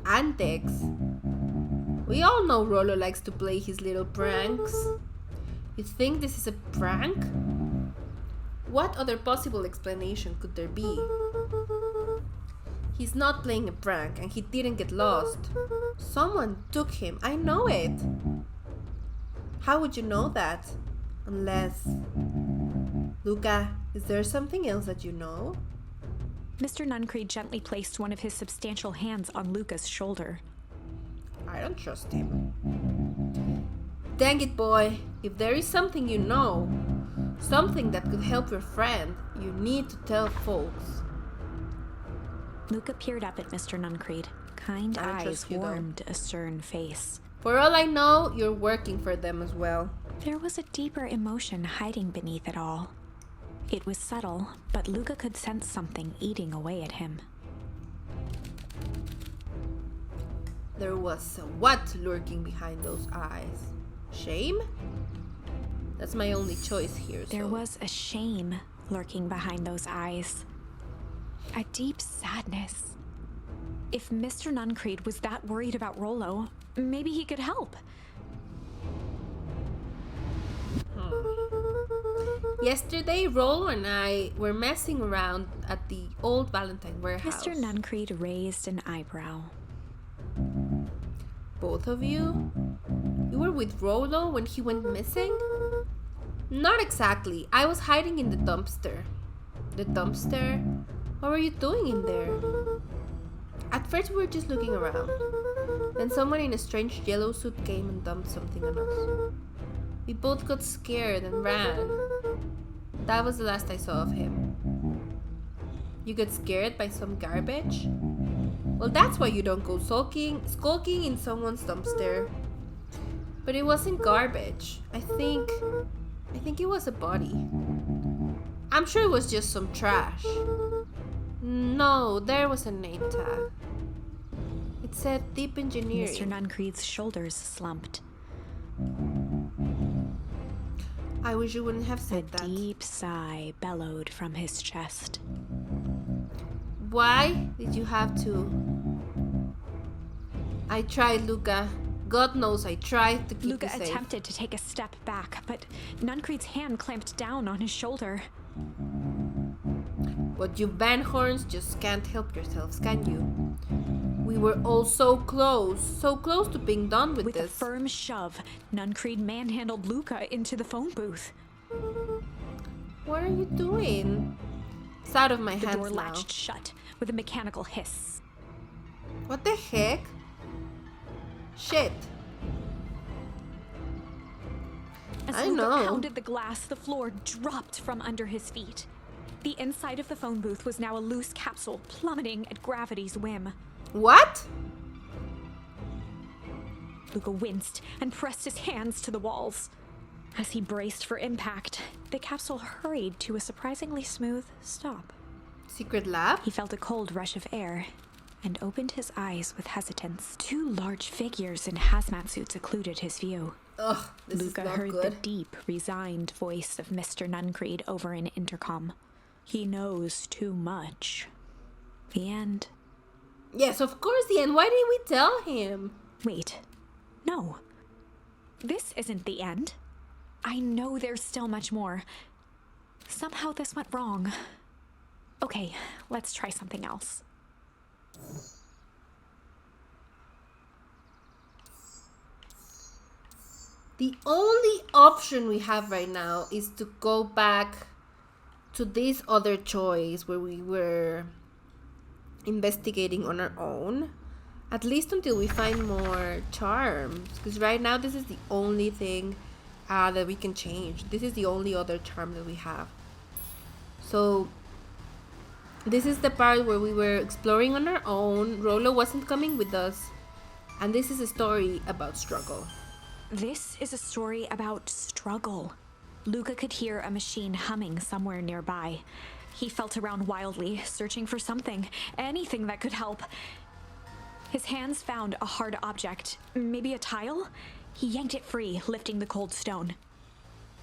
A: Antics? We all know Rolo likes to play his little pranks. You think this is a prank? What other possible explanation could there be? He's not playing a prank and he didn't get lost. Someone took him, I know it. How would you know that? Unless... Luka, is there something else that you know?
B: Mr. Nuncreed gently placed one of his substantial hands on Luka's shoulder.
A: I don't trust him. Dang it, boy. If there is something you know, something that could help your friend, you need to tell folks.
B: Luka peered up at Mr. Nuncreed. Kind
A: I don't
B: eyes
A: trust you, though.
B: warmed a stern face.
A: For all I know, you're working for them as well.
B: There was a deeper emotion hiding beneath it all. It was subtle, but Luka could sense something eating away at him.
A: There was a what lurking behind those eyes? Shame? That's my only choice here.
B: There
A: so.
B: was a shame lurking behind those eyes. A deep sadness. If Mr. Nuncreed was that worried about Rolo, maybe he could help.
A: Yesterday, Rolo and I were messing around at the old Valentine warehouse.
B: Mr. Nuncreed raised an eyebrow.
A: Both of you? You were with Rolo when he went missing? Not exactly. I was hiding in the dumpster. The dumpster? What were you doing in there? At first we were just looking around. Then someone in a strange yellow suit came and dumped something on us. We both got scared and ran. That was the last I saw of him. You got scared by some garbage? Well, that's why you don't go skulking in someone's dumpster. But it wasn't garbage. I think it was a body. I'm sure it was just some trash. No, there was a name tag. It said Deep Engineering.
B: Mr. Nuncreed's shoulders slumped.
A: I wish you wouldn't have
B: A
A: said that.
B: deep sigh bellowed from his chest.
A: Why did you have to? I tried, Luka. God knows I tried to keep
B: Luka
A: you safe.
B: attempted to take a step back, but Nuncreed's hand clamped down on his shoulder.
A: But you Van Horns just can't help yourselves, can you? We were all so close to being done with
B: With a
A: this.
B: firm shove, Nuncreed manhandled Luka into the phone booth.
A: What are you doing? It's out of my
B: The
A: hands
B: door
A: now.
B: latched shut with a mechanical hiss.
A: What the heck? Shit.
B: As
A: I
B: Luka
A: know.
B: pounded the glass, the floor dropped from under his feet. The inside of the phone booth was now a loose capsule plummeting at gravity's whim.
A: What?
B: Luka winced and pressed his hands to the walls. As he braced for impact, the capsule hurried to a surprisingly smooth stop.
A: Secret lab?
B: He felt a cold rush of air and opened his eyes with hesitance. Two large figures in hazmat suits occluded his view.
A: Ugh, this
B: Luka
A: is not
B: heard the
A: good.
B: deep, resigned voice of Mr. Nuncreed over an intercom. He knows too much. The end.
A: Yes, of course, the end. Why didn't we tell him?
B: Wait. No. This isn't the end. I know there's still much more. Somehow this went wrong. Okay, let's try something else.
A: The only option we have right now is to go back to this other choice where we were investigating on our own. At least until we find more charms. Because right now this is the only thing that we can change. This is the only other charm that we have. So this is the part where we were exploring on our own. Rolo wasn't coming with us. And this is a story about struggle.
B: This is a story about struggle. Luka could hear a machine humming somewhere nearby. He felt around wildly, searching for something, anything that could help. His hands found a hard object, maybe a tile. He yanked it free, lifting the cold stone.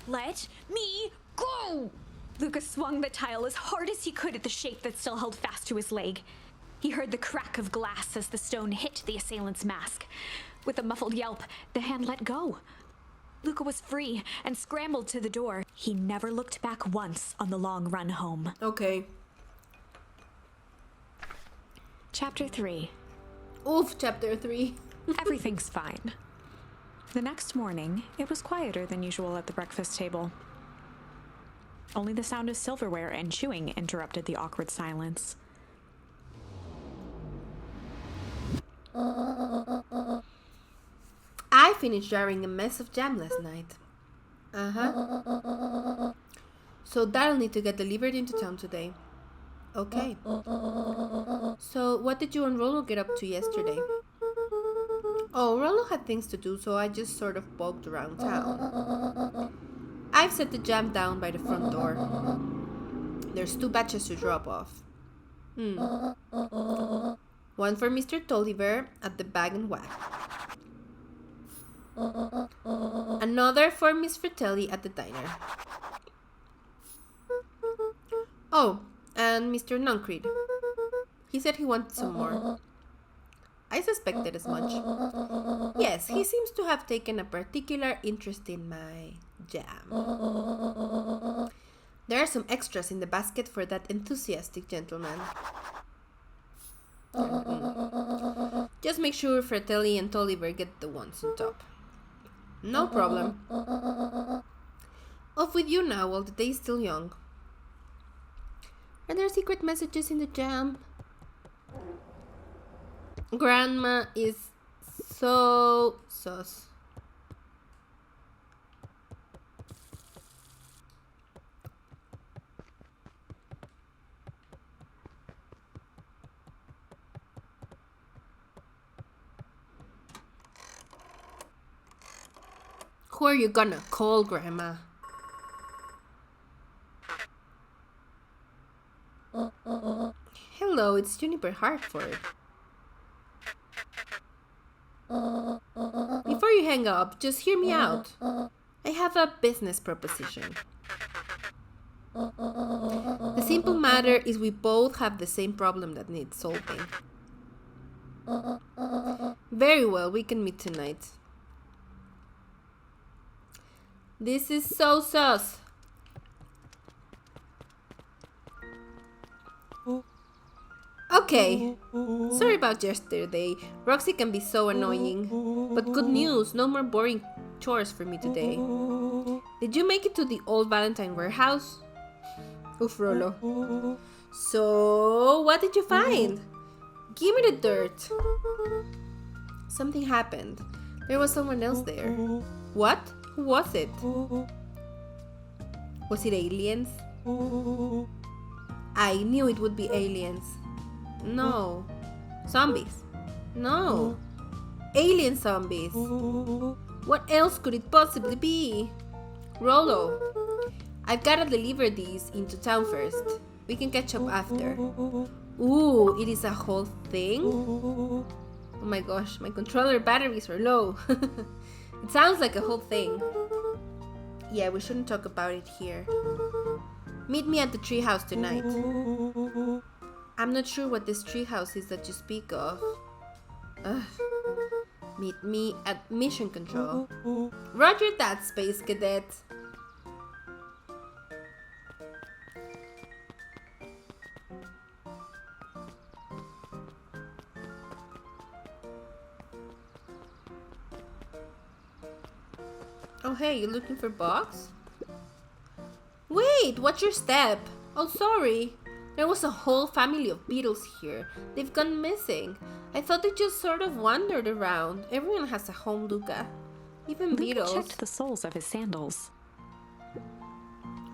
B: Let me go! Luka swung the tile as hard as he could at the shape that still held fast to his leg. He heard the crack of glass as the stone hit the assailant's mask. With a muffled yelp, the hand let go. Luka was free and scrambled to the door. He never looked back once on the long run home.
A: Okay.
B: Chapter 3.
A: Oof, chapter 3.
B: Everything's fine. The next morning, it was quieter than usual at the breakfast table. Only the sound of silverware and chewing interrupted the awkward silence.
A: I finished jarring a mess of jam last night. So that'll need to get delivered into town today. Okay. So what did you and Rolo get up to yesterday? Oh, Rolo had things to do, so I just sort of poked around town. I've set the jam down by the front door. There's 2 batches to drop off. One for Mr. Tolliver at the Bag and Whack. Another for Miss Fratelli at the diner. Oh, and Mr. Nuncreed. He said he wanted some more. I suspected as much. Yes, he seems to have taken a particular interest in my jam. There are some extras in the basket for that enthusiastic gentleman. Just make sure Fratelli and Tolliver get the ones on top. No problem. Off with you now while the day is still young. Are there secret messages in the jam? Grandma is so sus. Who are you gonna call, Grandma? Hello, it's Juniper Hartford. Before you hang up, just hear me out. I have a business proposition. The simple matter is we both have the same problem that needs solving. Very well, we can meet tonight. This is so sus. Okay. Sorry about yesterday. Roxy can be so annoying. But good news, no more boring chores for me today. Did you make it to the old Valentine warehouse? Oof, Rolo. So, what did you find? Give me the dirt. Something happened. There was someone else there. What? Who was it? Was it aliens? I knew it would be aliens. No. Zombies. No. Alien zombies. What else could it possibly be? Rolo, I've gotta deliver these into town first. We can catch up after. Ooh, it is a whole thing? Oh my gosh, my controller batteries are low. It sounds like a whole thing. Yeah, we shouldn't talk about it here. Meet me at the treehouse tonight. I'm not sure what this treehouse is that you speak of. Ugh. Meet me at Mission Control. Roger that, Space Cadet. Oh hey, you looking for Box? Wait, watch your step. Oh sorry. There was a whole family of beetles here. They've gone missing. I thought they just sort of wandered around. Everyone has a home, Luka. Even
B: Luka
A: beetles.
B: checked the soles of his sandals.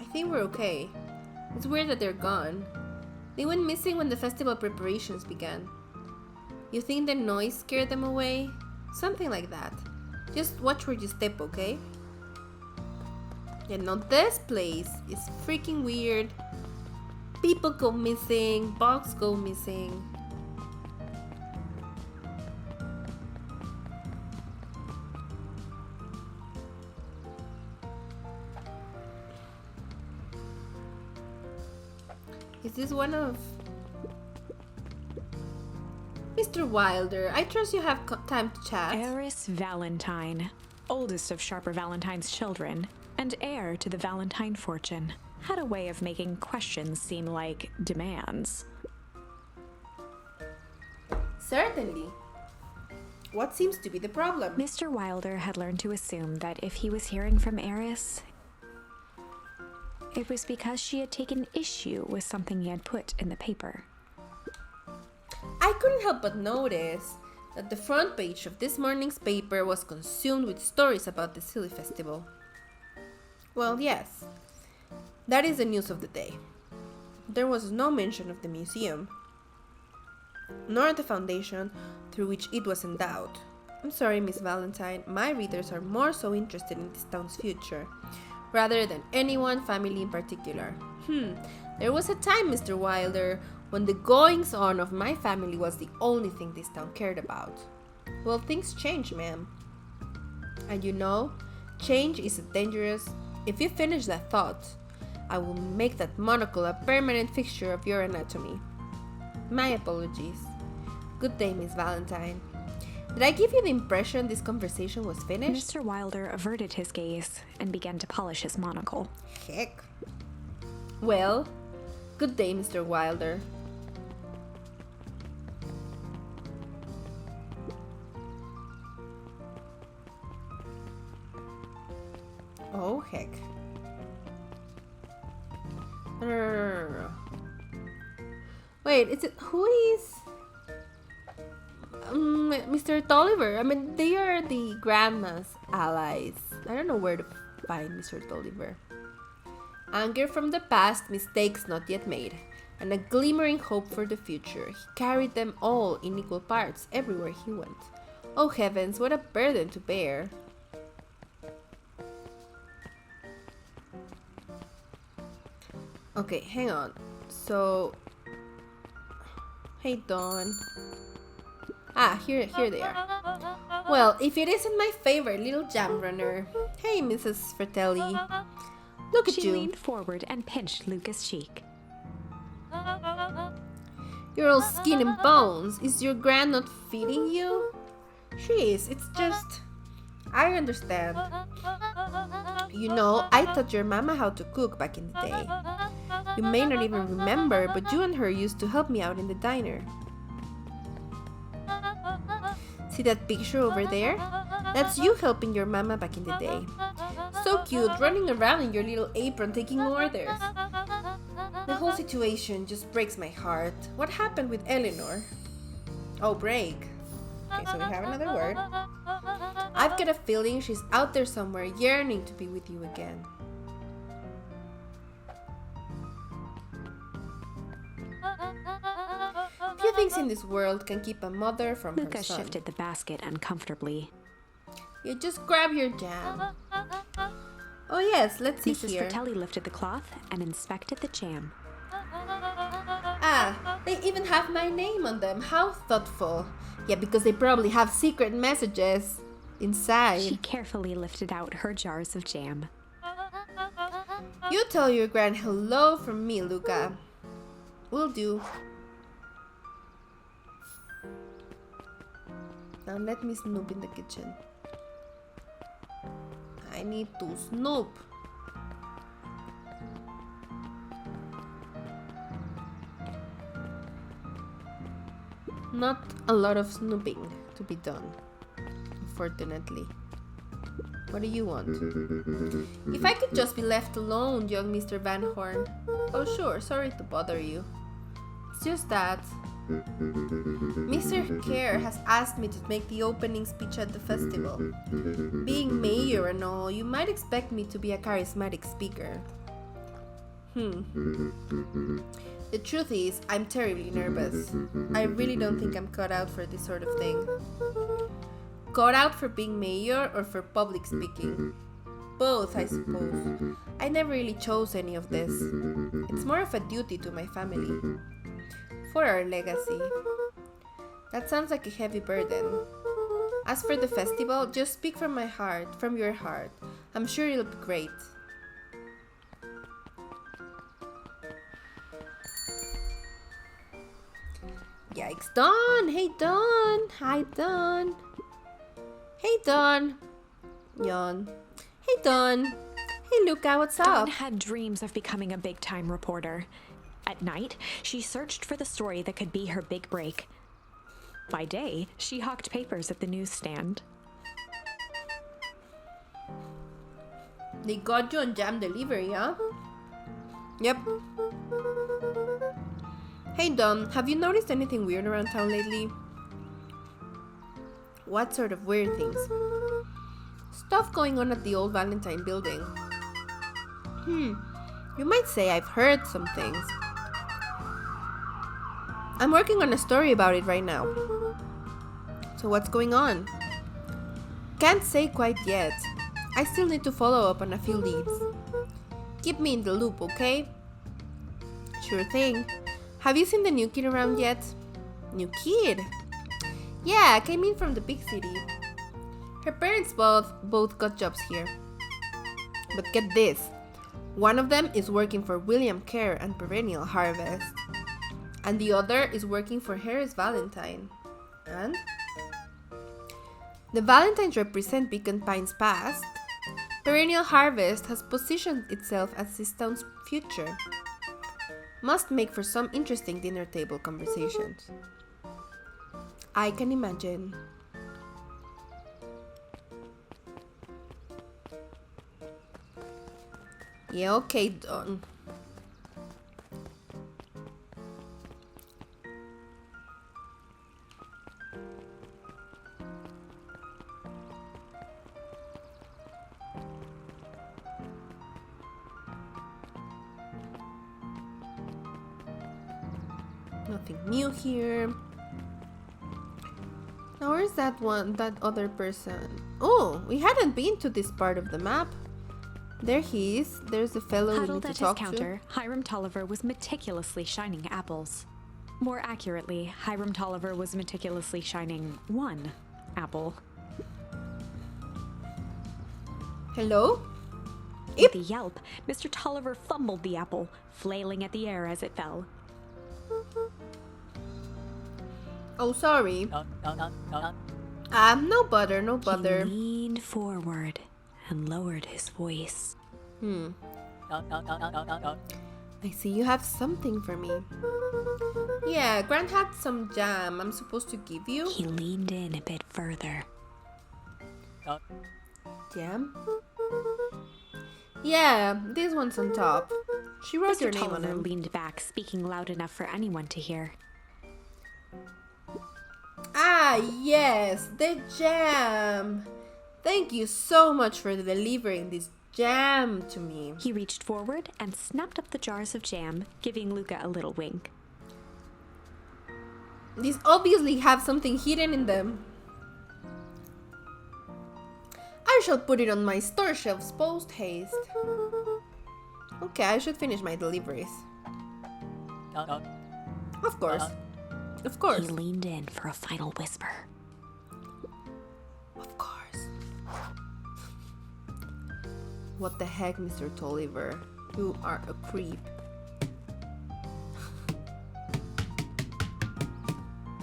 A: I think we're okay. It's weird that they're gone. They went missing when the festival preparations began. You think the noise scared them away? Something like that. Just watch where you step, okay? And now this place is freaking weird. People go missing, bugs go missing. Is this one of... Mr. Wilder, I trust you have time to chat.
B: Eris Valentine, oldest of Sharper Valentine's children, and heir to the Valentine fortune, had a way of making questions seem like demands.
A: Certainly. What seems to be the problem?
B: Mr. Wilder had learned to assume that if he was hearing from Eris, it was because she had taken issue with something he had put in the paper.
A: I couldn't help but notice that the front page of this morning's paper was consumed with stories about the silly festival. Well, yes, that is the news of the day. There was no mention of the museum, nor the foundation through which it was endowed. I'm sorry, Miss Valentine, my readers are more so interested in this town's future, rather than any one family in particular. There was a time, Mr. Wilder, when the goings-on of my family was the only thing this town cared about. Well, things change, ma'am. And you know, change is dangerous. If you finish that thought, I will make that monocle a permanent fixture of your anatomy. My apologies. Good day, Miss Valentine. Did I give you the impression this conversation was finished?
B: Mr. Wilder averted his gaze and began to polish his monocle.
A: Heck. Well, good day, Mr. Wilder. Oh, heck. Wait, is it... Who is... Mr. Tolliver? I mean, they are the grandma's allies. I don't know where to find Mr. Tolliver. Anger from the past, mistakes not yet made, and a glimmering hope for the future. He carried them all in equal parts everywhere he went. Oh heavens, what a burden to bear. Okay, hang on. So... Hey, Dawn. Ah, here they are. Well, if it isn't my favorite little jam runner. Hey, Mrs. Fratelli. Look at
B: She
A: you.
B: leaned forward and pinched Luka's cheek.
A: You're all skin and bones. Is your grand not feeding you? She is. It's just... I understand. You know, I taught your mama how to cook back in the day. You may not even remember, but you and her used to help me out in the diner. See that picture over there? That's you helping your mama back in the day. So cute, running around in your little apron taking orders. The whole situation just breaks my heart. What happened with Eleanor? Oh, break. Okay, so we have another word. I've got a feeling she's out there somewhere yearning to be with you again. Few things in this world can keep a mother from her
B: Luka
A: son.
B: shifted the basket uncomfortably.
A: You just grab your jam. Oh yes, let's see
B: Mrs.
A: here.
B: Fratelli lifted the cloth and inspected the jam.
A: Ah, they even have my name on them. How thoughtful. Yeah, because they probably have secret messages inside.
B: She carefully lifted out her jars of jam.
A: You tell your grand hello from me, Luka. Will do. Now let me snoop in the kitchen. I need to snoop. Not a lot of snooping to be done, unfortunately. What do you want? If I could just be left alone, young Mr. Van Horn. Oh sure, sorry to bother you. It's just that Mr. Kerr has asked me to make the opening speech at the festival. Being mayor and all, you might expect me to be a charismatic speaker. The truth is, I'm terribly nervous. I really don't think I'm cut out for this sort of thing. Cut out for being mayor or for public speaking? Both, I suppose. I never really chose any of this. It's more of a duty to my family. For our legacy. That sounds like a heavy burden. As for the festival, just speak from my heart, from your heart. I'm sure it'll be great. Yikes, Dawn! Hey, Dawn! Hi, Dawn! Hey, Dawn! Yawn. Hey, Dawn! Hey, Luka, what's up?
B: Dawn had dreams of becoming a big-time reporter. At night, she searched for the story that could be her big break. By day, she hawked papers at the newsstand.
A: They got you on jam delivery, huh? Yep. Hey Dawn, have you noticed anything weird around town lately? What sort of weird things? Stuff going on at the old Valentine building. You might say I've heard some things. I'm working on a story about it right now. So what's going on? Can't say quite yet. I still need to follow up on a few leads. Keep me in the loop, okay? Sure thing. Have you seen the new kid around yet? New kid? Yeah, I came in from the big city. Her parents both got jobs here. But get this. One of them is working for William Kerr and Perennial Harvest. And the other is working for Harris Valentine. And? The Valentines represent BeaconPines' past. Perennial Harvest has positioned itself as this town's future. Must make for some interesting dinner table conversations. I can imagine. Yeah, okay, done. Nothing new here. Now where's that other person? Oh, we hadn't been to this part of the map. There he is. There's the fellow we need
B: Huddled
A: to
B: at his
A: talk
B: counter, Hiram Tolliver was meticulously shining apples. More accurately, Hiram Tolliver was meticulously shining one apple.
A: to. Hello?
B: With a yelp, Mr. Tolliver fumbled the apple, flailing at the air as it fell.
A: Oh, sorry. No bother, no bother.
B: He leaned forward and lowered his voice.
A: I see you have something for me. Yeah, Grant had some jam I'm supposed to give you.
B: He leaned in a bit further.
A: Jam? Yeah, this one's on top. She wrote
B: Mr.
A: your name on
B: Tolliver
A: it.
B: leaned back, speaking loud enough for anyone to hear.
A: Ah, yes, the jam. Thank you so much for delivering this jam to me.
B: He reached forward and snapped up the jars of jam, giving Luka a little wink.
A: These obviously have something hidden in them. I shall put it on my store shelves post haste. Okay, I should finish my deliveries. Of course. Of course.
B: He leaned in for a final whisper.
A: Of course. What the heck, Mr. Tolliver? You are a creep.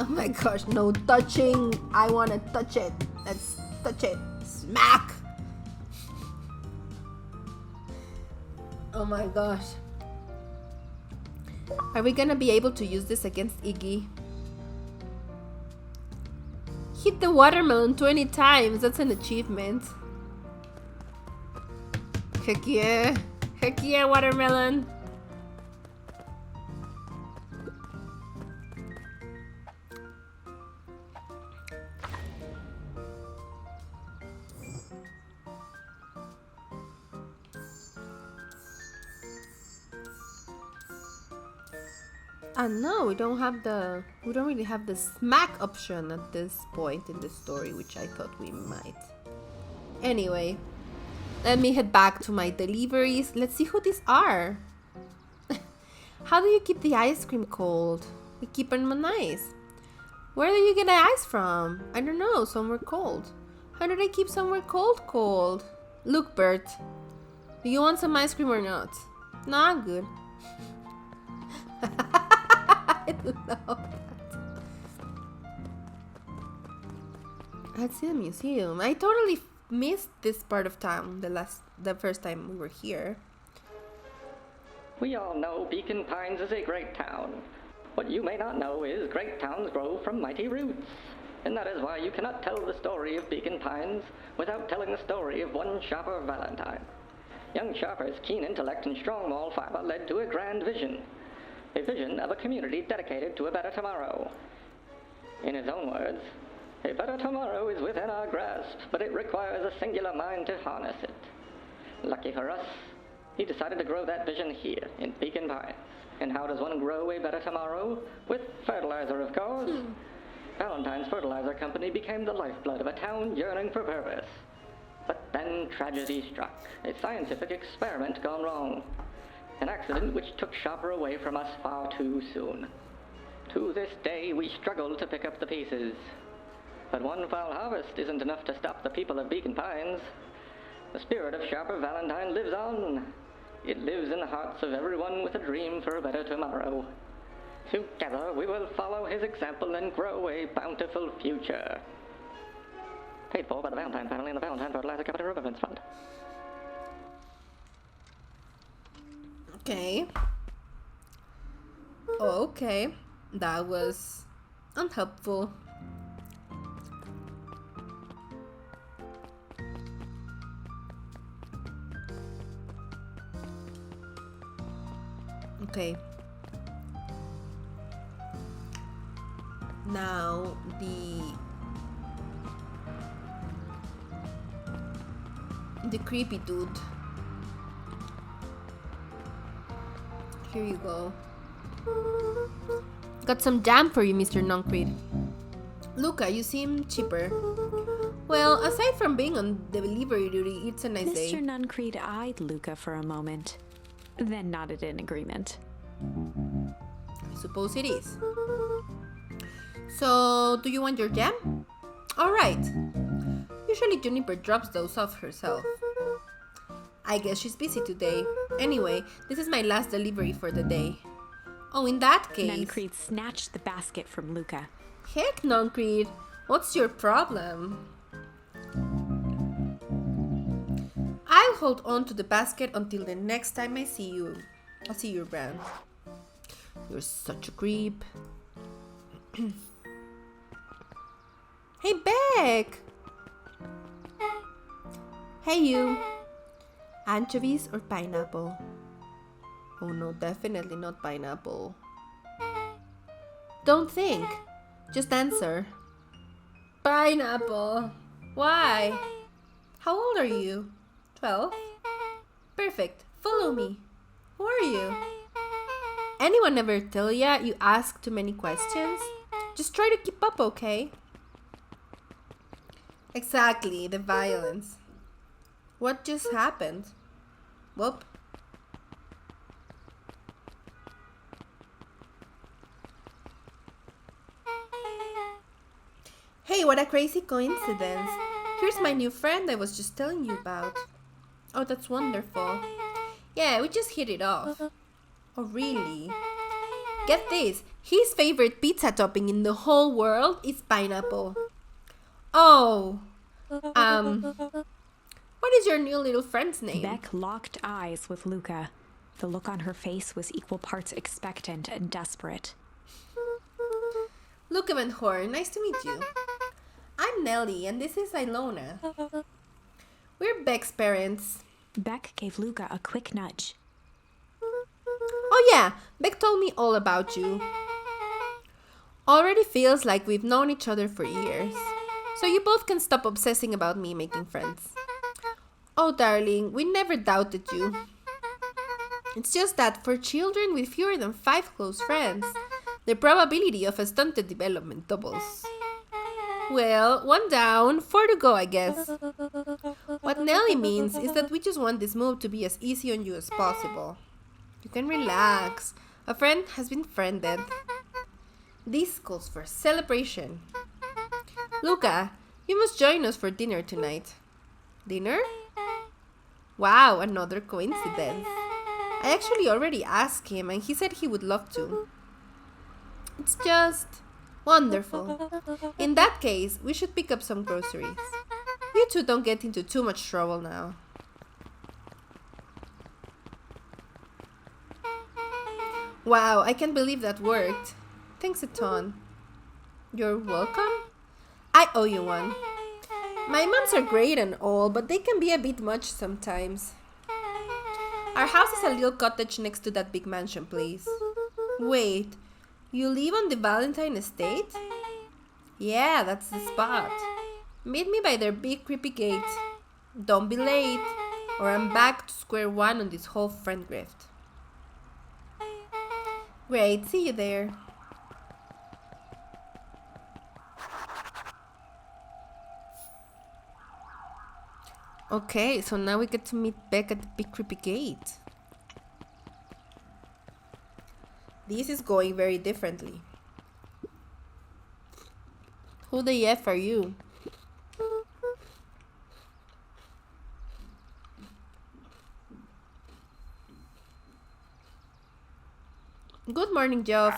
A: my gosh, no touching. I want to touch it. Let's touch it. Smack. Oh my gosh. Are we gonna be able to use this against Iggy? Hit the watermelon 20 times. That's an achievement. Heck yeah. Heck yeah, watermelon. No, we don't really have the smack option at this point in the story, which I thought we might. Anyway, let me head back to my deliveries. Let's see who these are. How do you keep the ice cream cold? We keep them on ice. Where do you get the ice from? I don't know, somewhere cold. How do they keep somewhere cold? Look, Bert, do you want some ice cream or not? Not good. I love that. That's the museum. I totally missed this part of town the first time we were here.
D: We all know BeaconPines is a great town. What you may not know is great towns grow from mighty roots. And that is why you cannot tell the story of BeaconPines without telling the story of one Shopper Valentine. Young Shopper's keen intellect and strong moral fiber led to a grand vision. A vision of a community dedicated to a better tomorrow. In his own words, a better tomorrow is within our grasp, but it requires a singular mind to harness it. Lucky for us, he decided to grow that vision here in BeaconPines. And how does one grow a better tomorrow? With fertilizer, of course. Valentine's Fertilizer Company became the lifeblood of a town yearning for purpose. But then tragedy struck, a scientific experiment gone wrong. An accident which took Shopper away from us far too soon. To this day, we struggle to pick up the pieces. But one foul harvest isn't enough to stop the people of BeaconPines. The spirit of Shopper Valentine lives on. It lives in the hearts of everyone with a dream for a better tomorrow. Together, we will follow his example and grow a bountiful future. Paid for by the Valentine family and the Valentine Fertilizer Company Remembrance Fund.
A: Okay. Oh, okay. That was unhelpful. Okay. Now the creepy dude. Here you go. Got some jam for you, Mr. Noncreed. Luka, you seem chipper. Well, aside from being on delivery duty, it's a nice day.
B: Mr. Nuncreed eyed Luka for a moment, then nodded in agreement.
A: I suppose it is. So, do you want your jam? Alright. Usually Juniper drops those off herself. I guess she's busy today. Anyway, this is my last delivery for the day. Oh, in that case...
B: Nuncreed snatched the basket from Luka.
A: Heck, Noncreed. What's your problem? I'll hold on to the basket until the next time I see you. I'll see you around. You're such a creep. Hey, Beck! Hey, you. Anchovies or pineapple? Oh no, definitely not pineapple. Don't think. Just answer. Pineapple. Why? How old are you? 12? Perfect. Follow me. Who are you? Anyone ever tell ya you ask too many questions? Just try to keep up, okay? Exactly, the violence. What just happened? Whoop. Hey, what a crazy coincidence. Here's my new friend I was just telling you about. Oh, that's wonderful. Yeah, we just hit it off. Oh, really? Get this, his favorite pizza topping in the whole world is pineapple. Oh, what is your new little friend's name?
B: Beck locked eyes with Luka. The look on her face was equal parts expectant and desperate.
A: Luka Van Horn, nice to meet you. I'm Nellie, and this is Ilona. We're Beck's parents.
B: Beck gave Luka a quick nudge.
A: Oh yeah, Beck told me all about you. Already feels like we've known each other for years. So you both can stop obsessing about me making friends. Oh darling, we never doubted you. It's just that for children with fewer than 5 close friends, the probability of a stunted development doubles. Well, 1 down, 4 to go, I guess. What Nelly means is that we just want this move to be as easy on you as possible. You can relax. A friend has been friended. This calls for celebration. Luka, you must join us for dinner tonight. Dinner? Wow, another coincidence. I actually already asked him and he said he would love to. It's just wonderful. In that case, we should pick up some groceries. You two don't get into too much trouble now. Wow, I can't believe that worked. Thanks a ton. You're welcome? I owe you one. My moms are great and all, but they can be a bit much sometimes. Our house is a little cottage next to that big mansion place. Wait, you live on the Valentine estate? Yeah, that's the spot. Meet me by their big creepy gate. Don't be late, or I'm back to square one on this whole friend grift. Great, see you there. Okay, so now we get to meet Beck at the big creepy gate. This is going very differently. Who the F are you? Good morning, Geoff.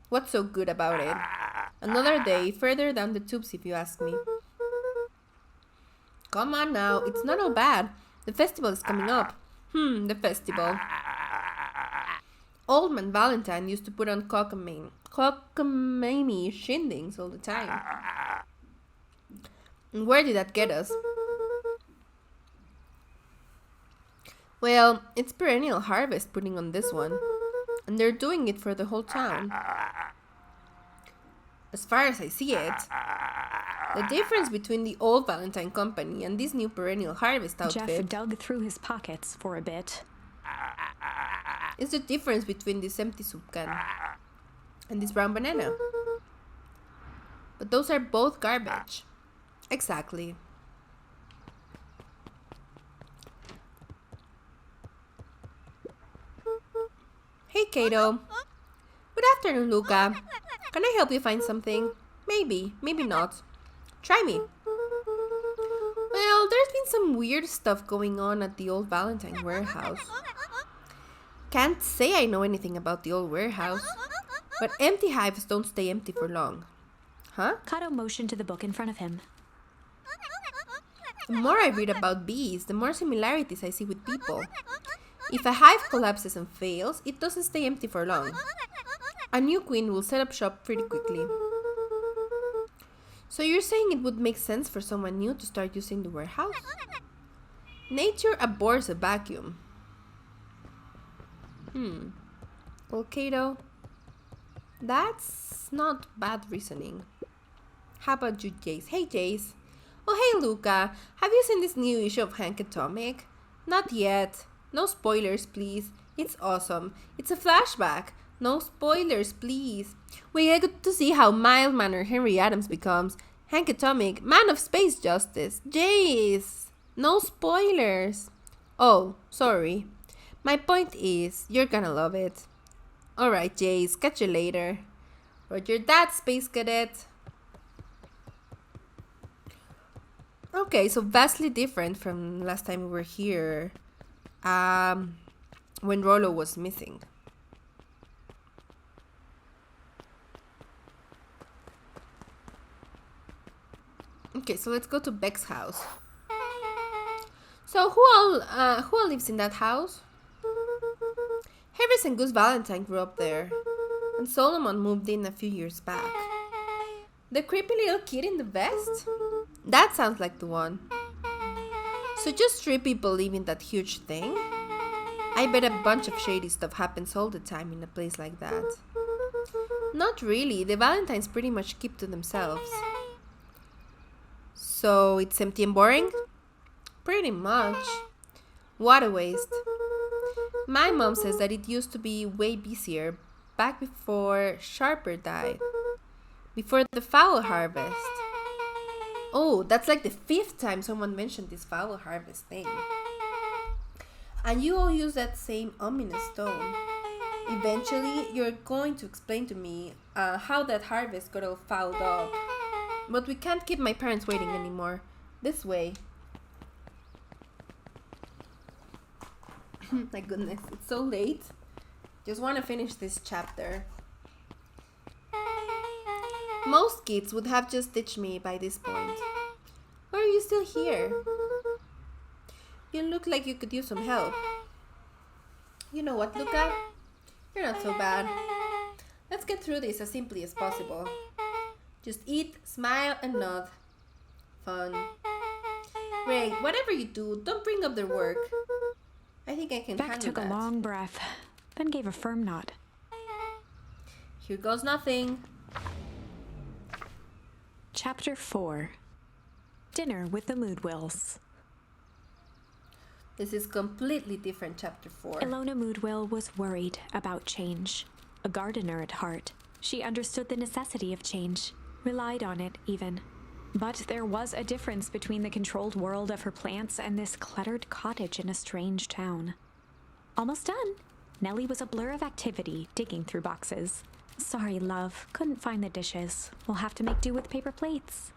A: What's so good about it? Another day further down the tubes if you ask me. Come on now, it's not all bad. The festival is coming up. The festival. Old Man Valentine used to put on cockamamie shindigs all the time. And where did that get us? Well, it's perennial harvest putting on this one. And they're doing it for the whole town. As far as I see it, the difference between the old Valentine company and this new perennial harvest outfit
B: Jeff dug through his pockets for a bit.
A: is the difference between this empty soup can and this brown banana. But those are both garbage. Exactly. Hey, Kato. Good afternoon, Luka. Can I help you find something? Maybe, maybe not. Try me. Well, there's been some weird stuff going on at the old Valentine warehouse. Can't say I know anything about the old warehouse, but empty hives don't stay empty for long. Huh?
B: Kato motioned to the book in front of him.
A: The more I read about bees, the more similarities I see with people. If a hive collapses and fails, it doesn't stay empty for long. A new queen will set up shop pretty quickly. So you're saying it would make sense for someone new to start using the warehouse? Nature abhors a vacuum. Well, Kato, that's not bad reasoning. How about you, Jace? Hey, Jace. Oh, hey, Luka. Have you seen this new issue of Hank Atomic? Not yet. No spoilers, please. It's awesome. It's a flashback. No spoilers, please. We get to see how mild-mannered Henry Adams becomes. Hank Atomic, man of space justice. Jace! No spoilers. Oh, sorry. My point is, you're gonna love it. Alright, Jace, catch you later. Roger that, Space Cadet. Okay, so vastly different from last time we were here. When Rolo was missing. Okay, so let's go to Beck's house. So who all lives in that house? Harris and Gus Valentine grew up there, and Solomon moved in a few years back. The creepy little kid in the vest? That sounds like the one. So just 3 people live in that huge thing? I bet a bunch of shady stuff happens all the time in a place like that. Not really, the Valentines pretty much keep to themselves. So it's empty and boring? Pretty much. What a waste. My mom says that it used to be way busier back before Sharper died. Before the fowl harvest. Oh, that's like the 5th time someone mentioned this fowl harvest thing. And you all use that same ominous tone. Eventually, you're going to explain to me how that harvest got all fouled up. But we can't keep my parents waiting anymore. This way. My goodness, it's so late. Just want to finish this chapter. Most kids would have just ditched me by this point. Why are you still here? You look like you could use some help. You know what, Luka? You're not so bad. Let's get through this as simply as possible. Just eat, smile, and nod. Fun. Great, whatever you do, don't bring up their work. I think I can
B: Beck
A: handle
B: took
A: that.
B: a long breath, then gave a firm nod.
A: Here goes nothing.
B: Chapter 4. Dinner with the Moodwills.
A: This is completely different chapter 4.
B: Ilona Moodwill was worried about change. A gardener at heart, she understood the necessity of change, relied on it even. But there was a difference between the controlled world of her plants and this cluttered cottage in a strange town. Almost done. Nellie was a blur of activity, digging through boxes. Sorry, love, couldn't find the dishes. We'll have to make do with paper plates.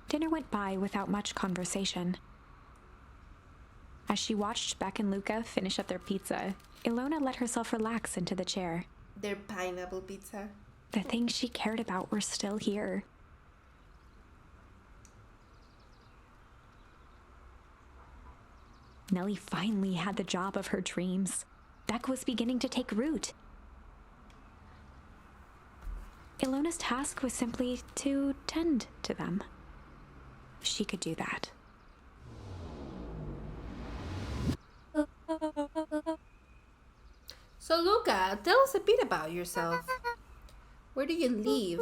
B: Dinner went by without much conversation. As she watched Beck and Luka finish up their pizza, Ilona let herself relax into the chair.
A: Their pineapple pizza.
B: The things she cared about were still here. Nellie finally had the job of her dreams. Beck was beginning to take root. Ilona's task was simply to tend to them. She could do that.
A: So Luka, tell us a bit about yourself. Where do you live?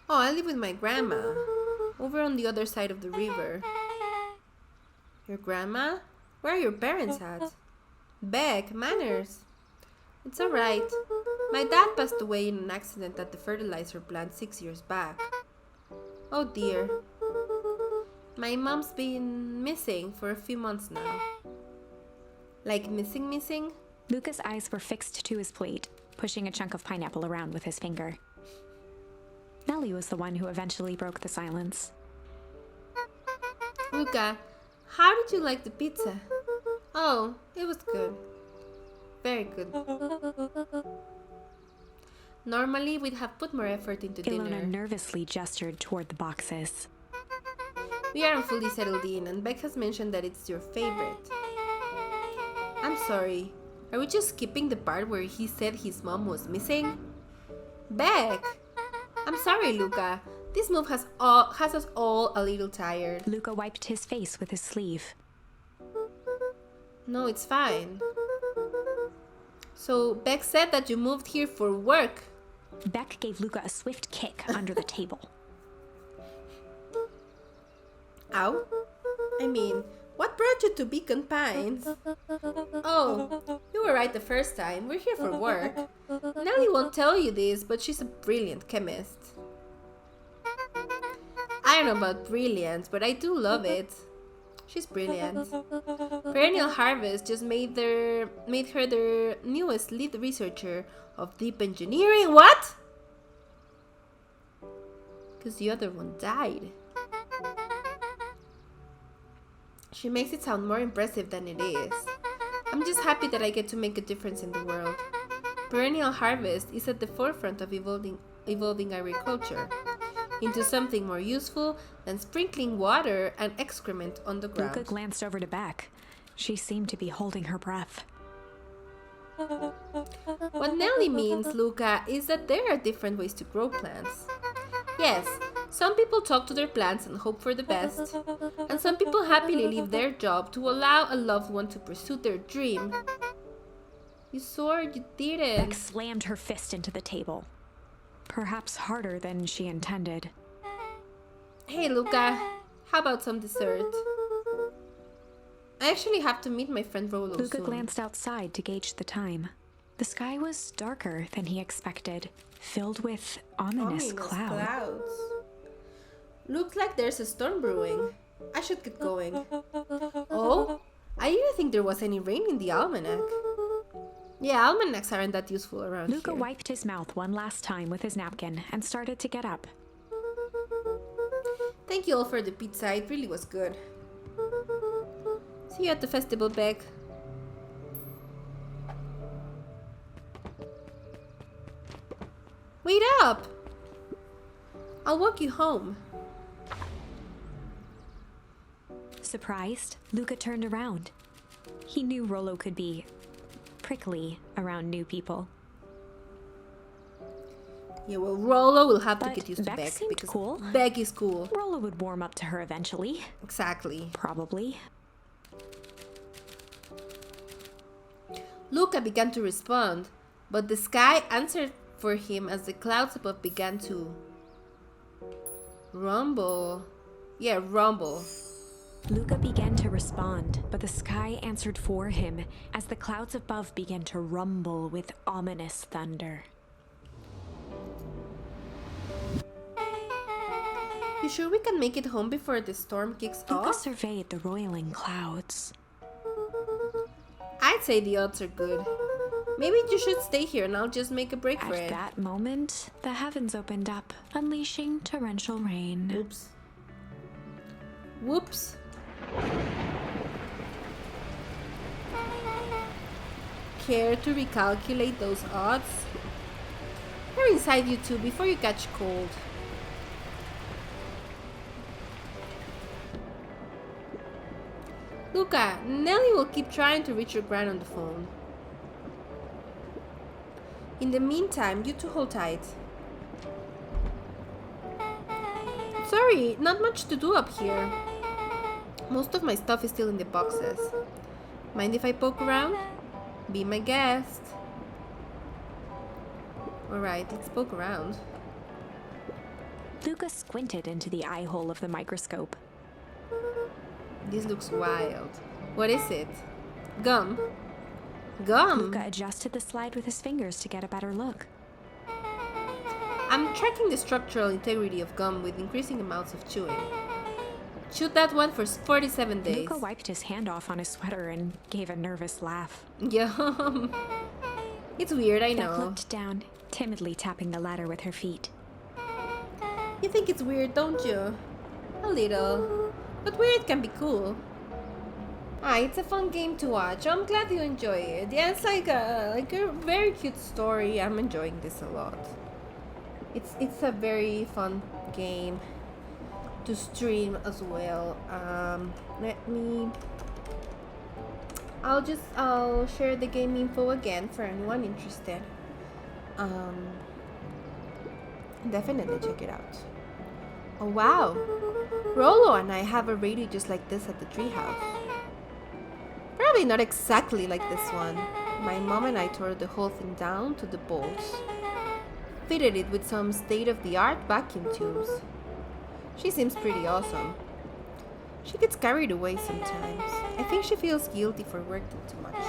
A: Oh, I live with my grandma. Over on the other side of the river. Your grandma? Where are your parents at? Beck, manners. It's alright. My dad passed away in an accident at the fertilizer plant 6 years back. Oh dear. My mom's been missing for a few months now. Like missing?
B: Luka's eyes were fixed to his plate, pushing a chunk of pineapple around with his finger. Nellie was the one who eventually broke the silence.
A: Luka, how did you like the pizza? Oh, it was good. Very good. Normally, we'd have put more effort into
B: Ilona
A: dinner.
B: nervously gestured toward the boxes.
A: We aren't fully settled in, and Beck has mentioned that it's your favorite. I'm sorry. Are we just skipping the part where he said his mom was missing? Beck! I'm sorry, Luka. This move has us all a little tired.
B: Luka wiped his face with his sleeve.
A: No, it's fine. So, Beck said that you moved here for work.
B: Beck gave Luka a swift kick under the table.
A: Ow? I mean, what brought you to BeaconPines? Oh, you were right the first time. We're here for work. Nellie won't tell you this, but she's a brilliant chemist. I don't know about brilliant, but I do love it. She's brilliant. Perennial Harvest just made her their newest lead researcher of deep engineering. What? Because the other one died. She makes it sound more impressive than it is. I'm just happy that I get to make a difference in the world. Perennial Harvest is at the forefront of evolving agriculture into something more useful than sprinkling water and excrement on the ground.
B: Luka glanced over to Beck. She seemed to be holding her breath.
A: What Nelly means, Luka, is that there are different ways to grow plants. Yes, some people talk to their plants and hope for the best, and some people happily leave their job to allow a loved one to pursue their dream. You soared, you didn't.
B: Beck slammed her fist into the table. Perhaps harder than she intended.
A: Hey, Luka, how about some dessert? I actually have to meet my friend Rolo
B: Luka
A: soon.
B: glanced outside to gauge the time. The sky was darker than he expected, filled with ominous clouds.
A: Looks like there's a storm brewing. I should get going. Oh, I didn't think there was any rain in the almanac. Yeah, almanacs aren't that useful around
B: Luka
A: here.
B: wiped his mouth one last time with his napkin and started to get up.
A: Thank you all for the pizza, it really was good. See you at the festival, Beck. Wait up! I'll walk you home.
B: Surprised, Luka turned around. He knew Rolo could be prickly around new people.
A: Yeah, well, Rolo will have to
B: But
A: get used to
B: Beck
A: Beck
B: seemed
A: because
B: cool.
A: Beck is cool.
B: Rolo would warm up to her eventually.
A: Exactly.
B: Probably.
A: Luka began to respond, but the sky answered for him as the clouds above began to rumble. Yeah, rumble.
B: Luka began to respond, but the sky answered for him as the clouds above began to rumble with ominous thunder.
A: You sure we can make it home before the storm kicks
B: Luka
A: off?
B: surveyed the roiling clouds.
A: I'd say the odds are good. Maybe you should stay here and I'll just make a break for
B: At
A: it.
B: that moment, the heavens opened up, unleashing torrential rain.
A: Oops. Whoops. Care to recalculate those odds? We're inside you two before you catch cold. Luka, Nelly will keep trying to reach your grand on the phone. In the meantime, you two hold tight. Sorry, not much to do up here. Most of my stuff is still in the boxes. Mind if I poke around? Be my guest. Alright, let's poke around.
B: Luka squinted into the eye hole of the microscope.
A: This looks wild. What is it? Gum? Gum?
B: Luka adjusted the slide with his fingers to get a better look.
A: I'm tracking the structural integrity of gum with increasing amounts of chewing. Chewed that one for 47 days.
B: Luka wiped his hand off on his sweater and gave a nervous laugh.
A: Yum. It's weird, I
B: Beck
A: know.
B: looked down, timidly tapping the ladder with her feet.
A: You think it's weird, don't you? A little. But weird can be cool. It's a fun game to watch. I'm glad you enjoy it. Yeah, it's like a very cute story. I'm enjoying this a lot. It's a very fun game to stream as well. I'll share the game info again for anyone interested. Definitely check it out. Oh wow, Rolo and I have a radio just like this at the treehouse. Probably not exactly like this one. My mom and I tore the whole thing down to the bolts. Fitted it with some state-of-the-art vacuum tubes. She seems pretty awesome. She gets carried away sometimes. I think she feels guilty for working too much.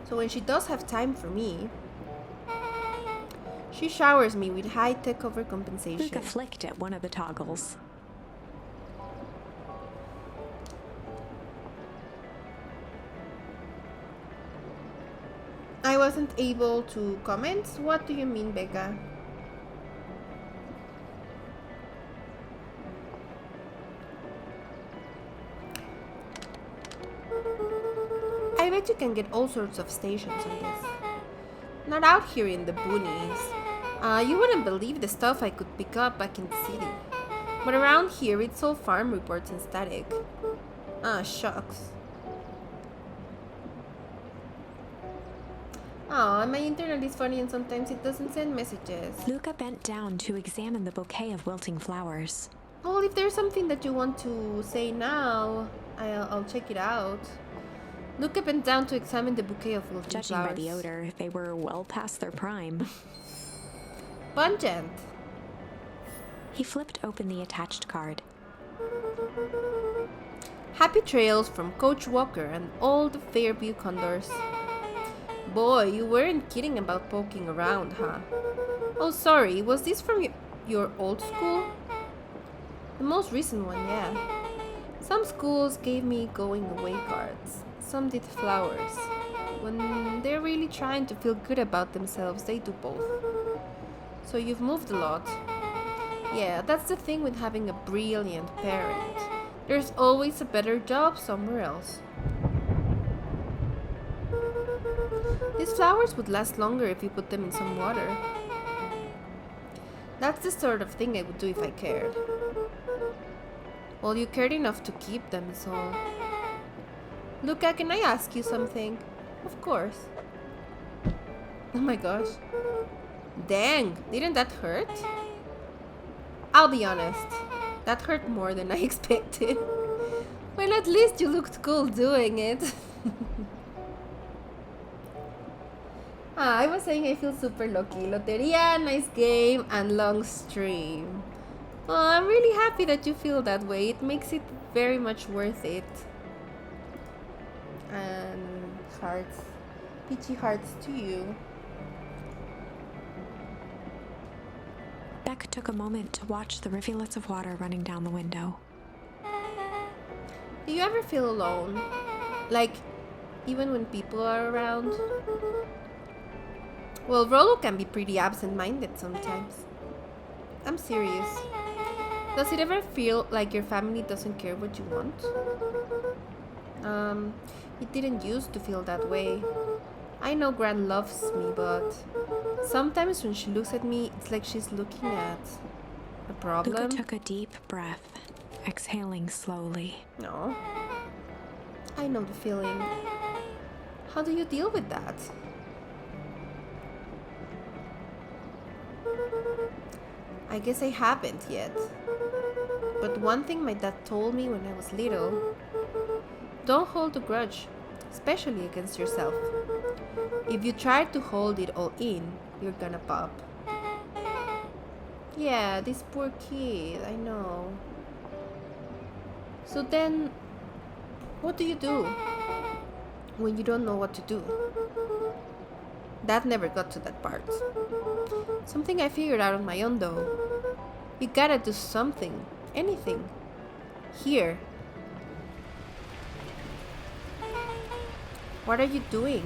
A: So when she does have time for me, she showers me with high-tech overcompensation.
B: Luka flicked at one of the toggles.
A: I wasn't able to comment. What do you mean, Becca? I bet you can get all sorts of stations on this. Not out here in the boonies. You wouldn't believe the stuff I could pick up back in the city. But around here, it's all farm reports and static. Ah, shucks. Aw, my internet is funny and sometimes it doesn't send messages.
B: Luka bent down to examine the bouquet of wilting flowers.
A: Well, if there's something that you want to say now, I'll check it out. Luka bent down to examine the bouquet of wilting
B: Judging
A: flowers.
B: by the odor, they were well past their prime.
A: Pungent.
B: He flipped open the attached card.
A: Happy trails from Coach Walker and all the Fairview Condors. Boy, you weren't kidding about poking around, huh? Oh, sorry, was this from your old school? The most recent one, yeah. Some schools gave me going away cards. Some did flowers. When they're really trying to feel good about themselves, they do both. So you've moved a lot. Yeah, that's the thing with having a brilliant parent. There's always a better job somewhere else. These flowers would last longer if you put them in some water. That's the sort of thing I would do if I cared. Well, you cared enough to keep them, so... Luka, can I ask you something? Of course. Oh my gosh. Dang, didn't that hurt? I'll be honest. That hurt more than I expected. Well, at least you looked cool doing it. I was saying I feel super lucky. Loteria, nice game, and long stream. Oh, I'm really happy that you feel that way. It makes it very much worth it. And hearts. Peachy hearts to you.
B: Beck took a moment to watch the rivulets of water running down the window.
A: Do you ever feel alone? Like, even when people are around? Well, Rolo can be pretty absent-minded sometimes. I'm serious. Does it ever feel like your family doesn't care what you want? It didn't used to feel that way. I know Gran loves me, but sometimes when she looks at me, it's like she's looking at a problem.
B: Luka took a deep breath, exhaling slowly.
A: No. I know the feeling. How do you deal with that? I guess I haven't yet. But one thing my dad told me when I was little: don't hold a grudge, especially against yourself. If you try to hold it all in, you're gonna pop. Yeah, this poor kid, I know. So then, what do you do when you don't know what to do? Dad never got to that part. Something I figured out on my own though. You gotta do something. Anything. Here. What are you doing?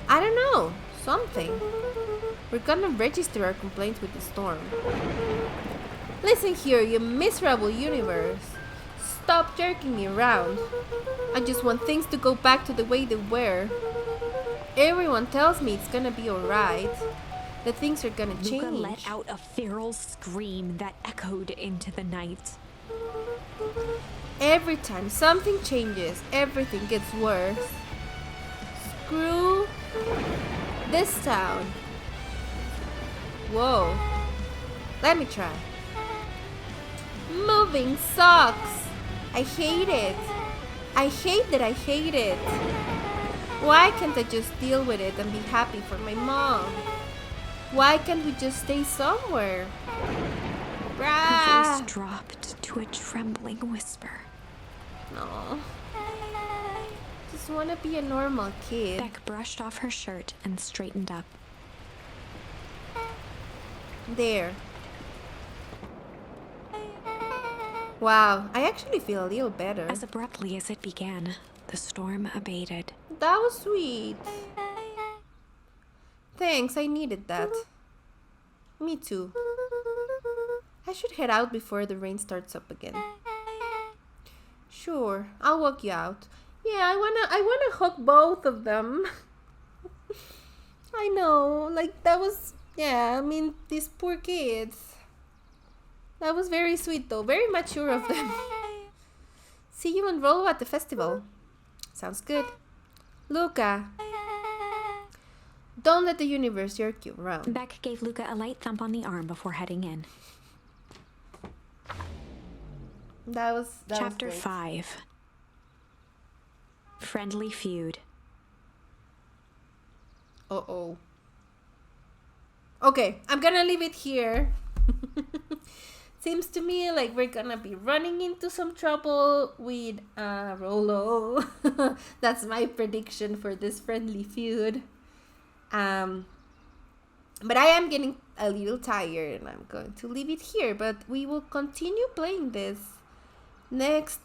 A: I don't know. Something. We're gonna register our complaints with the storm. Listen here, you miserable universe. Stop jerking me around. I just want things to go back to the way they were. Everyone tells me it's gonna be alright. That things are gonna change.
B: Luka let out a feral scream that echoed into the night.
A: Every time something changes, everything gets worse. Screw this town. Whoa. Let me try. Moving sucks. I hate it. I hate that I hate it. Why can't I just deal with it and be happy for my mom? Why can't we just stay somewhere?
B: Her voice dropped to a trembling whisper.
A: No. Just wanna be a normal kid.
B: Beck brushed off her shirt and straightened up.
A: There. Wow, I actually feel a little better.
B: As abruptly as it began, the storm abated.
A: That was sweet. Thanks, I needed that. Me too. I should head out before the rain starts up again. Sure, I'll walk you out. Yeah, I wanna hug both of them. I know, like that was Yeah, I mean, these poor kids. That was very sweet though, very mature of them. See you in Rolo at the festival. Sounds good. Luka, don't let the universe jerk you around.
B: Beck gave Luka a light thump on the arm before heading in.
A: That was
B: Chapter
A: great.
B: 5. Friendly Feud.
A: Uh-oh. Okay, I'm gonna leave it here. Seems to me like we're gonna be running into some trouble with Rolo. That's my prediction for this friendly feud. But I am getting a little tired and I'm going to leave it here. But we will continue playing this next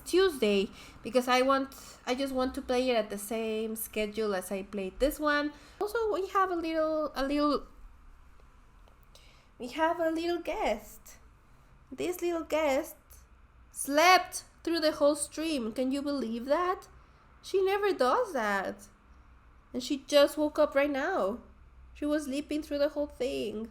A: Tuesday, because I just want to play it at the same schedule as I played this one. Also, we have a little guest. This little guest slept through the whole stream. Can you believe that? She never does that. And she just woke up right now. She was sleeping through the whole thing.